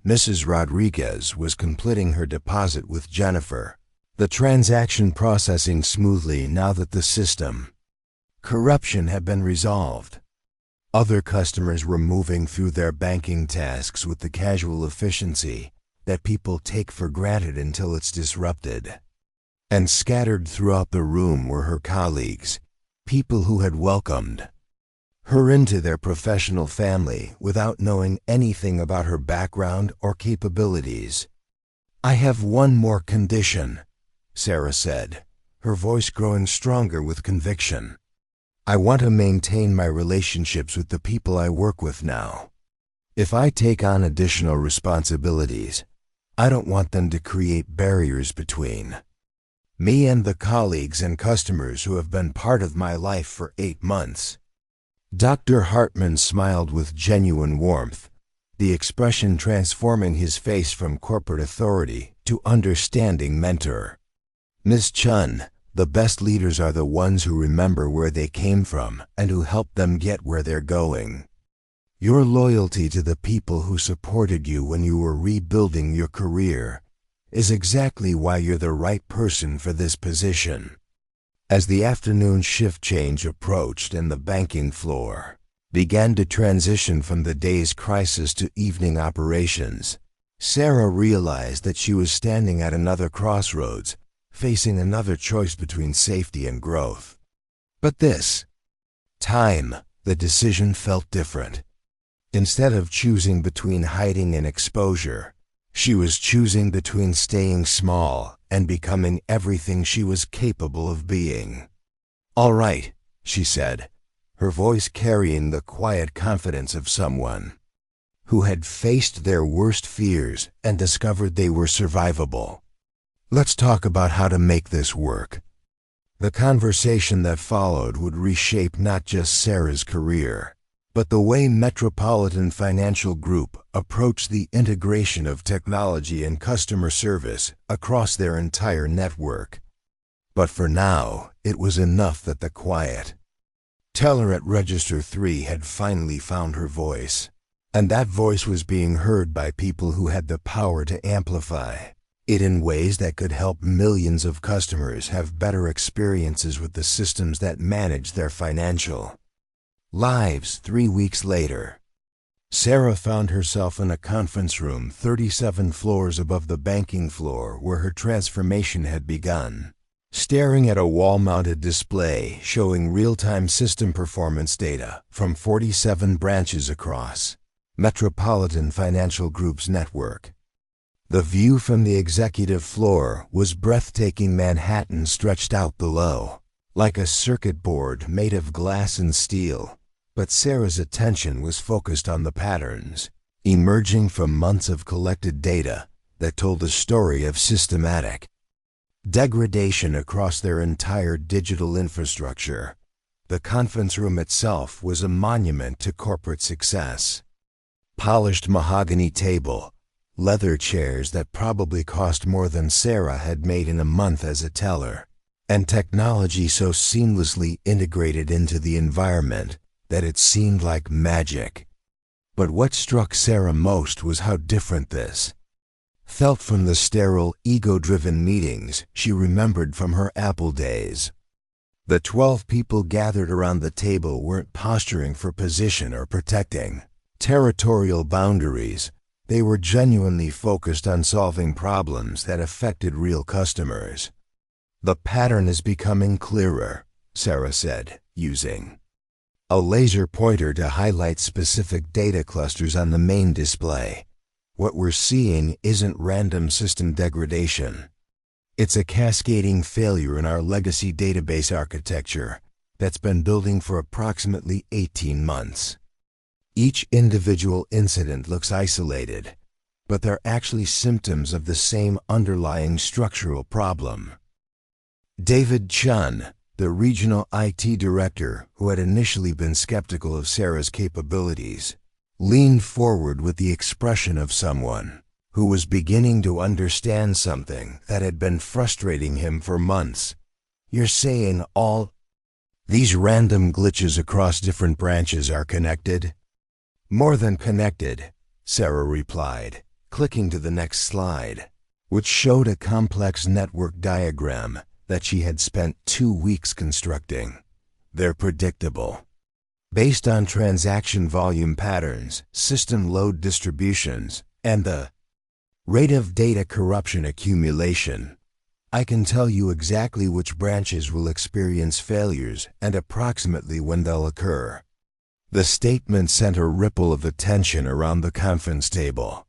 Mrs. Rodriguez was completing her deposit with Jennifer, the transaction processing smoothly now that the system corruption had been resolved. Other customers were moving through their banking tasks with the casual efficiency that people take for granted until it's disrupted. And scattered throughout the room were her colleagues, people who had welcomed her into their professional family without knowing anything about her background or capabilities. "I have one more condition," Sarah said, her voice growing stronger with conviction. "I want to maintain my relationships with the people I work with now. If I take on additional responsibilities, I don't want them to create barriers between me and the colleagues and customers who have been part of my life for 8 months." Dr. Hartman smiled with genuine warmth, the expression transforming his face from corporate authority to understanding mentor. "Miss Chen, The best leaders are the ones who remember where they came from and who help them get where they're going. Your loyalty to the people who supported you when you were rebuilding your career is exactly why you're the right person for this position. As the afternoon shift change approached and the banking floor began to transition from the day's crisis to evening operations, Sarah realized that she was standing at another crossroads, facing another choice between safety and growth. But this time, the decision felt different. Instead of choosing between hiding and exposure, she was choosing between staying small and becoming everything she was capable of being. "All right," she said, her voice carrying the quiet confidence of someone who had faced their worst fears and discovered they were survivable. "Let's talk about how to make this work." The conversation that followed would reshape not just Sarah's career, but the way Metropolitan Financial Group approached the integration of technology and customer service across their entire network. But for now, it was enough that the quiet teller at Register 3 had finally found her voice, and that voice was being heard by people who had the power to amplify it in ways that could help millions of customers have better experiences with the systems that manage their financial lives. 3 weeks later, Sarah found herself in a conference room 37 floors above the banking floor where her transformation had begun, staring at a wall-mounted display showing real-time system performance data from 47 branches across Metropolitan Financial Group's network. The view from the executive floor was breathtaking. Manhattan stretched out below, like a circuit board made of glass and steel. But Sarah's attention was focused on the patterns emerging from months of collected data that told a story of systematic degradation across their entire digital infrastructure. The conference room itself was a monument to corporate success. Polished mahogany table, leather chairs that probably cost more than Sarah had made in a month as a teller, and technology so seamlessly integrated into the environment that it seemed like magic. But what struck Sarah most was how different this felt from the sterile, ego-driven meetings she remembered from her Apple days. The 12 people gathered around the table weren't posturing for position or protecting territorial boundaries. They were genuinely focused on solving problems that affected real customers. "The pattern is becoming clearer," Sarah said, using a laser pointer to highlight specific data clusters on the main display. "What we're seeing isn't random system degradation. It's a cascading failure in our legacy database architecture that's been building for approximately 18 months. Each individual incident looks isolated, but they're actually symptoms of the same underlying structural problem." David Chen, the regional IT director who had initially been skeptical of Sarah's capabilities, leaned forward with the expression of someone who was beginning to understand something that had been frustrating him for months. "You're saying all these random glitches across different branches are connected?" "More than connected," Sarah replied, clicking to the next slide, which showed a complex network diagram that she had spent 2 weeks constructing. "They're predictable. Based on transaction volume patterns, system load distributions, and the rate of data corruption accumulation, I can tell you exactly which branches will experience failures and approximately when they'll occur." The statement sent a ripple of attention around the conference table.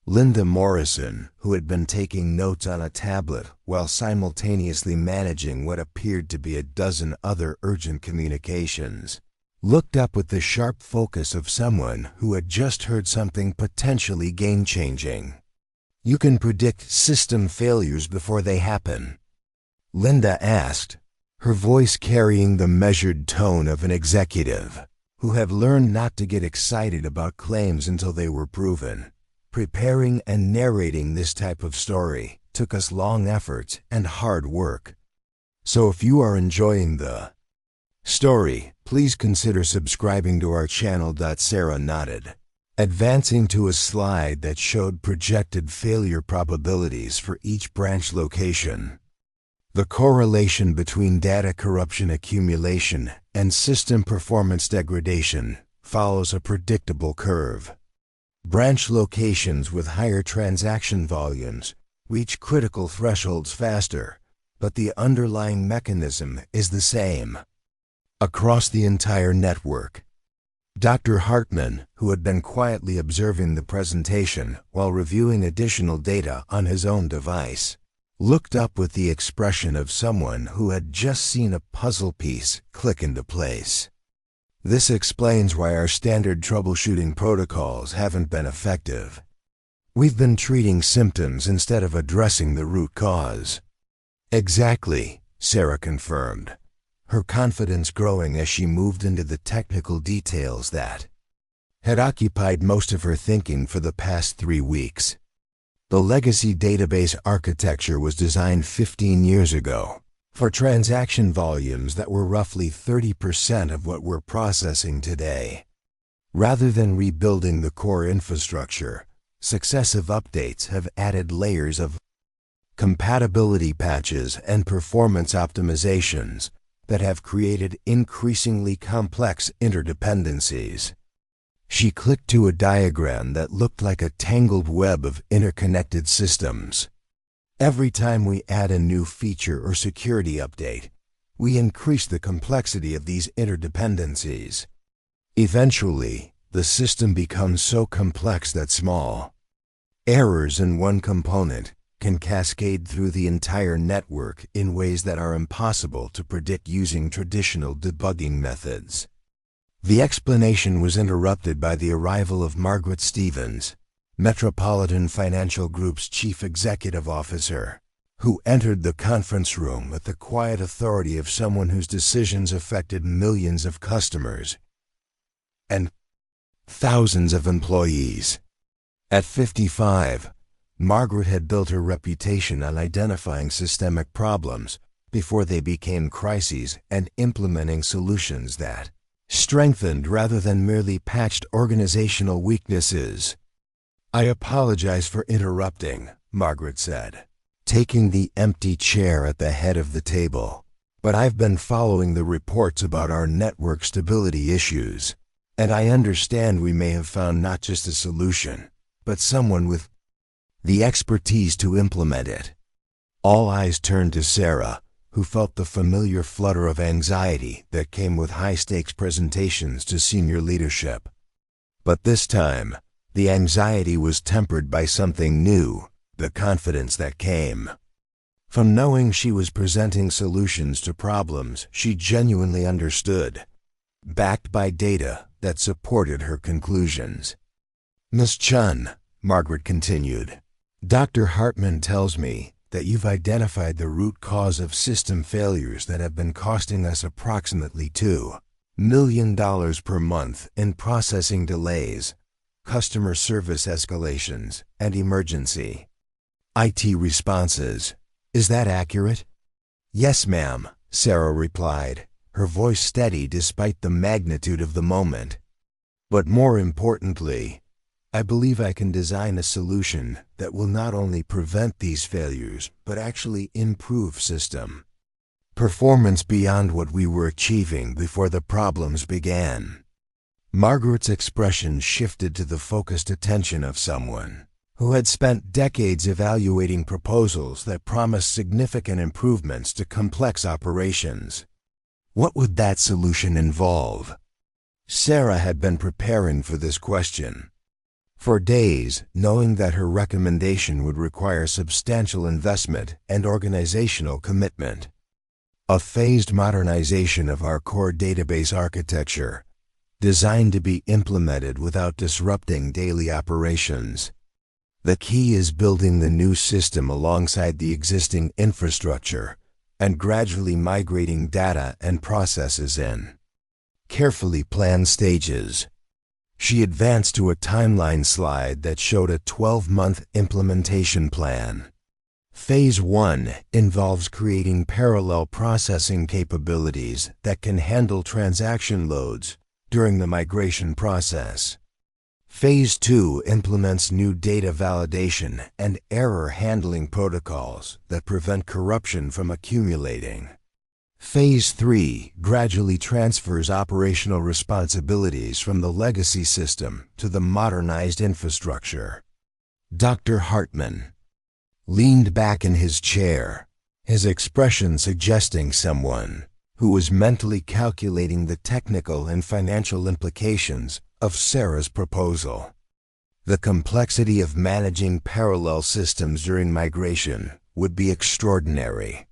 Linda Morrison, who had been taking notes on a tablet while simultaneously managing what appeared to be a dozen other urgent communications, looked up with the sharp focus of someone who had just heard something potentially game-changing. "You can predict system failures before they happen?" Linda asked, her voice carrying the measured tone of an executive who had learned not to get excited about claims until they were proven. "Preparing and narrating this type of story took us long efforts and hard work. So if you are enjoying the story, please consider subscribing to our channel. Sarah nodded, advancing to a slide that showed projected failure probabilities for each branch location. The correlation between data corruption accumulation and system performance degradation follows a predictable curve. Branch locations with higher transaction volumes reach critical thresholds faster, but the underlying mechanism is the same across the entire network. Dr. Hartman, who had been quietly observing the presentation while reviewing additional data on his own device, looked up with the expression of someone who had just seen a puzzle piece click into place. This explains why our standard troubleshooting protocols haven't been effective. We've been treating symptoms instead of addressing the root cause. Exactly, Sarah confirmed, her confidence growing as she moved into the technical details that had occupied most of her thinking for the past 3 weeks. The legacy database architecture was designed 15 years ago for transaction volumes that were roughly 30% of what we're processing today. Rather than rebuilding the core infrastructure, successive updates have added layers of compatibility patches and performance optimizations that have created increasingly complex interdependencies. She clicked to a diagram that looked like a tangled web of interconnected systems. Every time we add a new feature or security update, we increase the complexity of these interdependencies. Eventually, the system becomes so complex that small errors in one component can cascade through the entire network in ways that are impossible to predict using traditional debugging methods. The explanation was interrupted by the arrival of Margaret Stevens, Metropolitan Financial Group's chief executive officer, who entered the conference room with the quiet authority of someone whose decisions affected millions of customers and thousands of employees. At 55, Margaret had built her reputation on identifying systemic problems before they became crises and implementing solutions that strengthened rather than merely patched organizational weaknesses. "I apologize for interrupting," Margaret said, taking the empty chair at the head of the table, "but I've been following the reports about our network stability issues, and I understand we may have found not just a solution, but someone with the expertise to implement it." All eyes turned to Sarah, who felt the familiar flutter of anxiety that came with high-stakes presentations to senior leadership. But this time, the anxiety was tempered by something new, the confidence that came from knowing she was presenting solutions to problems she genuinely understood, backed by data that supported her conclusions. "Miss Chen," Margaret continued, "Dr. Hartman tells me that you've identified the root cause of system failures that have been costing us approximately $2 million per month in processing delays, customer service escalations, and emergency IT responses. Is that accurate?" "Yes, ma'am," Sarah replied, her voice steady despite the magnitude of the moment. "But more importantly, I believe I can design a solution that will not only prevent these failures, but actually improve system performance beyond what we were achieving before the problems began." Margaret's expression shifted to the focused attention of someone who had spent decades evaluating proposals that promised significant improvements to complex operations. What would that solution involve? Sarah had been preparing for this question for days, knowing that her recommendation would require substantial investment and organizational commitment. A phased modernization of our core database architecture, designed to be implemented without disrupting daily operations. The key is building the new system alongside the existing infrastructure and gradually migrating data and processes in carefully planned stages. She advanced to a timeline slide that showed a 12-month implementation plan. Phase 1 involves creating parallel processing capabilities that can handle transaction loads during the migration process. Phase 2 implements new data validation and error handling protocols that prevent corruption from accumulating. Phase 3 gradually transfers operational responsibilities from the legacy system to the modernized infrastructure. Dr. Hartman leaned back in his chair, his expression suggesting someone who was mentally calculating the technical and financial implications of Sarah's proposal. The complexity of managing parallel systems during migration would be extraordinary.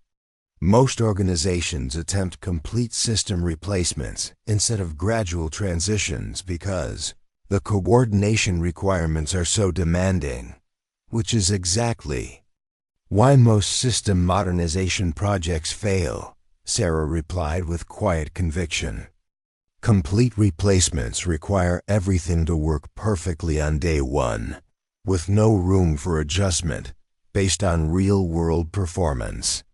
Most organizations attempt complete system replacements instead of gradual transitions because the coordination requirements are so demanding, which is exactly why most system modernization projects fail, Sarah replied with quiet conviction. Complete replacements require everything to work perfectly on day one, with no room for adjustment based on real-world performance.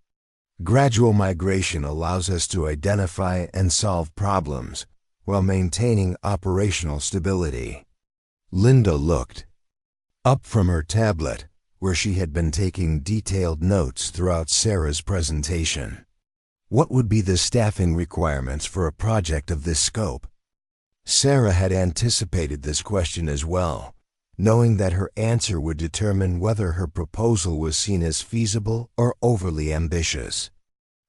Gradual migration allows us to identify and solve problems while maintaining operational stability. Linda looked up from her tablet, where she had been taking detailed notes throughout Sarah's presentation. What would be the staffing requirements for a project of this scope? Sarah had anticipated this question as well, knowing that her answer would determine whether her proposal was seen as feasible or overly ambitious.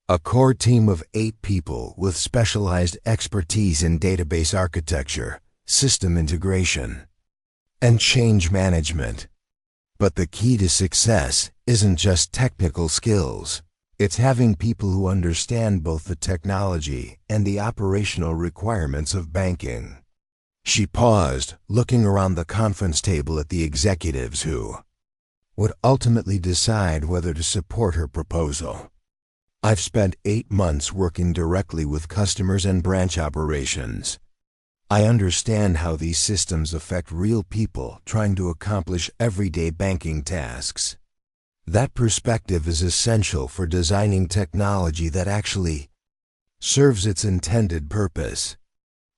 A core team of 8 people with specialized expertise in database architecture, system integration, and change management. But the key to success isn't just technical skills. It's having people who understand both the technology and the operational requirements of banking. She paused, looking around the conference table at the executives who would ultimately decide whether to support her proposal. I've spent 8 months working directly with customers and branch operations. I understand how these systems affect real people trying to accomplish everyday banking tasks. That perspective is essential for designing technology that actually serves its intended purpose.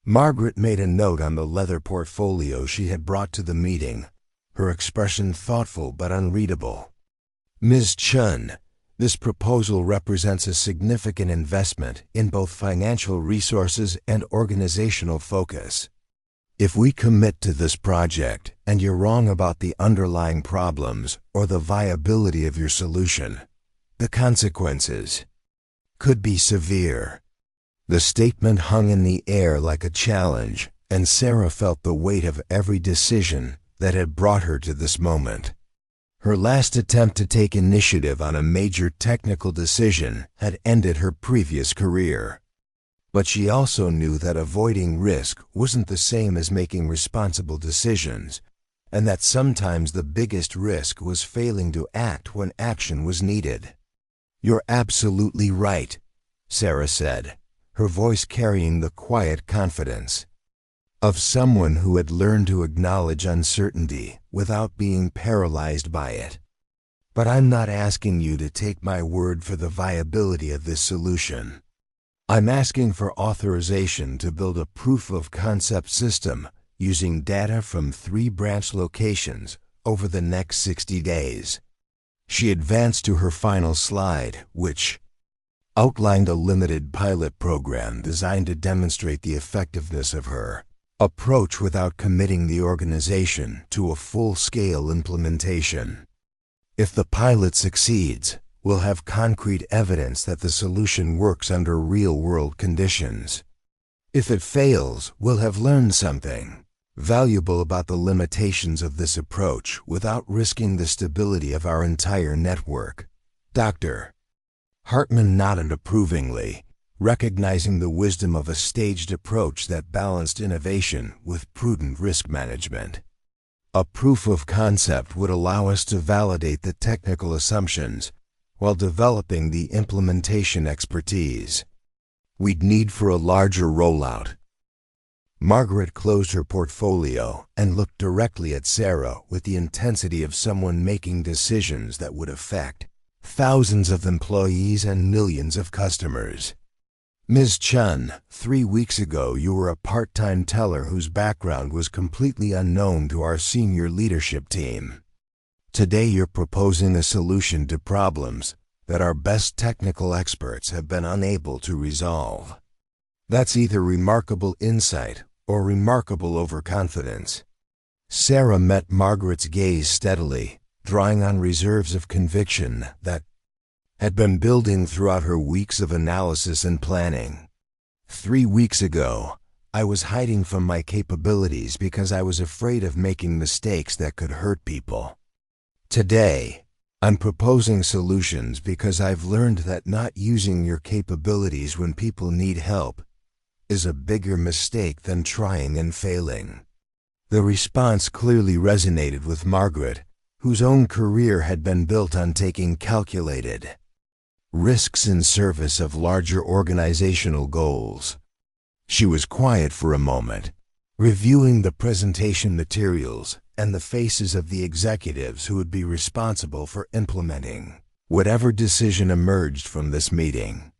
Margaret made a note on the leather portfolio she had brought to the meeting, her expression thoughtful but unreadable. Ms. Chen, this proposal represents a significant investment in both financial resources and organizational focus. If we commit to this project and you're wrong about the underlying problems or the viability of your solution, the consequences could be severe. The statement hung in the air like a challenge, and Sarah felt the weight of every decision that had brought her to this moment. Her last attempt to take initiative on a major technical decision had ended her previous career. But she also knew that avoiding risk wasn't the same as making responsible decisions, and that sometimes the biggest risk was failing to act when action was needed. "You're absolutely right," Sarah said, her voice carrying the quiet confidence of someone who had learned to acknowledge uncertainty without being paralyzed by it. "But I'm not asking you to take my word for the viability of this solution. I'm asking for authorization to build a proof-of-concept system using data from 3 branch locations over the next 60 days. She advanced to her final slide, which outlined a limited pilot program designed to demonstrate the effectiveness of her approach without committing the organization to a full-scale implementation. If the pilot succeeds, we'll have concrete evidence that the solution works under real-world conditions. If it fails, we'll have learned something valuable about the limitations of this approach without risking the stability of our entire network." Dr. Hartman nodded approvingly, recognizing the wisdom of a staged approach that balanced innovation with prudent risk management. A proof of concept would allow us to validate the technical assumptions while developing the implementation expertise we'd need for a larger rollout. Margaret closed her portfolio and looked directly at Sarah with the intensity of someone making decisions that would affect thousands of employees and millions of customers. Ms. Chen, 3 weeks ago you were a part-time teller whose background was completely unknown to our senior leadership team. Today you're proposing a solution to problems that our best technical experts have been unable to resolve. That's either remarkable insight or remarkable overconfidence. Sarah met Margaret's gaze steadily, drawing on reserves of conviction that had been building throughout her weeks of analysis and planning. 3 weeks ago, I was hiding from my capabilities because I was afraid of making mistakes that could hurt people. Today, I'm proposing solutions because I've learned that not using your capabilities when people need help is a bigger mistake than trying and failing. The response clearly resonated with Margaret, whose own career had been built on taking calculated risks in service of larger organizational goals. She was quiet for a moment, reviewing the presentation materials and the faces of the executives who would be responsible for implementing whatever decision emerged from this meeting.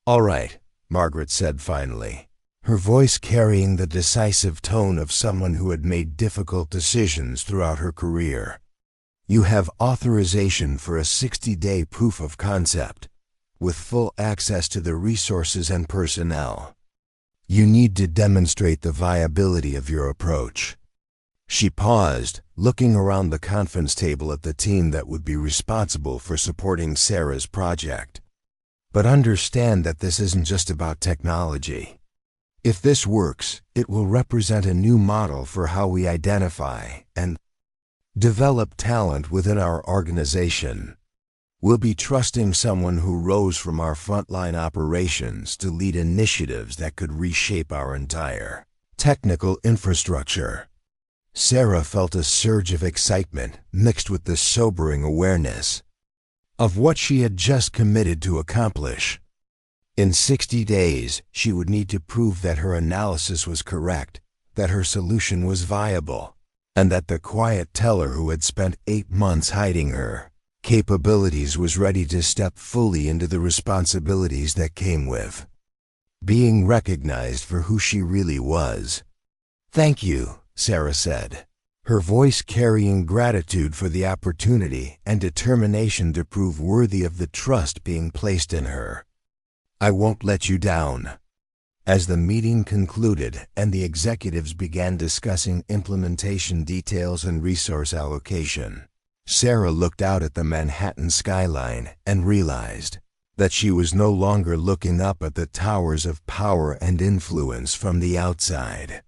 "All right," Margaret said finally, her voice carrying the decisive tone of someone who had made difficult decisions throughout her career. "You have authorization for a 60-day proof of concept, with full access to the resources and personnel. You need to demonstrate the viability of your approach." She paused, looking around the conference table at the team that would be responsible for supporting Sarah's project. "But understand that this isn't just about technology. If this works, it will represent a new model for how we identify and develop talent within our organization. We'll be trusting someone who rose from our frontline operations to lead initiatives that could reshape our entire technical infrastructure." Sarah felt a surge of excitement mixed with the sobering awareness of what she had just committed to accomplish. In 60 days, she would need to prove that her analysis was correct, that her solution was viable, and that the quiet teller who had spent 8 months hiding her capabilities was ready to step fully into the responsibilities that came with being recognized for who she really was. "Thank you," Sarah said, her voice carrying gratitude for the opportunity and determination to prove worthy of the trust being placed in her. "I won't let you down." As the meeting concluded and the executives began discussing implementation details and resource allocation, Sarah looked out at the Manhattan skyline and realized that she was no longer looking up at the towers of power and influence from the outside.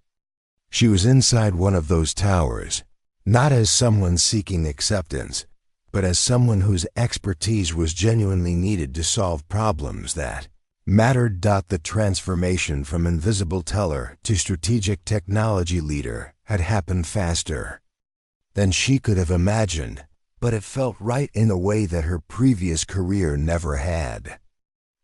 She was inside one of those towers, not as someone seeking acceptance, but as someone whose expertise was genuinely needed to solve problems that mattered. The transformation from invisible teller to strategic technology leader had happened faster than she could have imagined, but it felt right in a way that her previous career never had.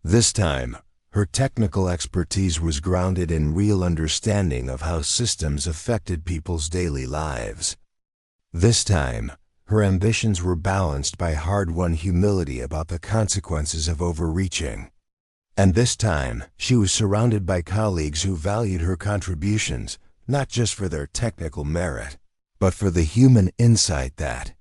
This time, her technical expertise was grounded in real understanding of how systems affected people's daily lives. This time, her ambitions were balanced by hard-won humility about the consequences of overreaching. And this time, she was surrounded by colleagues who valued her contributions, not just for their technical merit, but for the human insight that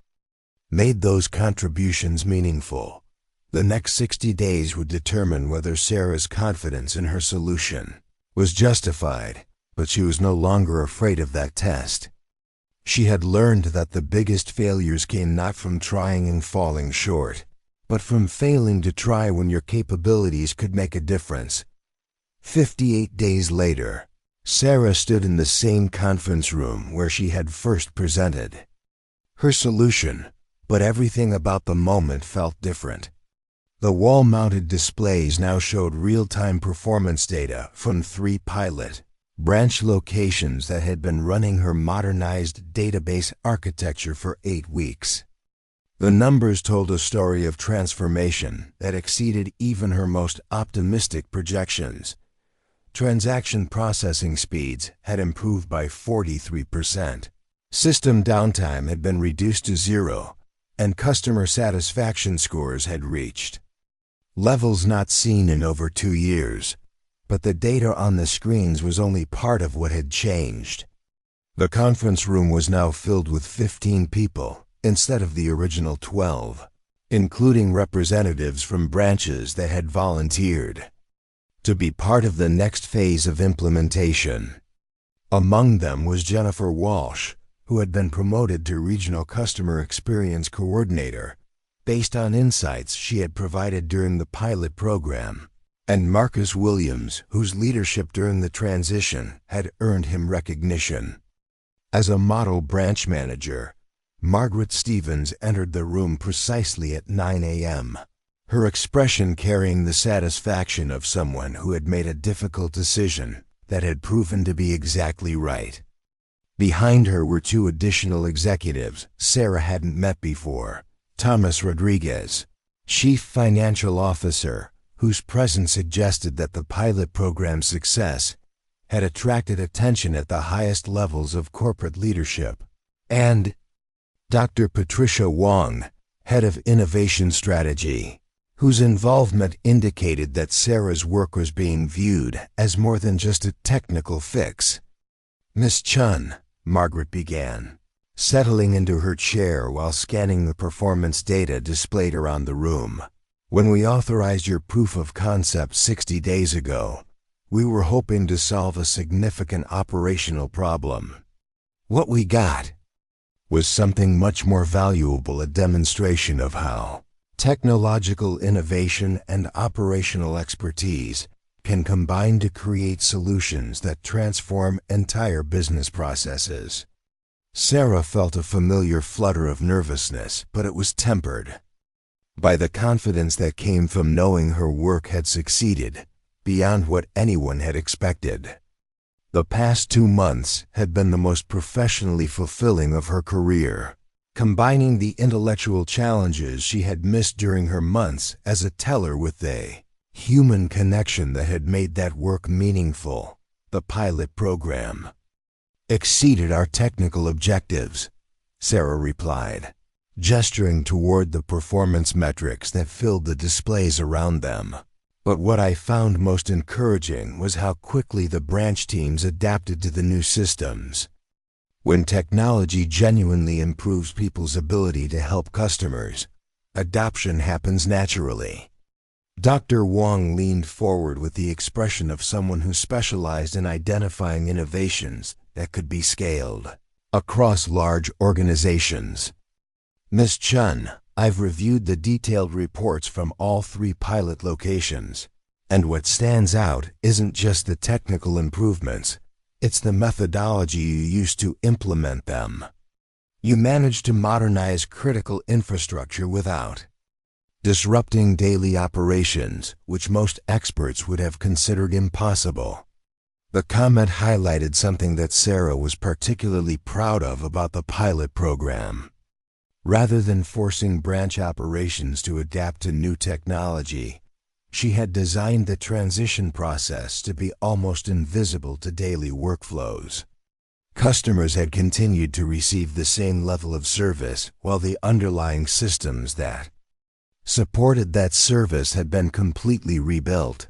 made those contributions meaningful. The next 60 days would determine whether Sarah's confidence in her solution was justified, but she was no longer afraid of that test. She had learned that the biggest failures came not from trying and falling short, but from failing to try when your capabilities could make a difference. 58 days later, Sarah stood in the same conference room where she had first presented her solution, but everything about the moment felt different. The wall-mounted displays now showed real-time performance data from 3 pilot branch locations that had been running her modernized database architecture for 8 weeks. The numbers told a story of transformation that exceeded even her most optimistic projections. Transaction processing speeds had improved by 43%. System downtime had been reduced to 0, and customer satisfaction scores had reached levels not seen in over 2 years. But the data on the screens was only part of what had changed. The conference room was now filled with 15 people instead of the original 12, including representatives from branches that had volunteered to be part of the next phase of implementation. Among them was Jennifer Walsh, who had been promoted to Regional Customer Experience Coordinator based on insights she had provided during the pilot program, and Marcus Williams, whose leadership during the transition had earned him recognition. As a model branch manager, Margaret Stevens entered the room precisely at 9 a.m., her expression carrying the satisfaction of someone who had made a difficult decision that had proven to be exactly right. Behind her were 2 additional executives Sarah hadn't met before: Thomas Rodriguez, Chief Financial Officer, whose presence suggested that the pilot program's success had attracted attention at the highest levels of corporate leadership, and Dr. Patricia Wong, Head of Innovation Strategy, whose involvement indicated that Sarah's work was being viewed as more than just a technical fix. "Miss Chen," Margaret began, settling into her chair while scanning the performance data displayed around the room. "When we authorized your proof of concept 60 days ago, we were hoping to solve a significant operational problem. What we got was something much more valuable, a demonstration of how technological innovation and operational expertise can combine to create solutions that transform entire business processes." Sarah felt a familiar flutter of nervousness, but it was tempered by the confidence that came from knowing her work had succeeded beyond what anyone had expected. The past 2 months had been the most professionally fulfilling of her career, combining the intellectual challenges she had missed during her months as a teller with the human connection that had made that work meaningful. "The pilot program exceeded our technical objectives," Sarah replied, gesturing toward the performance metrics that filled the displays around them. "But what I found most encouraging was how quickly the branch teams adapted to the new systems. When technology genuinely improves people's ability to help customers, adoption happens naturally." Dr. Wong leaned forward with the expression of someone who specialized in identifying innovations that could be scaled across large organizations. "Ms. Chen, I've reviewed the detailed reports from all 3 pilot locations, and what stands out isn't just the technical improvements, it's the methodology you used to implement them. You managed to modernize critical infrastructure without disrupting daily operations, which most experts would have considered impossible." The comment highlighted something that Sarah was particularly proud of about the pilot program. Rather than forcing branch operations to adapt to new technology, she had designed the transition process to be almost invisible to daily workflows. Customers had continued to receive the same level of service while the underlying systems that supported that service had been completely rebuilt.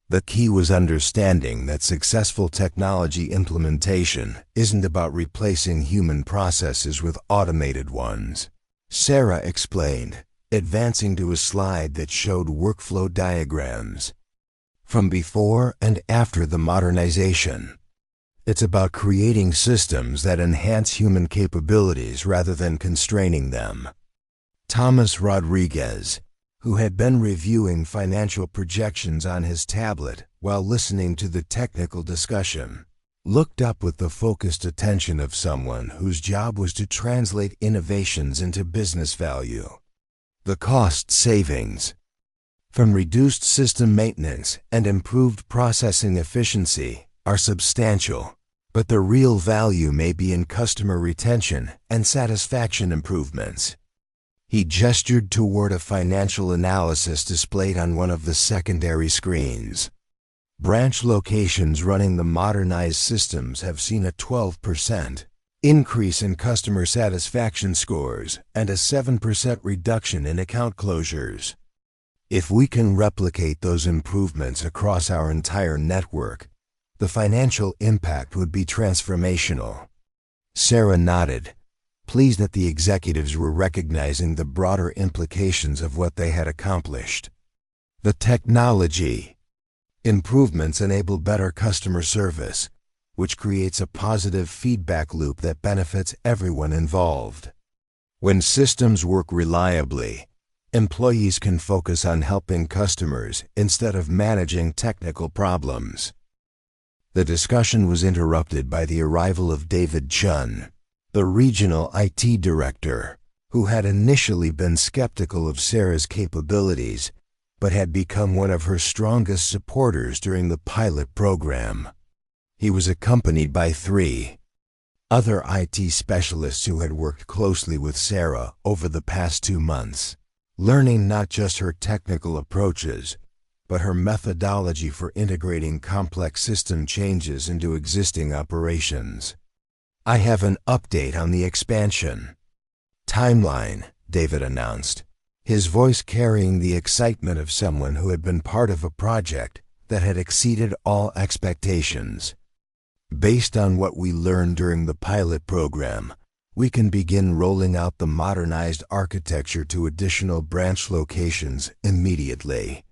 The key was understanding that successful technology implementation isn't about replacing human processes with automated ones, Sarah explained, advancing to a slide that showed workflow diagrams from before and after the modernization. "It's about creating systems that enhance human capabilities rather than constraining them." Thomas Rodriguez, who had been reviewing financial projections on his tablet while listening to the technical discussion, looked up with the focused attention of someone whose job was to translate innovations into business value. "The cost savings from reduced system maintenance and improved processing efficiency are substantial, but the real value may be in customer retention and satisfaction improvements." He gestured toward a financial analysis displayed on one of the secondary screens. "Branch locations running the modernized systems have seen a 12% increase in customer satisfaction scores, and a 7% reduction in account closures. If we can replicate those improvements across our entire network, the financial impact would be transformational. Sarah nodded, pleased that the executives were recognizing the broader implications of what they had accomplished. The technology improvements enable better customer service, which creates a positive feedback loop that benefits everyone involved. When systems work reliably, employees can focus on helping customers instead of managing technical problems. The discussion was interrupted by the arrival of David Chen, the regional IT director, who had initially been skeptical of Sarah's capabilities, but had become one of her strongest supporters during the pilot program. He was accompanied by 3 other IT specialists who had worked closely with Sarah over the past 2 months, learning not just her technical approaches, but her methodology for integrating complex system changes into existing operations. I have an update on the expansion timeline, David announced, his voice carrying the excitement of someone who had been part of a project that had exceeded all expectations. Based on what we learned during the pilot program, we can begin rolling out the modernized architecture to additional branch locations immediately.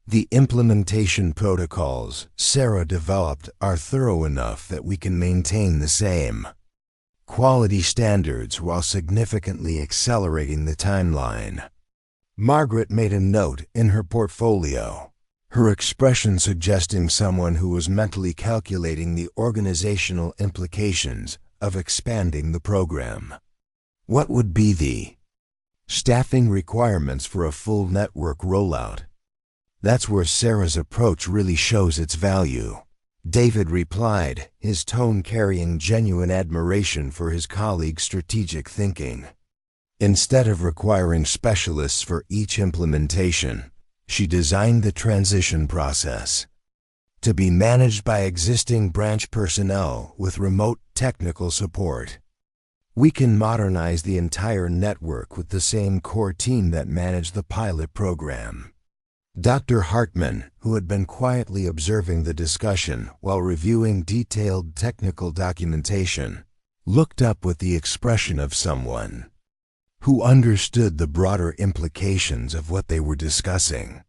The implementation protocols Sarah developed are thorough enough that we can maintain the same quality standards while significantly accelerating the timeline. Margaret made a note in her portfolio, her expression suggesting someone who was mentally calculating the organizational implications of expanding the program. What would be the staffing requirements for a full network rollout? That's where Sarah's approach really shows its value. David replied, his tone carrying genuine admiration for his colleague's strategic thinking. Instead of requiring specialists for each implementation, she designed the transition process to be managed by existing branch personnel with remote technical support. We can modernize the entire network with the same core team that managed the pilot program. Dr. Hartman, who had been quietly observing the discussion while reviewing detailed technical documentation, looked up with the expression of someone who understood the broader implications of what they were discussing.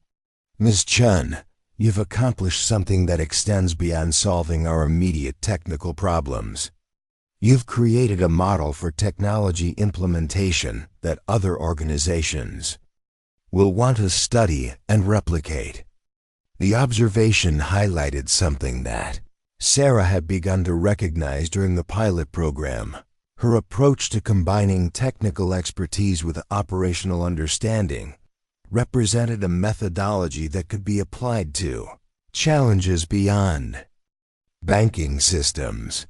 Ms. Chen, you've accomplished something that extends beyond solving our immediate technical problems. You've created a model for technology implementation that other organizations will want to study and replicate. The observation highlighted something that Sarah had begun to recognize during the pilot program. Her approach to combining technical expertise with operational understanding represented a methodology that could be applied to challenges beyond banking systems.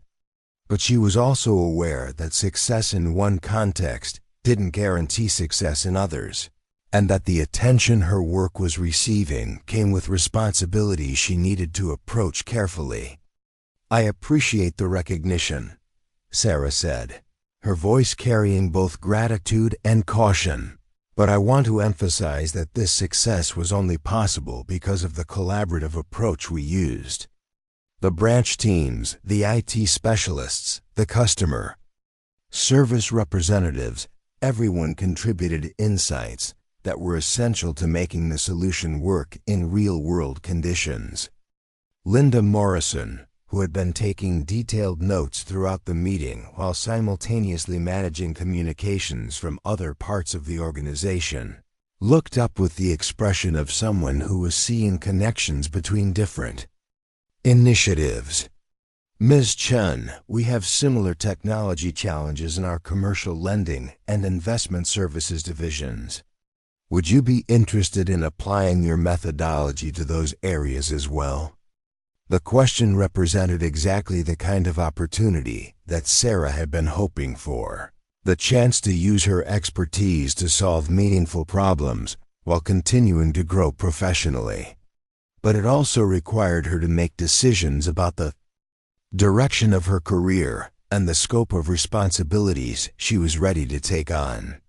But she was also aware that success in one context didn't guarantee success in others, and that the attention her work was receiving came with responsibilities she needed to approach carefully. I appreciate the recognition, Sarah said, her voice carrying both gratitude and caution. But I want to emphasize that this success was only possible because of the collaborative approach we used. The branch teams, the IT specialists, the customer service representatives, everyone contributed insights that were essential to making the solution work in real-world conditions. Linda Morrison, who had been taking detailed notes throughout the meeting while simultaneously managing communications from other parts of the organization, looked up with the expression of someone who was seeing connections between different initiatives. Ms. Chen, we have similar technology challenges in our commercial lending and investment services divisions. Would you be interested in applying your methodology to those areas as well? The question represented exactly the kind of opportunity that Sarah had been hoping for. The chance to use her expertise to solve meaningful problems while continuing to grow professionally. But it also required her to make decisions about the direction of her career and the scope of responsibilities she was ready to take on.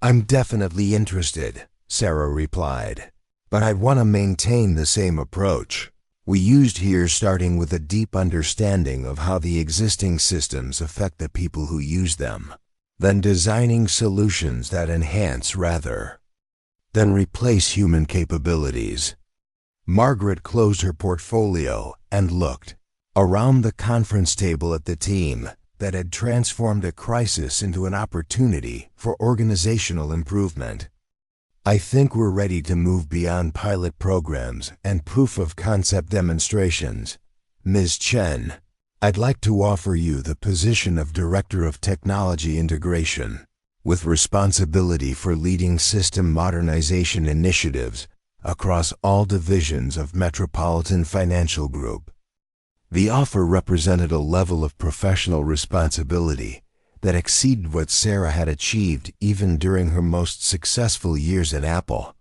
"I'm definitely interested," Sarah replied, "but I'd want to maintain the same approach we used here, starting with a deep understanding of how the existing systems affect the people who use them, then designing solutions that enhance rather than replace human capabilities." Margaret closed her portfolio and looked around the conference table at the team that had transformed a crisis into an opportunity for organizational improvement. "I think we're ready to move beyond pilot programs and proof-of-concept demonstrations. Ms. Chen, I'd like to offer you the position of Director of Technology Integration, with responsibility for leading system modernization initiatives across all divisions of Metropolitan Financial Group." The offer represented a level of professional responsibility that exceeded what Sarah had achieved even during her most successful years at Apple.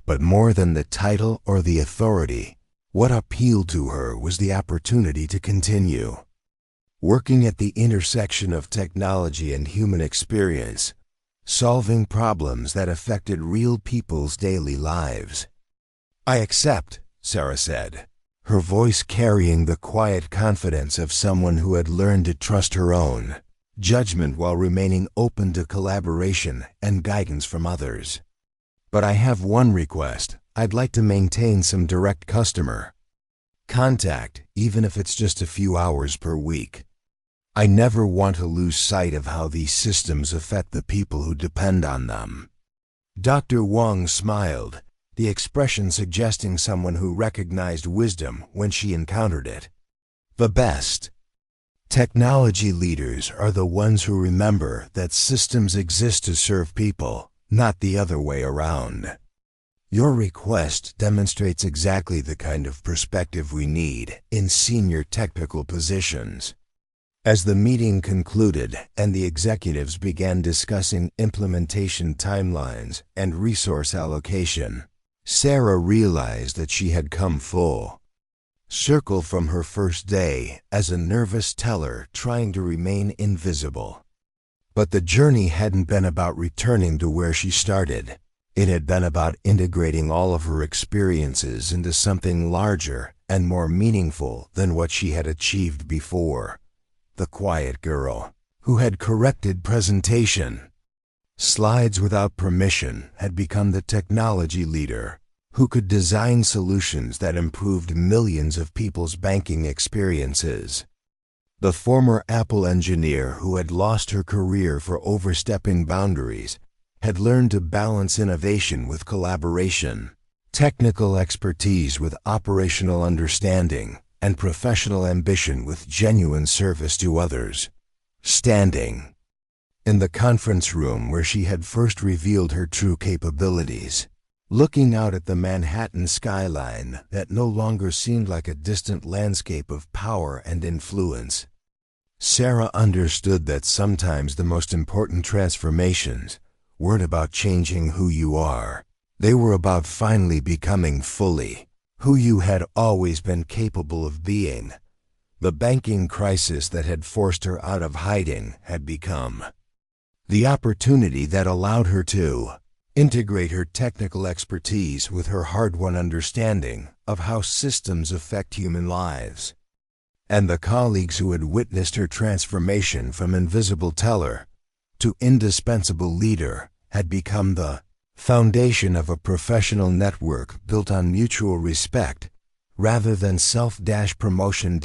But more than the title or the authority, what appealed to her was the opportunity to continue working at the intersection of technology and human experience, solving problems that affected real people's daily lives. "I accept," Sarah said, her voice carrying the quiet confidence of someone who had learned to trust her own judgment while remaining open to collaboration and guidance from others. "But I have one request. I'd like to maintain some direct customer contact, even if it's just a few hours per week. I never want to lose sight of how these systems affect the people who depend on them." Dr. Wang smiled, the expression suggesting someone who recognized wisdom when she encountered it. "The best technology leaders are the ones who remember that systems exist to serve people, not the other way around." Your request demonstrates exactly the kind of perspective we need in senior technical positions. As the meeting concluded and the executives began discussing implementation timelines and resource allocation, Sarah realized that she had come full circle from her first day as a nervous teller trying to remain invisible. But the journey hadn't been about returning to where she started. It had been about integrating all of her experiences into something larger and more meaningful than what she had achieved before. The quiet girl who had corrected presentation slides without permission had become the technology leader who could design solutions that improved millions of people's banking experiences. The former Apple engineer who had lost her career for overstepping boundaries had learned to balance innovation with collaboration, technical expertise with operational understanding, and professional ambition with genuine service to others. Standing in the conference room where she had first revealed her true capabilities, looking out at the Manhattan skyline that no longer seemed like a distant landscape of power and influence, Sarah understood that sometimes the most important transformations weren't about changing who you are. They were about finally becoming fully who you had always been capable of being. The banking crisis that had forced her out of hiding had become the opportunity that allowed her to integrate her technical expertise with her hard-won understanding of how systems affect human lives. And the colleagues who had witnessed her transformation from invisible teller to indispensable leader had become the foundation of a professional network built on mutual respect rather than self-promotion.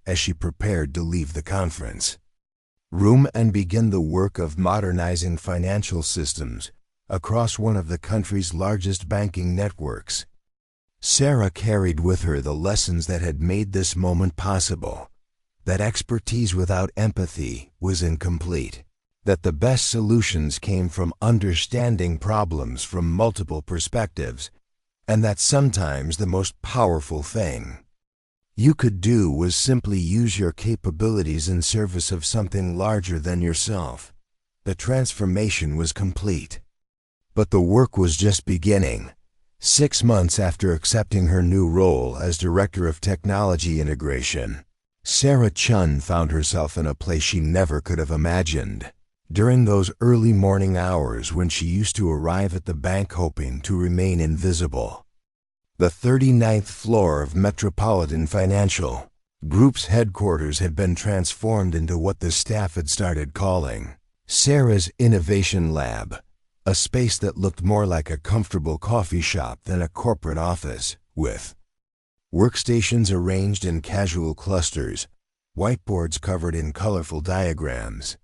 As she prepared to leave the conference room and begin the work of modernizing financial systems across one of the country's largest banking networks, Sarah carried with her the lessons that had made this moment possible: that expertise without empathy was incomplete, that the best solutions came from understanding problems from multiple perspectives, and that sometimes the most powerful thing you could do was simply use your capabilities in service of something larger than yourself. The transformation was complete. But the work was just beginning. 6 months after accepting her new role as Director of Technology Integration, Sarah Chen found herself in a place she never could have imagined. During those early morning hours when she used to arrive at the bank hoping to remain invisible. The 39th floor of Metropolitan Financial Group's headquarters had been transformed into what the staff had started calling Sarah's Innovation Lab, a space that looked more like a comfortable coffee shop than a corporate office, with workstations arranged in casual clusters, whiteboards covered in colorful diagrams,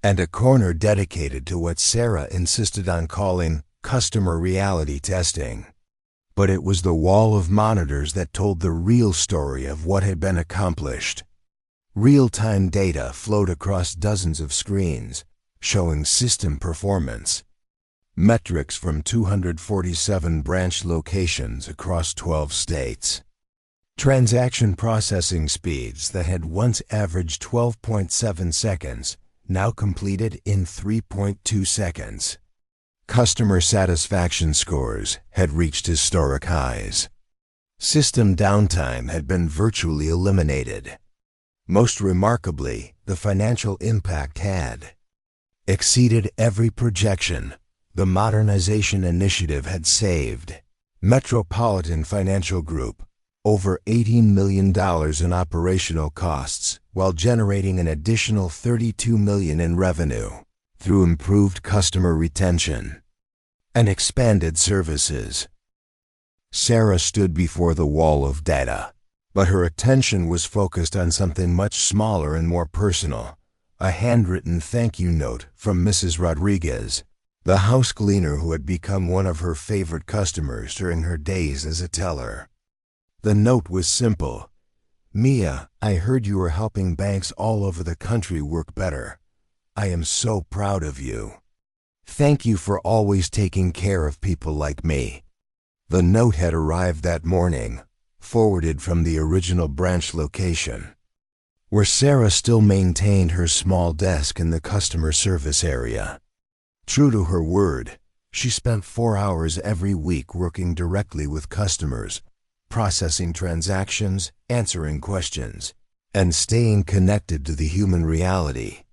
and a corner dedicated to what Sarah insisted on calling customer reality testing. But it was the wall of monitors that told the real story of what had been accomplished. Real-time data flowed across dozens of screens, showing system performance. Metrics from 247 branch locations across 12 states. Transaction processing speeds that had once averaged 12.7 seconds, now completed in 3.2 seconds. Customer satisfaction scores had reached historic highs. System downtime had been virtually eliminated. Most remarkably, the financial impact had exceeded every projection. The modernization initiative had saved Metropolitan Financial Group over $18 million in operational costs while generating an additional $32 million in revenue through improved customer retention and expanded services. Sarah stood before the wall of data, but her attention was focused on something much smaller and more personal, a handwritten thank you note from Mrs. Rodriguez, the house cleaner who had become one of her favorite customers during her days as a teller. The note was simple. "Mia, I heard you were helping banks all over the country work better. I am so proud of you. Thank you for always taking care of people like me." The note had arrived that morning, forwarded from the original branch location, where Sarah still maintained her small desk in the customer service area. True to her word, she spent 4 hours every week working directly with customers, processing transactions, answering questions, and staying connected to the human reality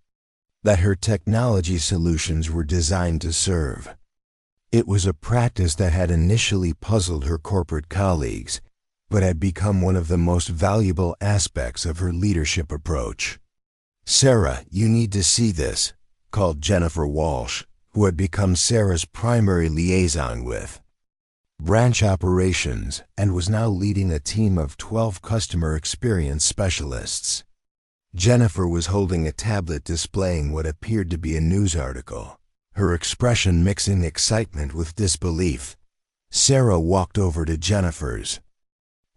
that her technology solutions were designed to serve. It was a practice that had initially puzzled her corporate colleagues, but had become one of the most valuable aspects of her leadership approach. "Sarah, you need to see this," called Jennifer Walsh, who had become Sarah's primary liaison with branch operations and was now leading a team of 12 customer experience specialists. Jennifer was holding a tablet displaying what appeared to be a news article, her expression mixing excitement with disbelief. Sarah walked over to Jennifer's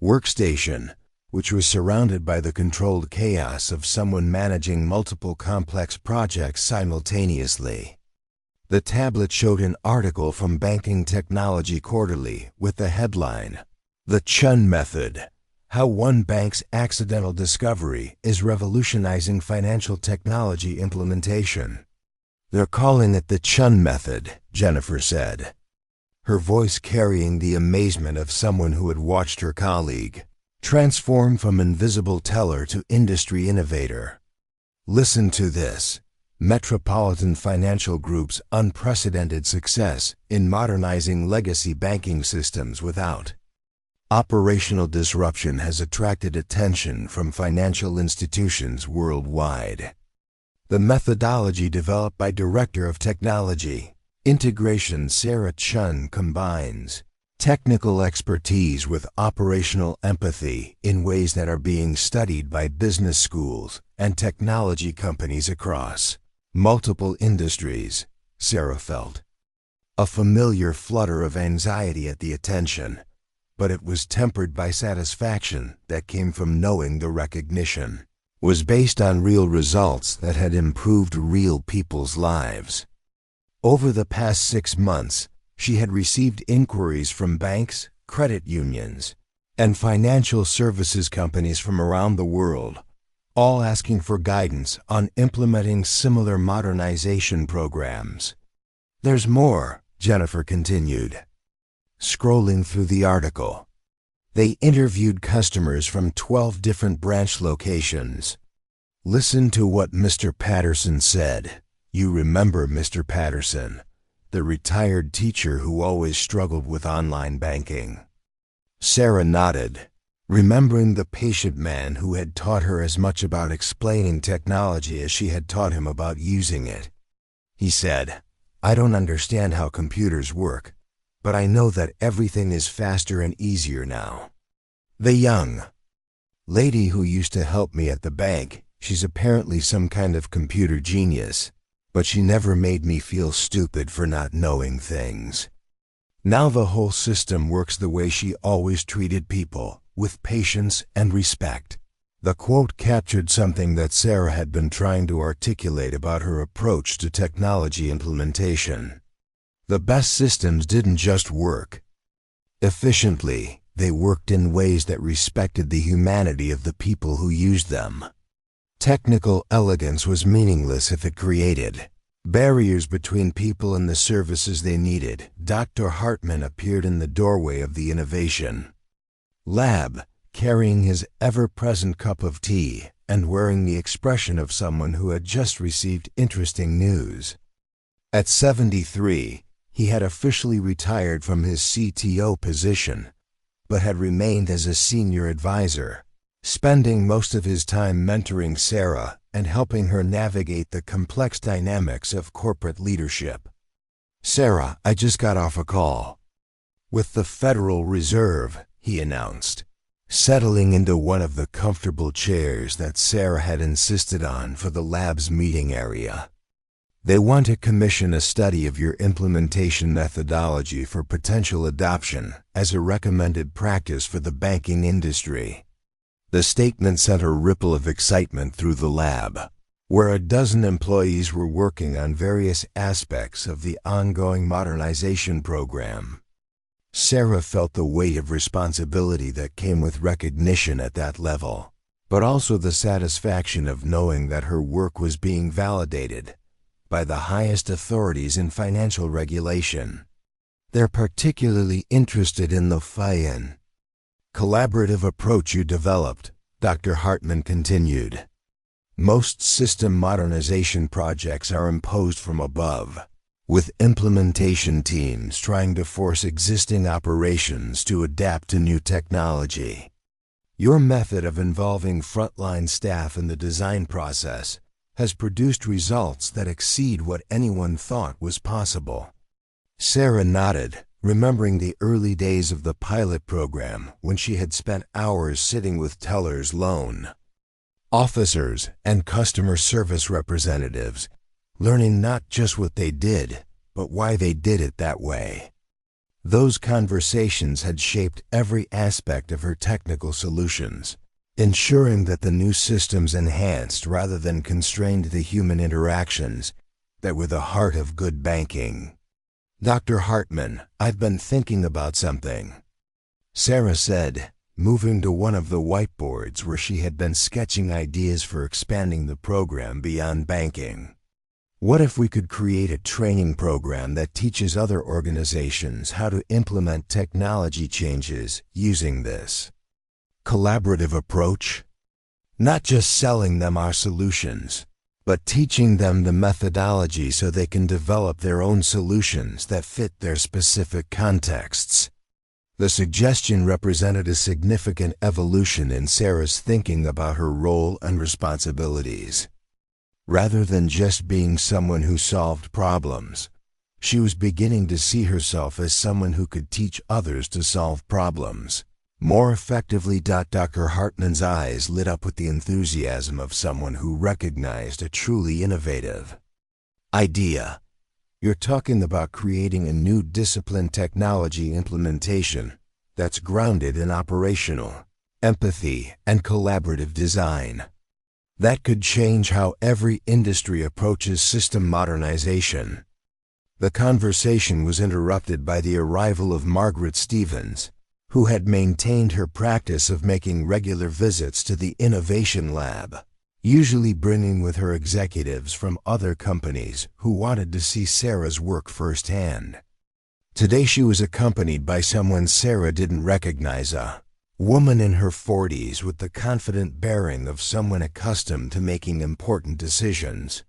workstation, which was surrounded by the controlled chaos of someone managing multiple complex projects simultaneously. The tablet showed an article from Banking Technology Quarterly with the headline, "The Chen Method: How One Bank's Accidental Discovery is Revolutionizing Financial Technology Implementation." "They're calling it the Chen Method," Jennifer said, her voice carrying the amazement of someone who had watched her colleague transform from invisible teller to industry innovator. "Listen to this: Metropolitan Financial Group's unprecedented success in modernizing legacy banking systems without operational disruption has attracted attention from financial institutions worldwide. The methodology developed by Director of Technology Integration Sarah Chen combines technical expertise with operational empathy in ways that are being studied by business schools and technology companies across multiple industries," Sarah felt. A familiar flutter of anxiety at the attention, but it was tempered by satisfaction that came from knowing the recognition was based on real results that had improved real people's lives. Over the past 6 months, she had received inquiries from banks, credit unions, and financial services companies from around the world, all asking for guidance on implementing similar modernization programs. "There's more," Jennifer continued, scrolling through the article. They interviewed customers from 12 different branch locations. Listen to what Mr. Patterson said. You remember Mr. Patterson, the retired teacher who always struggled with online banking. Sarah nodded, remembering the patient man who had taught her as much about explaining technology as she had taught him about using it. He said, "I don't understand how computers work, but I know that everything is faster and easier now." The young lady who used to help me at the bank, she's apparently some kind of computer genius, but she never made me feel stupid for not knowing things. Now the whole system works the way she always treated people, with patience and respect. The quote captured something that Sarah had been trying to articulate about her approach to technology implementation. The best systems didn't just work efficiently, they worked in ways that respected the humanity of the people who used them. Technical elegance was meaningless if it created barriers between people and the services they needed. Dr. Hartman appeared in the doorway of the innovation lab, carrying his ever-present cup of tea and wearing the expression of someone who had just received interesting news. At 73, he had officially retired from his CTO position, but had remained as a senior advisor, spending most of his time mentoring Sarah and helping her navigate the complex dynamics of corporate leadership. "Sarah, I just got off a call with the Federal Reserve," he announced, settling into one of the comfortable chairs that Sarah had insisted on for the lab's meeting area. "They want to commission a study of your implementation methodology for potential adoption as a recommended practice for the banking industry." The statement sent a ripple of excitement through the lab, where a dozen employees were working on various aspects of the ongoing modernization program. Sarah felt the weight of responsibility that came with recognition at that level, but also the satisfaction of knowing that her work was being validated by the highest authorities in financial regulation. "They're particularly interested in the collaborative approach you developed," Dr. Hartman continued. "Most system modernization projects are imposed from above, with implementation teams trying to force existing operations to adapt to new technology. Your method of involving frontline staff in the design process has produced results that exceed what anyone thought was possible." Sarah nodded, remembering the early days of the pilot program when she had spent hours sitting with tellers, loan officers, and customer service representatives, learning not just what they did, but why they did it that way. Those conversations had shaped every aspect of her technical solutions, ensuring that the new systems enhanced rather than constrained the human interactions that were the heart of good banking. "Dr. Hartman, I've been thinking about something," Sarah said, moving to one of the whiteboards where she had been sketching ideas for expanding the program beyond banking. "What if we could create a training program that teaches other organizations how to implement technology changes using this collaborative approach? Not just selling them our solutions, but teaching them the methodology so they can develop their own solutions that fit their specific contexts." The suggestion represented a significant evolution in Sarah's thinking about her role and responsibilities. Rather than just being someone who solved problems, she was beginning to see herself as someone who could teach others to solve problems more effectively. Dr. Hartman's eyes lit up with the enthusiasm of someone who recognized a truly innovative idea. "You're talking about creating a new discipline, technology implementation, that's grounded in operational empathy and collaborative design. That could change how every industry approaches system modernization." The conversation was interrupted by the arrival of Margaret Stevens, who had maintained her practice of making regular visits to the Innovation Lab, usually bringing with her executives from other companies who wanted to see Sarah's work firsthand. Today she was accompanied by someone Sarah didn't recognize, a Woman in her 40s with the confident bearing of someone accustomed to making important decisions.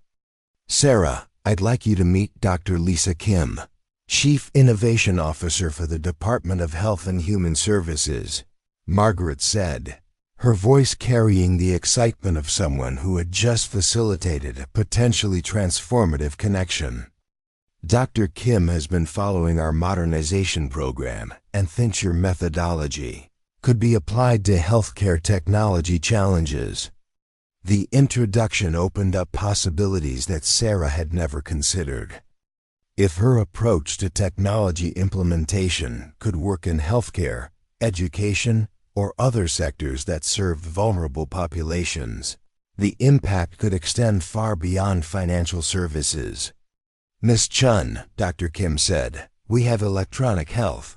Sarah, I'd like you to meet Dr. Lisa Kim, Chief Innovation Officer for the Department of Health and Human Services, Margaret said, her voice carrying the excitement of someone who had just facilitated a potentially transformative connection. Dr. Kim has been following our modernization program and thinks your methodology could be applied to healthcare technology challenges. The introduction opened up possibilities that Sarah had never considered. If her approach to technology implementation could work in healthcare, education, or other sectors that served vulnerable populations, the impact could extend far beyond financial services. Ms. Chen, Dr. Kim said, we have electronic health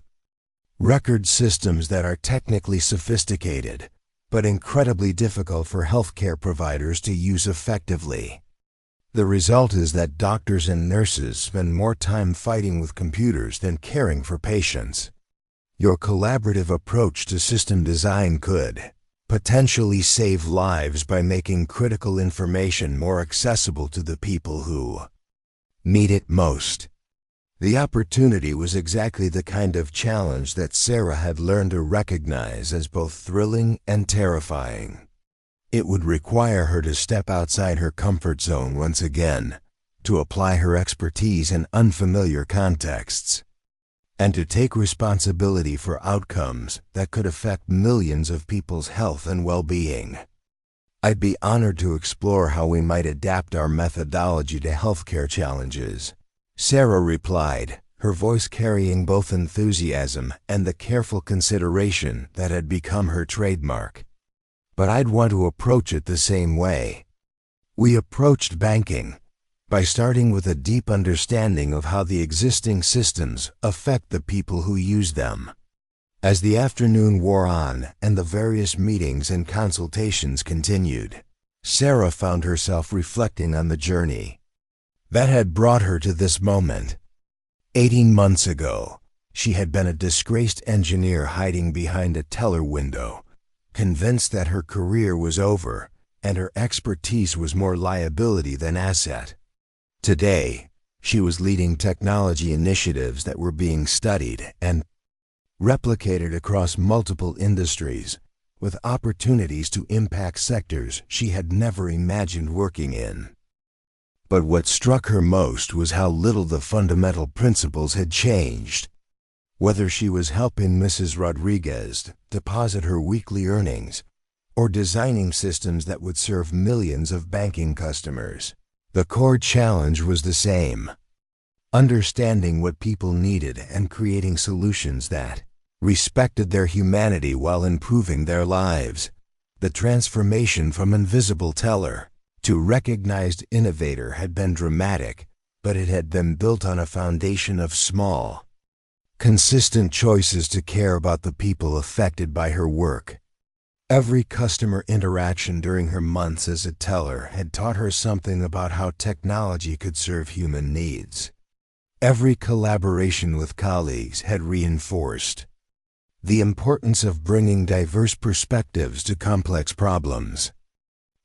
record systems that are technically sophisticated, but incredibly difficult for healthcare providers to use effectively. The result is that doctors and nurses spend more time fighting with computers than caring for patients. Your collaborative approach to system design could potentially save lives by making critical information more accessible to the people who need it most. The opportunity was exactly the kind of challenge that Sarah had learned to recognize as both thrilling and terrifying. It would require her to step outside her comfort zone once again, to apply her expertise in unfamiliar contexts, and to take responsibility for outcomes that could affect millions of people's health and well-being. I'd be honored to explore how we might adapt our methodology to healthcare challenges, Sarah replied, her voice carrying both enthusiasm and the careful consideration that had become her trademark. But I'd want to approach it the same way. We approached banking by starting with a deep understanding of how the existing systems affect the people who use them. As the afternoon wore on and the various meetings and consultations continued, Sarah found herself reflecting on the journey that had brought her to this moment. 18 months ago, she had been a disgraced engineer hiding behind a teller window, convinced that her career was over and her expertise was more liability than asset. Today, she was leading technology initiatives that were being studied and replicated across multiple industries, with opportunities to impact sectors she had never imagined working in. But what struck her most was how little the fundamental principles had changed. Whether she was helping Mrs. Rodriguez deposit her weekly earnings or designing systems that would serve millions of banking customers, the core challenge was the same: understanding what people needed and creating solutions that respected their humanity while improving their lives. The transformation from invisible teller to recognized innovator had been dramatic, but it had been built on a foundation of small, consistent choices to care about the people affected by her work. Every customer interaction during her months as a teller had taught her something about how technology could serve human needs. Every collaboration with colleagues had reinforced the importance of bringing diverse perspectives to complex problems.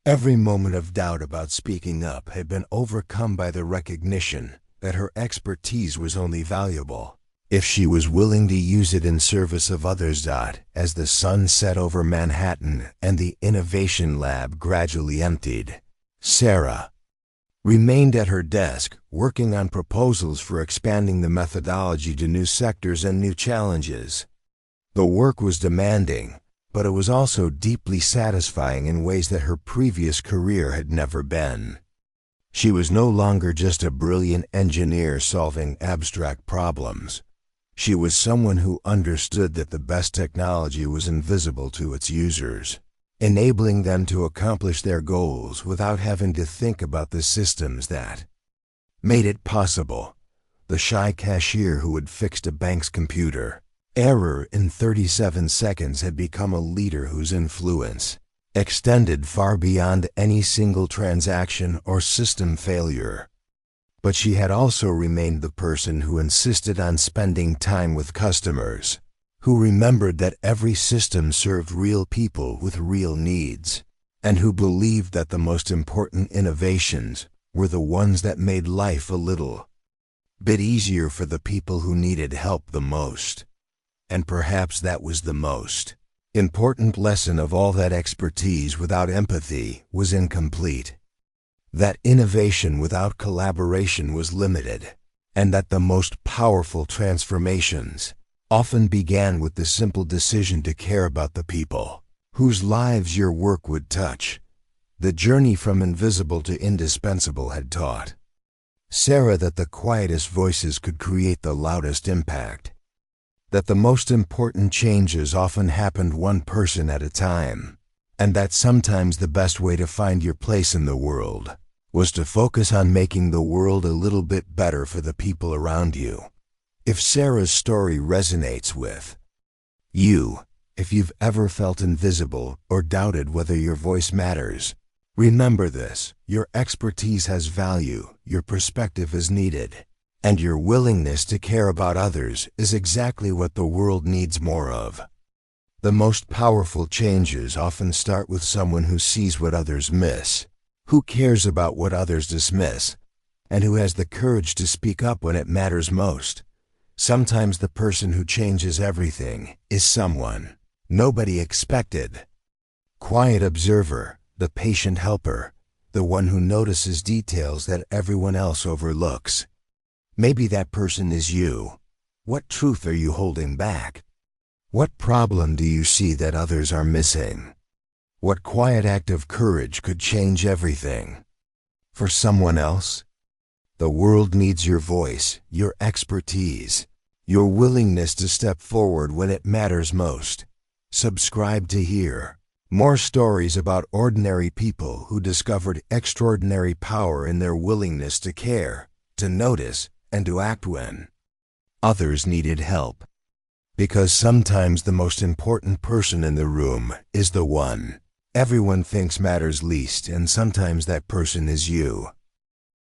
Every moment of doubt about speaking up had been overcome by the recognition that her expertise was only valuable if she was willing to use it in service of others. As the sun set over Manhattan and the innovation lab gradually emptied, Sarah remained at her desk, working on proposals for expanding the methodology to new sectors and new challenges. The work was demanding, but it was also deeply satisfying in ways that her previous career had never been. She was no longer just a brilliant engineer solving abstract problems. She was someone who understood that the best technology was invisible to its users, enabling them to accomplish their goals without having to think about the systems that made it possible. The shy cashier who had fixed a bank's computer error in 37 seconds had become a leader whose influence extended far beyond any single transaction or system failure. But she had also remained the person who insisted on spending time with customers, who remembered that every system served real people with real needs, and who believed that the most important innovations were the ones that made life a little bit easier for the people who needed help the most. And perhaps that was the most important lesson of all, that expertise without empathy was incomplete, that innovation without collaboration was limited, and that the most powerful transformations often began with the simple decision to care about the people whose lives your work would touch. The journey from invisible to indispensable had taught Sarah that the quietest voices could create the loudest impact, that the most important changes often happened one person at a time, and that sometimes the best way to find your place in the world was to focus on making the world a little bit better for the people around you. If Sarah's story resonates with you, if you've ever felt invisible or doubted whether your voice matters, remember this: your expertise has value, your perspective is needed, and your willingness to care about others is exactly what the world needs more of. The most powerful changes often start with someone who sees what others miss, who cares about what others dismiss, and who has the courage to speak up when it matters most. Sometimes the person who changes everything is someone nobody expected. Quiet observer, the patient helper, the one who notices details that everyone else overlooks. Maybe that person is you. What truth are you holding back? What problem do you see that others are missing? What quiet act of courage could change everything? For someone else, the world needs your voice, your expertise, your willingness to step forward when it matters most. Subscribe to hear more stories about ordinary people who discovered extraordinary power in their willingness to care, to notice, and to act when others needed help. Because sometimes the most important person in the room is the one everyone thinks matters least, and sometimes that person is you.